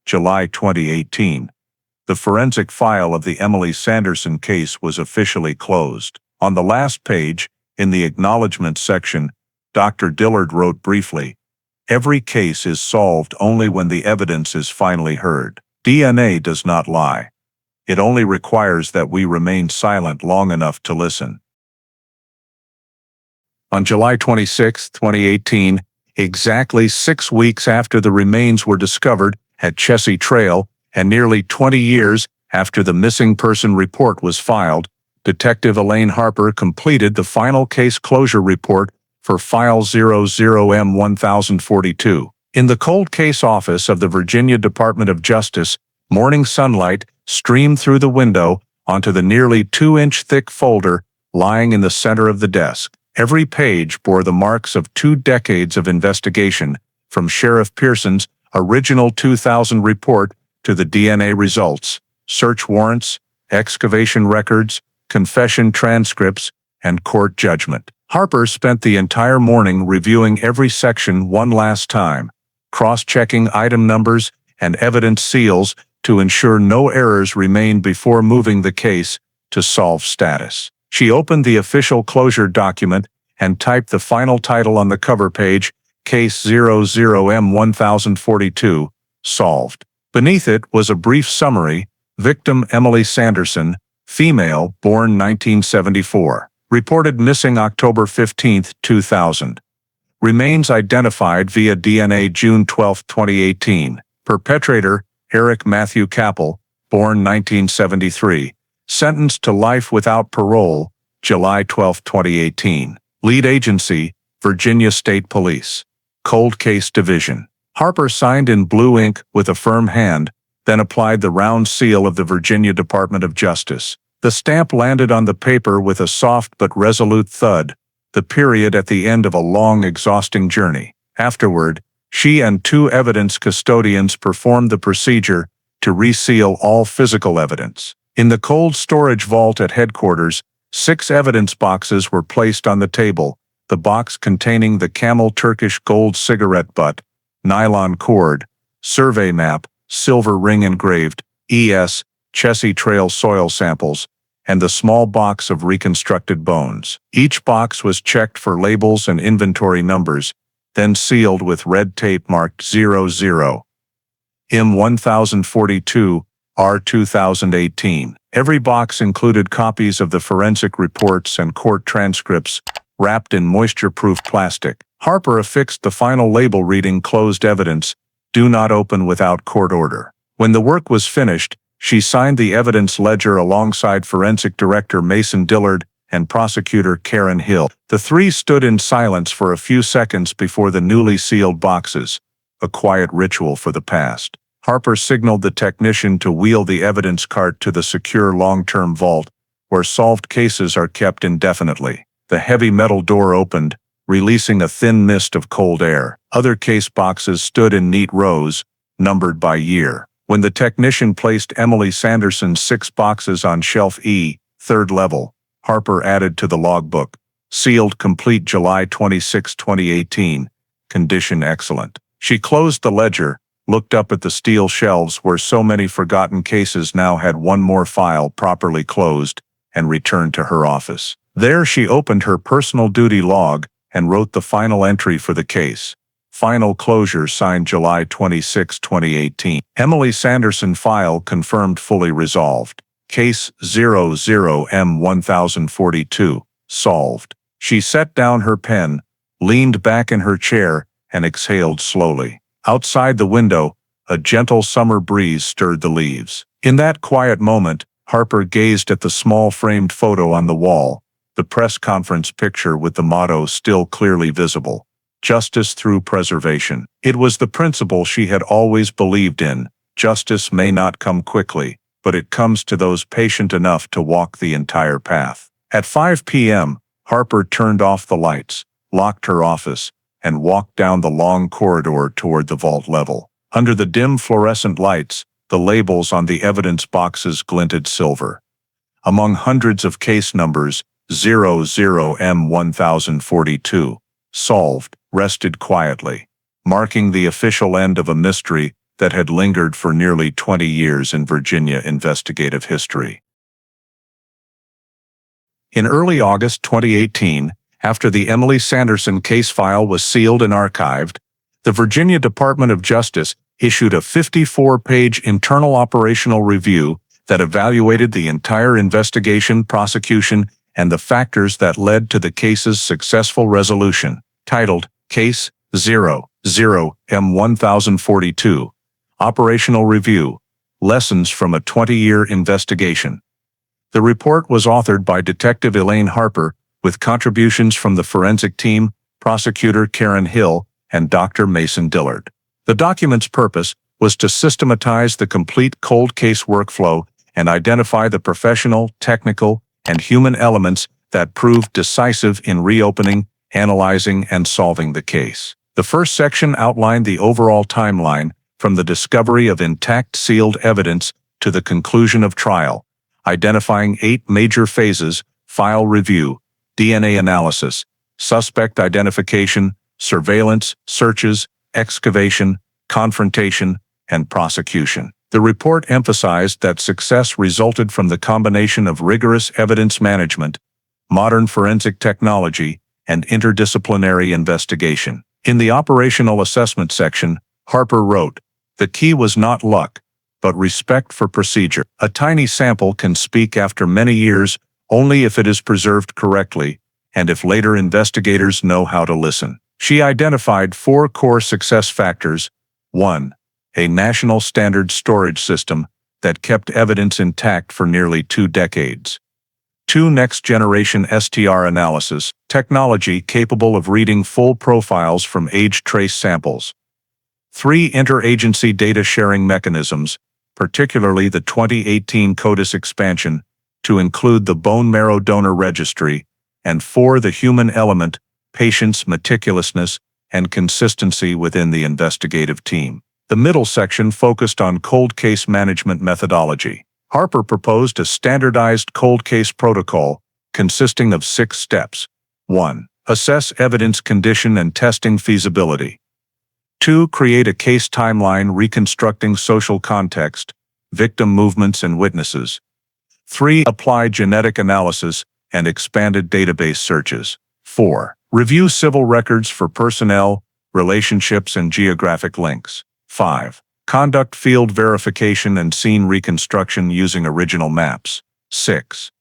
July 2018, the forensic file of the Emily Sanderson case was officially closed. On the last page, in the acknowledgement section, Dr. Dillard wrote briefly, "Every case is solved only when the evidence is finally heard. DNA does not lie. It only requires that we remain silent long enough to listen." On July 26, 2018, exactly 6 weeks after the remains were discovered at Chessie Trail and nearly 20 years after the missing person report was filed, Detective Elaine Harper completed the final case closure report for File 00M1042. In the cold case office of the Virginia Department of Justice, morning sunlight streamed through the window onto the nearly 2-inch thick folder lying in the center of the desk. Every page bore the marks of 2 decades of investigation, from Sheriff Pearson's original 2000 report to the DNA results, search warrants, excavation records, confession transcripts, and court judgment. Harper spent the entire morning reviewing every section one last time, cross-checking item numbers and evidence seals to ensure no errors remained before moving the case to solve status. She opened the official closure document and typed the final title on the cover page, Case 00M1042, solved. Beneath it was a brief summary, victim Emily Sanderson, female, born 1974. Reported missing October 15, 2000. Remains identified via DNA June 12, 2018. Perpetrator, Eric Matthew Capel, born 1973. Sentenced to life without parole, July 12, 2018. Lead agency, Virginia State Police. Cold Case Division. Harper signed in blue ink with a firm hand, then applied the round seal of the Virginia Department of Justice. The stamp landed on the paper with a soft but resolute thud, the period at the end of a long, exhausting journey. Afterward, she and 2 evidence custodians performed the procedure to reseal all physical evidence. In the cold storage vault at headquarters, 6 evidence boxes were placed on the table, the box containing the Camel Turkish gold cigarette butt, nylon cord, survey map, silver ring engraved, E.S., Chessie Trail soil samples, and the small box of reconstructed bones. Each box was checked for labels and inventory numbers, then sealed with red tape marked 00. M1042, R 2018. Every box included copies of the forensic reports and court transcripts, wrapped in moisture-proof plastic. Harper affixed the final label reading "Closed Evidence, do not open without court order." When the work was finished, she signed the evidence ledger alongside Forensic Director Mason Dillard and Prosecutor Karen Hill. The 3 stood in silence for a few seconds before the newly sealed boxes, a quiet ritual for the past. Harper signaled the technician to wheel the evidence cart to the secure long-term vault, where solved cases are kept indefinitely. The heavy metal door opened, releasing a thin mist of cold air. Other case boxes stood in neat rows, numbered by year. When the technician placed Emily Sanderson's 6 boxes on shelf E, 3rd level, Harper added to the logbook, "Sealed complete July 26, 2018, condition excellent." She closed the ledger, looked up at the steel shelves where so many forgotten cases now had one more file properly closed, and returned to her office. There she opened her personal duty log and wrote the final entry for the case. Final closure signed July 26, 2018. Emily Sanderson file confirmed fully resolved. Case 00M1042, solved. She set down her pen, leaned back in her chair, and exhaled slowly. Outside the window, a gentle summer breeze stirred the leaves. In that quiet moment, Harper gazed at the small framed photo on the wall, the press conference picture with the motto still clearly visible. Justice through preservation. It was the principle she had always believed in. Justice may not come quickly, but it comes to those patient enough to walk the entire path. At 5 p.m., Harper turned off the lights, locked her office, and walked down the long corridor toward the vault level. Under the dim fluorescent lights, the labels on the evidence boxes glinted silver. Among hundreds of case numbers, 00M1042, solved, rested quietly, marking the official end of a mystery that had lingered for nearly 20 years in Virginia investigative history. In early August 2018, after the Emily Sanderson case file was sealed and archived, the Virginia Department of Justice issued a 54-page internal operational review that evaluated the entire investigation, prosecution, and the factors that led to the case's successful resolution. Titled, Case 00M1042, Operational Review, Lessons from a 20-Year Investigation. The report was authored by Detective Elaine Harper, with contributions from the forensic team, Prosecutor Karen Hill, and Dr. Mason Dillard. The document's purpose was to systematize the complete cold case workflow and identify the professional, technical, and human elements that proved decisive in reopening, analyzing, and solving the case. The first section outlined the overall timeline, from the discovery of intact sealed evidence to the conclusion of trial, identifying 8 major phases: file review, DNA analysis, suspect identification, surveillance, searches, excavation, confrontation, and prosecution. The report emphasized that success resulted from the combination of rigorous evidence management, modern forensic technology, and interdisciplinary investigation. In the operational assessment section, Harper wrote, "The key was not luck, but respect for procedure. A tiny sample can speak after many years only if it is preserved correctly and if later investigators know how to listen. She identified 4 core success factors. 1. A national standard storage system that kept evidence intact for nearly 2 decades. 2. Next-generation STR analysis, technology capable of reading full profiles from age trace samples. 3. Interagency data sharing mechanisms, particularly the 2018 CODIS expansion, to include the bone marrow donor registry. And 4. The human element, patience, meticulousness, and consistency within the investigative team. The middle section focused on cold case management methodology. Harper proposed a standardized cold case protocol consisting of 6 steps. 1. Assess evidence condition and testing feasibility. 2. Create a case timeline reconstructing social context, victim movements and witnesses. 3. Apply genetic analysis and expanded database searches. 4. Review civil records for personnel, relationships and geographic links. 5. Conduct field verification and scene reconstruction using original maps. 6.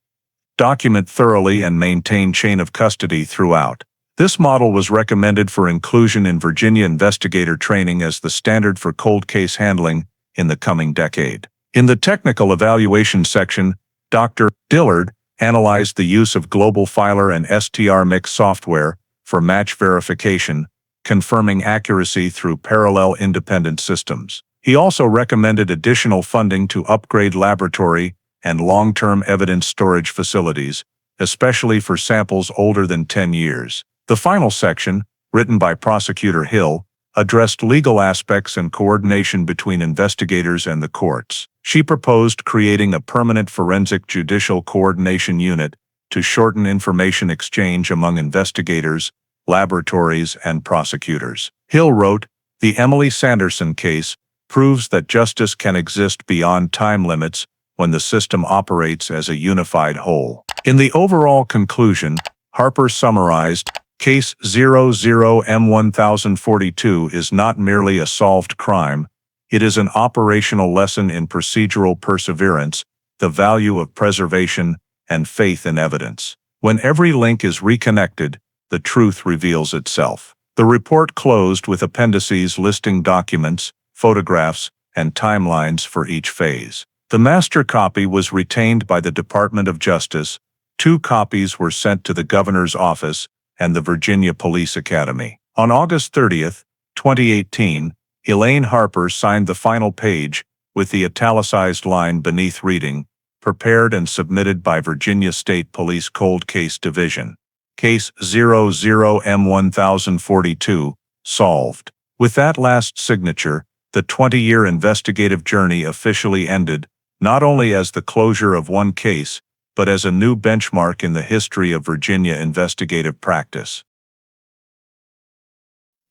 Document thoroughly and maintain chain of custody throughout. This model was recommended for inclusion in Virginia investigator training as the standard for cold case handling in the coming decade. In the technical evaluation section, Dr. Dillard analyzed the use of Global Filer and STR Mix software for match verification, confirming accuracy through parallel independent systems. He also recommended additional funding to upgrade laboratory and long-term evidence storage facilities, especially for samples older than 10 years. The final section, written by Prosecutor Hill, addressed legal aspects and coordination between investigators and the courts. She proposed creating a permanent forensic judicial coordination unit to shorten information exchange among investigators, laboratories, and prosecutors. Hill wrote, "The Emily Sanderson case proves that justice can exist beyond time limits when the system operates as a unified whole." In the overall conclusion, Harper summarized, Case 00M1042 is not merely a solved crime, it is an operational lesson in procedural perseverance, the value of preservation, and faith in evidence. When every link is reconnected, the truth reveals itself. The report closed with appendices listing documents, photographs, and timelines for each phase. The master copy was retained by the Department of Justice, 2 copies were sent to the Governor's Office and the Virginia Police Academy. On August 30, 2018, Elaine Harper signed the final page with the italicized line beneath reading, "Prepared and submitted by Virginia State Police Cold Case Division. Case 00M1042, solved." With that last signature, the 20-year investigative journey officially ended, not only as the closure of one case, but as a new benchmark in the history of Virginia investigative practice.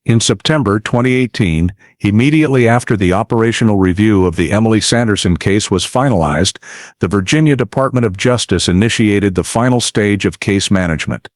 In September 2018, immediately after the operational review of the Emily Sanderson case was finalized, the Virginia Department of Justice initiated the final stage of case management: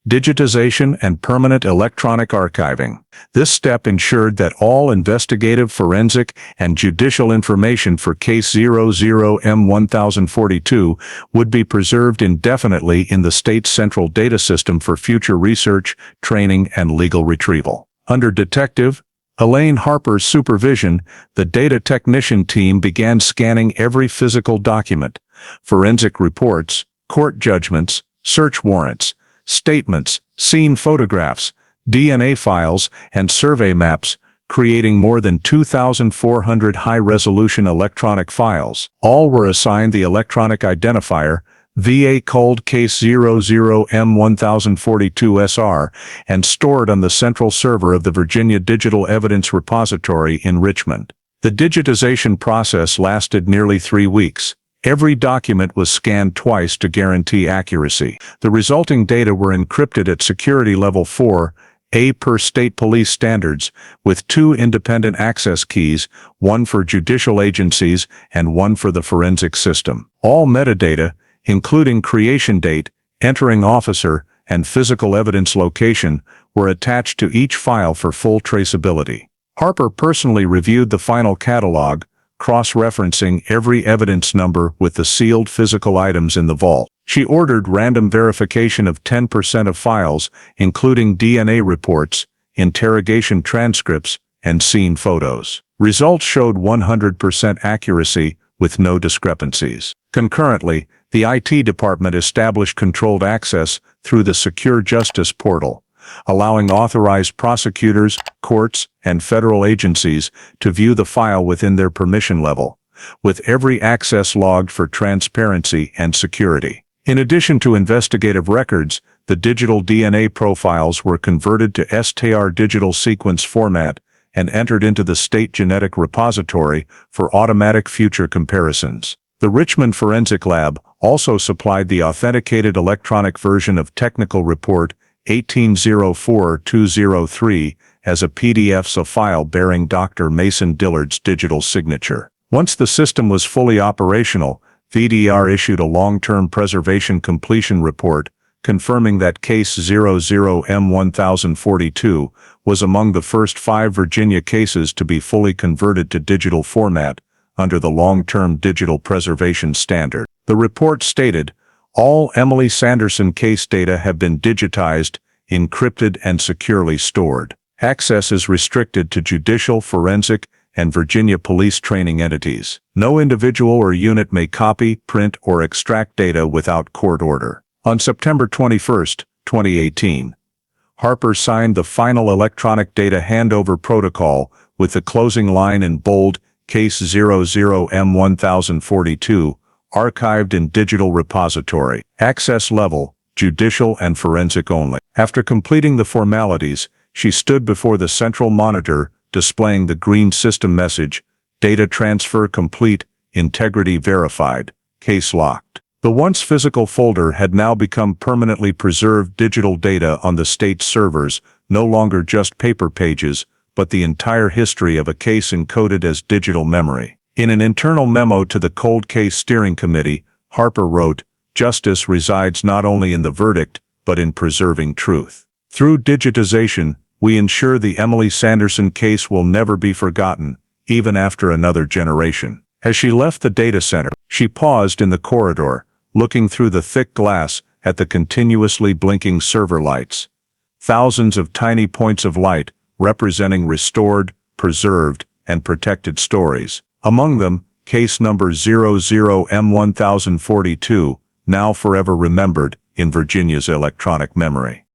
digitization and permanent electronic archiving. This step ensured that all investigative, forensic, and judicial information for Case 00M1042 would be preserved indefinitely in the state's central data system for future research, training, and legal retrieval. Under Detective Elaine Harper's supervision, the data technician team began scanning every physical document, forensic reports, court judgments, search warrants, statements, scene photographs, DNA files, and survey maps, creating more than 2,400 high-resolution electronic files. All were assigned the electronic identifier VA Cold Case 00M1042SR and stored on the central server of the Virginia Digital Evidence Repository in Richmond. The digitization process lasted nearly 3 weeks. Every document was scanned twice to guarantee accuracy. The resulting data were encrypted at security level 4A per state police standards, with 2 independent access keys, one for judicial agencies and one for the forensic system. All metadata, including creation date, entering officer, and physical evidence location, were attached to each file for full traceability. Harper personally reviewed the final catalog, cross-referencing every evidence number with the sealed physical items in the vault. She ordered random verification of 10% of files, including DNA reports, interrogation transcripts, and scene photos. Results showed 100% accuracy with no discrepancies. Concurrently, the IT department established controlled access through the Secure Justice portal, allowing authorized prosecutors, courts, and federal agencies to view the file within their permission level, with every access logged for transparency and security. In addition to investigative records, the digital DNA profiles were converted to STR digital sequence format and entered into the state genetic repository for automatic future comparisons. The Richmond Forensic Lab also supplied the authenticated electronic version of Technical Report 1804203 as a PDF file bearing Dr. Mason Dillard's digital signature. Once the system was fully operational, VDR issued a long-term preservation completion report confirming that Case 00M1042 was among the first 5 Virginia cases to be fully converted to digital format under the long-term digital preservation standard. The report stated, "All Emily Sanderson case data have been digitized, encrypted, and securely stored. Access is restricted to judicial, forensic, and Virginia police training entities. No individual or unit may copy, print, or extract data without court order." On September 21, 2018, Harper signed the final electronic data handover protocol with the closing line in bold, Case 00M1042, archived in digital repository. Access level, judicial and forensic only. After completing the formalities, she stood before the central monitor, displaying the green system message, "Data transfer complete, integrity verified, case locked." The once physical folder had now become permanently preserved digital data on the state's servers, no longer just paper pages, but the entire history of a case encoded as digital memory. In an internal memo to the Cold Case Steering Committee, Harper wrote, "Justice resides not only in the verdict, but in preserving truth. Through digitization, we ensure the Emily Sanderson case will never be forgotten, even after another generation." As she left the data center, she paused in the corridor, looking through the thick glass at the continuously blinking server lights. Thousands of tiny points of light, representing restored, preserved, and protected stories. Among them, case number 00M1042, now forever remembered in Virginia's electronic memory.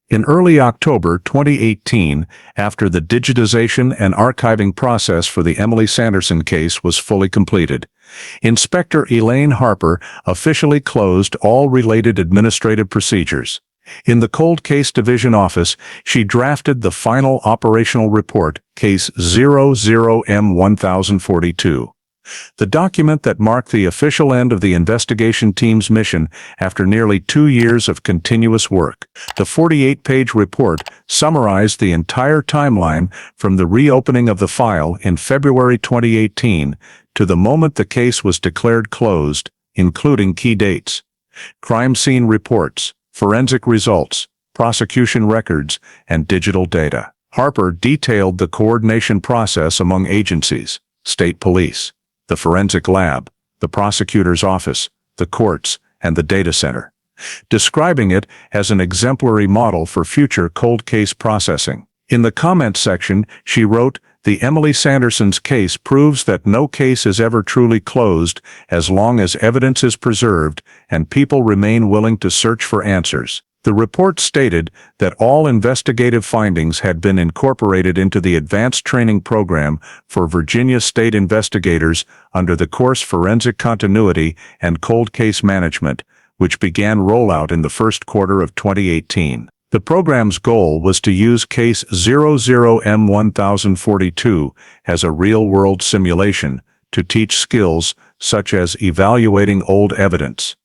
In early October 2018, after the digitization and archiving process for the Emily Sanderson case was fully completed, Inspector Elaine Harper officially closed all related administrative procedures. In the Cold Case Division office, she drafted the final operational report, Case 00M1042. The document that marked the official end of the investigation team's mission after nearly 2 years of continuous work. The 48-page report summarized the entire timeline from the reopening of the file in February 2018 to the moment the case was declared closed, including key dates, crime scene reports, forensic results, prosecution records, and digital data. Harper detailed the coordination process among agencies, state police, the forensic lab, the prosecutor's office, the courts, and the data center, describing it as an exemplary model for future cold case processing. In the comment section, she wrote, "The Emily Sanderson's case proves that no case is ever truly closed as long as evidence is preserved and people remain willing to search for answers." The report stated that all investigative findings had been incorporated into the advanced training program for Virginia state investigators under the course Forensic Continuity and Cold Case Management, which began rollout in the first quarter of 2018. The program's goal was to use Case 00M1042 as a real-world simulation to teach skills such as evaluating old evidence,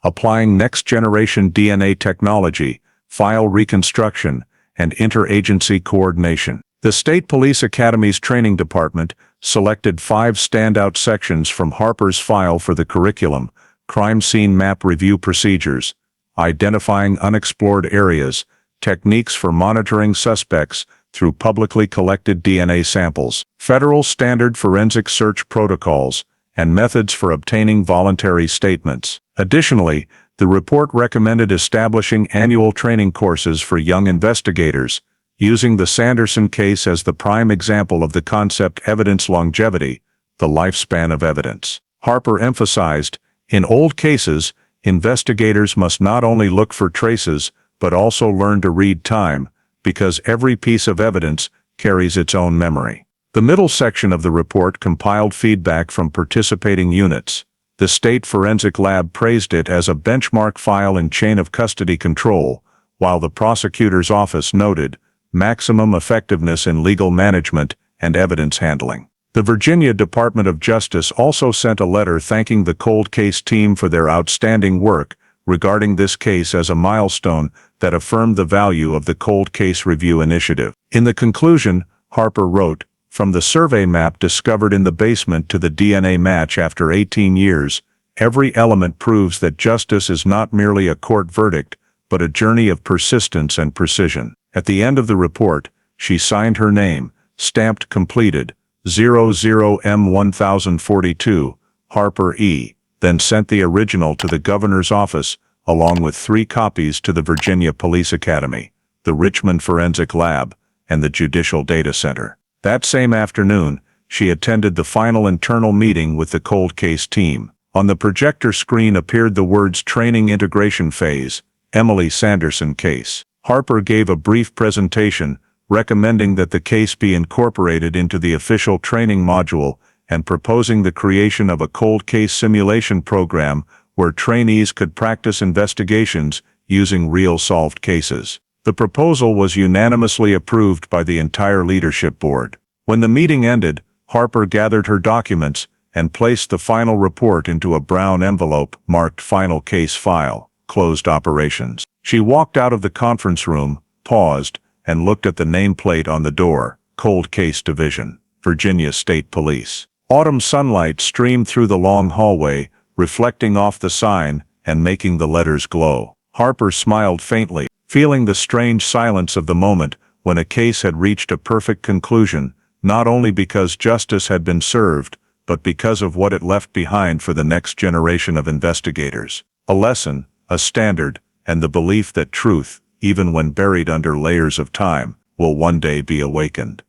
applying next-generation DNA technology, file reconstruction, and interagency coordination. The State Police Academy's training department selected 5 standout sections from Harper's file for the curriculum: crime scene map review procedures, identifying unexplored areas, techniques for monitoring suspects through publicly collected DNA samples, federal standard forensic search protocols, and methods for obtaining voluntary statements. Additionally, the report recommended establishing annual training courses for young investigators, using the Sanderson case as the prime example of the concept evidence longevity, the lifespan of evidence. Harper emphasized, in old cases, investigators must not only look for traces, but also learn to read time, because every piece of evidence carries its own memory. The middle section of the report compiled feedback from participating units. The State Forensic Lab praised it as a benchmark file in chain of custody control, while the prosecutor's office noted maximum effectiveness in legal management and evidence handling. The Virginia Department of Justice also sent a letter thanking the cold case team for their outstanding work, regarding this case as a milestone that affirmed the value of the Cold Case Review Initiative. In the conclusion, Harper wrote, "From the survey map discovered in the basement to the DNA match after 18 years, every element proves that justice is not merely a court verdict, but a journey of persistence and precision." At the end of the report, she signed her name, stamped completed, 00M1042, Harper E., then sent the original to the governor's office, along with 3 copies to the Virginia Police Academy, the Richmond Forensic Lab, and the Judicial Data Center. That same afternoon, she attended the final internal meeting with the cold case team. On the projector screen appeared the words Training Integration Phase, Emily Sanderson Case. Harper gave a brief presentation, recommending that the case be incorporated into the official training module and proposing the creation of a cold case simulation program where trainees could practice investigations using real solved cases. The proposal was unanimously approved by the entire leadership board. When the meeting ended, Harper gathered her documents and placed the final report into a brown envelope marked Final Case File, Closed Operations. She walked out of the conference room, paused, and looked at the nameplate on the door, Cold Case Division, Virginia State Police. Autumn sunlight streamed through the long hallway, reflecting off the sign and making the letters glow. Harper smiled faintly, feeling the strange silence of the moment when a case had reached a perfect conclusion, not only because justice had been served, but because of what it left behind for the next generation of investigators. A lesson, a standard, and the belief that truth, even when buried under layers of time, will one day be awakened.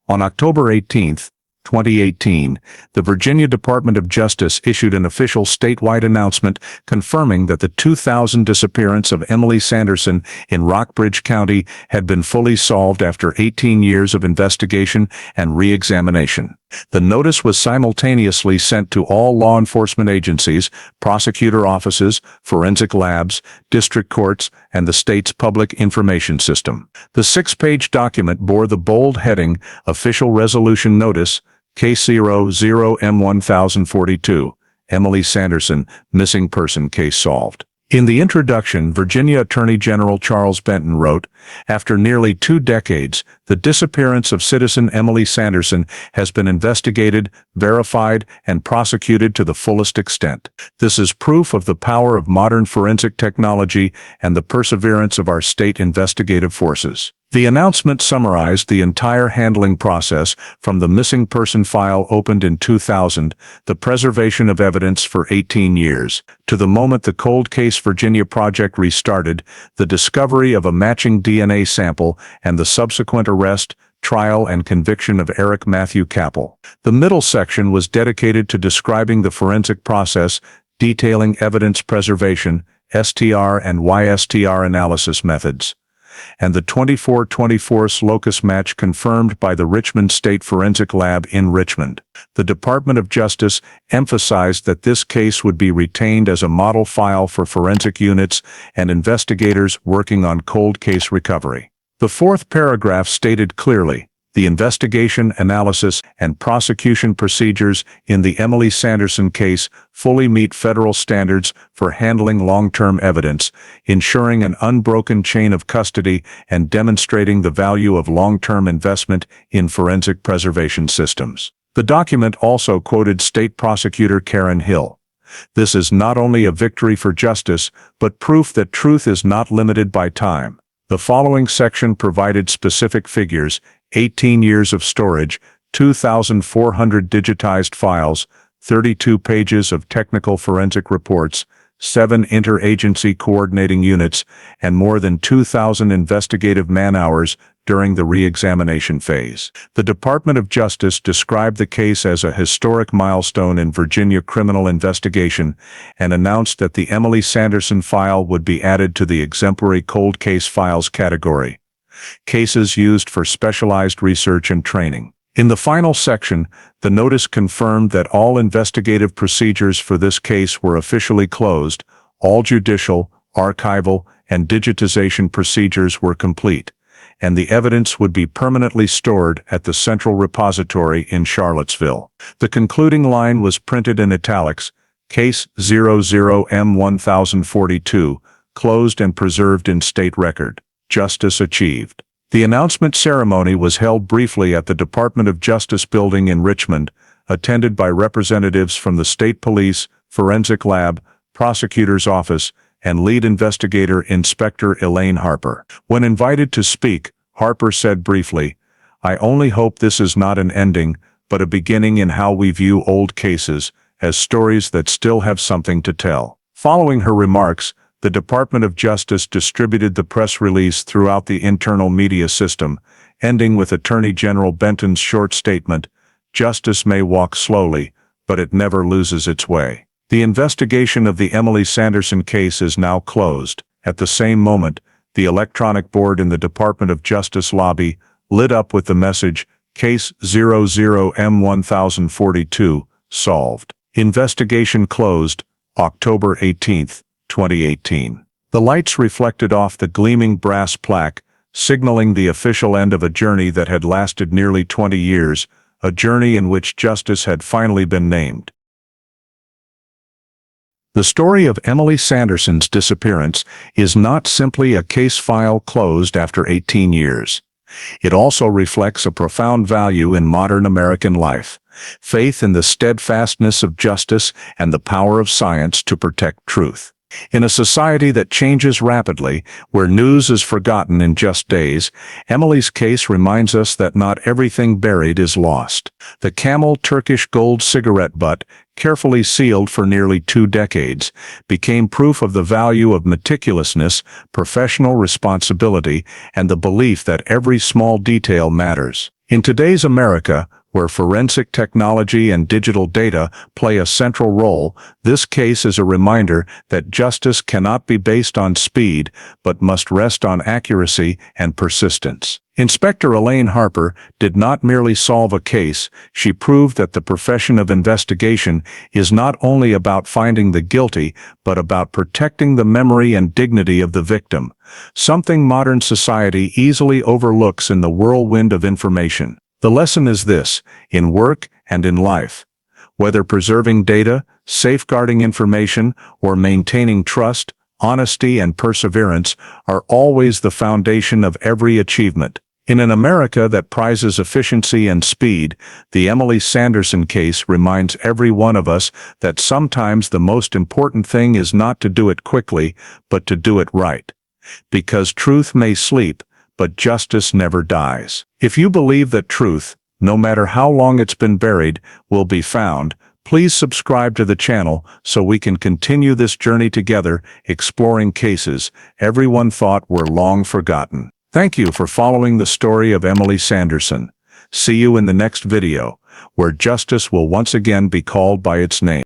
On October 18, 2018, the Virginia Department of Justice issued an official statewide announcement confirming that the 2000 disappearance of Emily Sanderson in Rockbridge County had been fully solved after 18 years of investigation and re-examination. The notice was simultaneously sent to all law enforcement agencies, prosecutor offices, forensic labs, district courts, and the state's public information system. The 6-page document bore the bold heading, Official Resolution Notice, Case 00M1042, Emily Sanderson, Missing Person Case Solved. In the introduction, Virginia Attorney General Charles Benton wrote, "After nearly 2 decades, the disappearance of citizen Emily Sanderson has been investigated, verified, and prosecuted to the fullest extent. This is proof of the power of modern forensic technology and the perseverance of our state investigative forces." The announcement summarized the entire handling process from the missing person file opened in 2000, the preservation of evidence for 18 years, to the moment the Cold Case Virginia project restarted, the discovery of a matching DNA sample, and the subsequent arrest, trial, and conviction of Eric Matthew Capel. The middle section was dedicated to describing the forensic process, detailing evidence preservation, STR and YSTR analysis methods, and the 24/24 locus match confirmed by the Richmond State Forensic Lab in Richmond. The Department of Justice emphasized that this case would be retained as a model file for forensic units and investigators working on cold case recovery. The 4th paragraph stated clearly, "The investigation, analysis, and prosecution procedures in the Emily Sanderson case fully meet federal standards for handling long-term evidence, ensuring an unbroken chain of custody and demonstrating the value of long-term investment in forensic preservation systems." The document also quoted State Prosecutor Karen Hill. "This is not only a victory for justice, but proof that truth is not limited by time." The following section provided specific figures: 18 years of storage, 2,400 digitized files, 32 pages of technical forensic reports, 7 interagency coordinating units, and more than 2,000 investigative man-hours during the re-examination phase. The Department of Justice described the case as a historic milestone in Virginia criminal investigation and announced that the Emily Sanderson file would be added to the exemplary cold case files category. Cases used for specialized research and training. In the final section, the notice confirmed that all investigative procedures for this case were officially closed, all judicial, archival, and digitization procedures were complete, and the evidence would be permanently stored at the Central Repository in Charlottesville. The concluding line was printed in italics, Case 00M1042, closed and preserved in state record. Justice achieved. The announcement ceremony was held briefly at the Department of Justice building in Richmond, attended by representatives from the State Police, Forensic Lab, Prosecutor's Office, and lead investigator Inspector Elaine Harper. When invited to speak, Harper said briefly, "I only hope this is not an ending, but a beginning in how we view old cases, as stories that still have something to tell." Following her remarks, the Department of Justice distributed the press release throughout the internal media system, ending with Attorney General Benton's short statement, "Justice may walk slowly, but it never loses its way." The investigation of the Emily Sanderson case is now closed. At the same moment, the electronic board in the Department of Justice lobby lit up with the message, Case 00M1042, solved. Investigation closed, October 18, 2018. The lights reflected off the gleaming brass plaque, signaling the official end of a journey that had lasted nearly 20 years, a journey in which justice had finally been named. The story of Emily Sanderson's disappearance is not simply a case file closed after 18 years. It also reflects a profound value in modern American life: faith in the steadfastness of justice and the power of science to protect truth. In a society that changes rapidly, where news is forgotten in just days, Emily's case reminds us that not everything buried is lost. The Camel Turkish gold cigarette butt, carefully sealed for nearly 2 decades, became proof of the value of meticulousness, professional responsibility, and the belief that every small detail matters. In today's America, where forensic technology and digital data play a central role, this case is a reminder that justice cannot be based on speed, but must rest on accuracy and persistence. Inspector Elaine Harper did not merely solve a case, she proved that the profession of investigation is not only about finding the guilty, but about protecting the memory and dignity of the victim, something modern society easily overlooks in the whirlwind of information. The lesson is this: in work and in life, whether preserving data, safeguarding information, or maintaining trust, honesty and perseverance are always the foundation of every achievement. In an America that prizes efficiency and speed, the Emily Sanderson case reminds every one of us that sometimes the most important thing is not to do it quickly, but to do it right. Because truth may sleep, but justice never dies. If you believe that truth, no matter how long it's been buried, will be found, please subscribe to the channel so we can continue this journey together, exploring cases everyone thought were long forgotten. Thank you for following the story of Emily Sanderson. See you in the next video, where justice will once again be called by its name.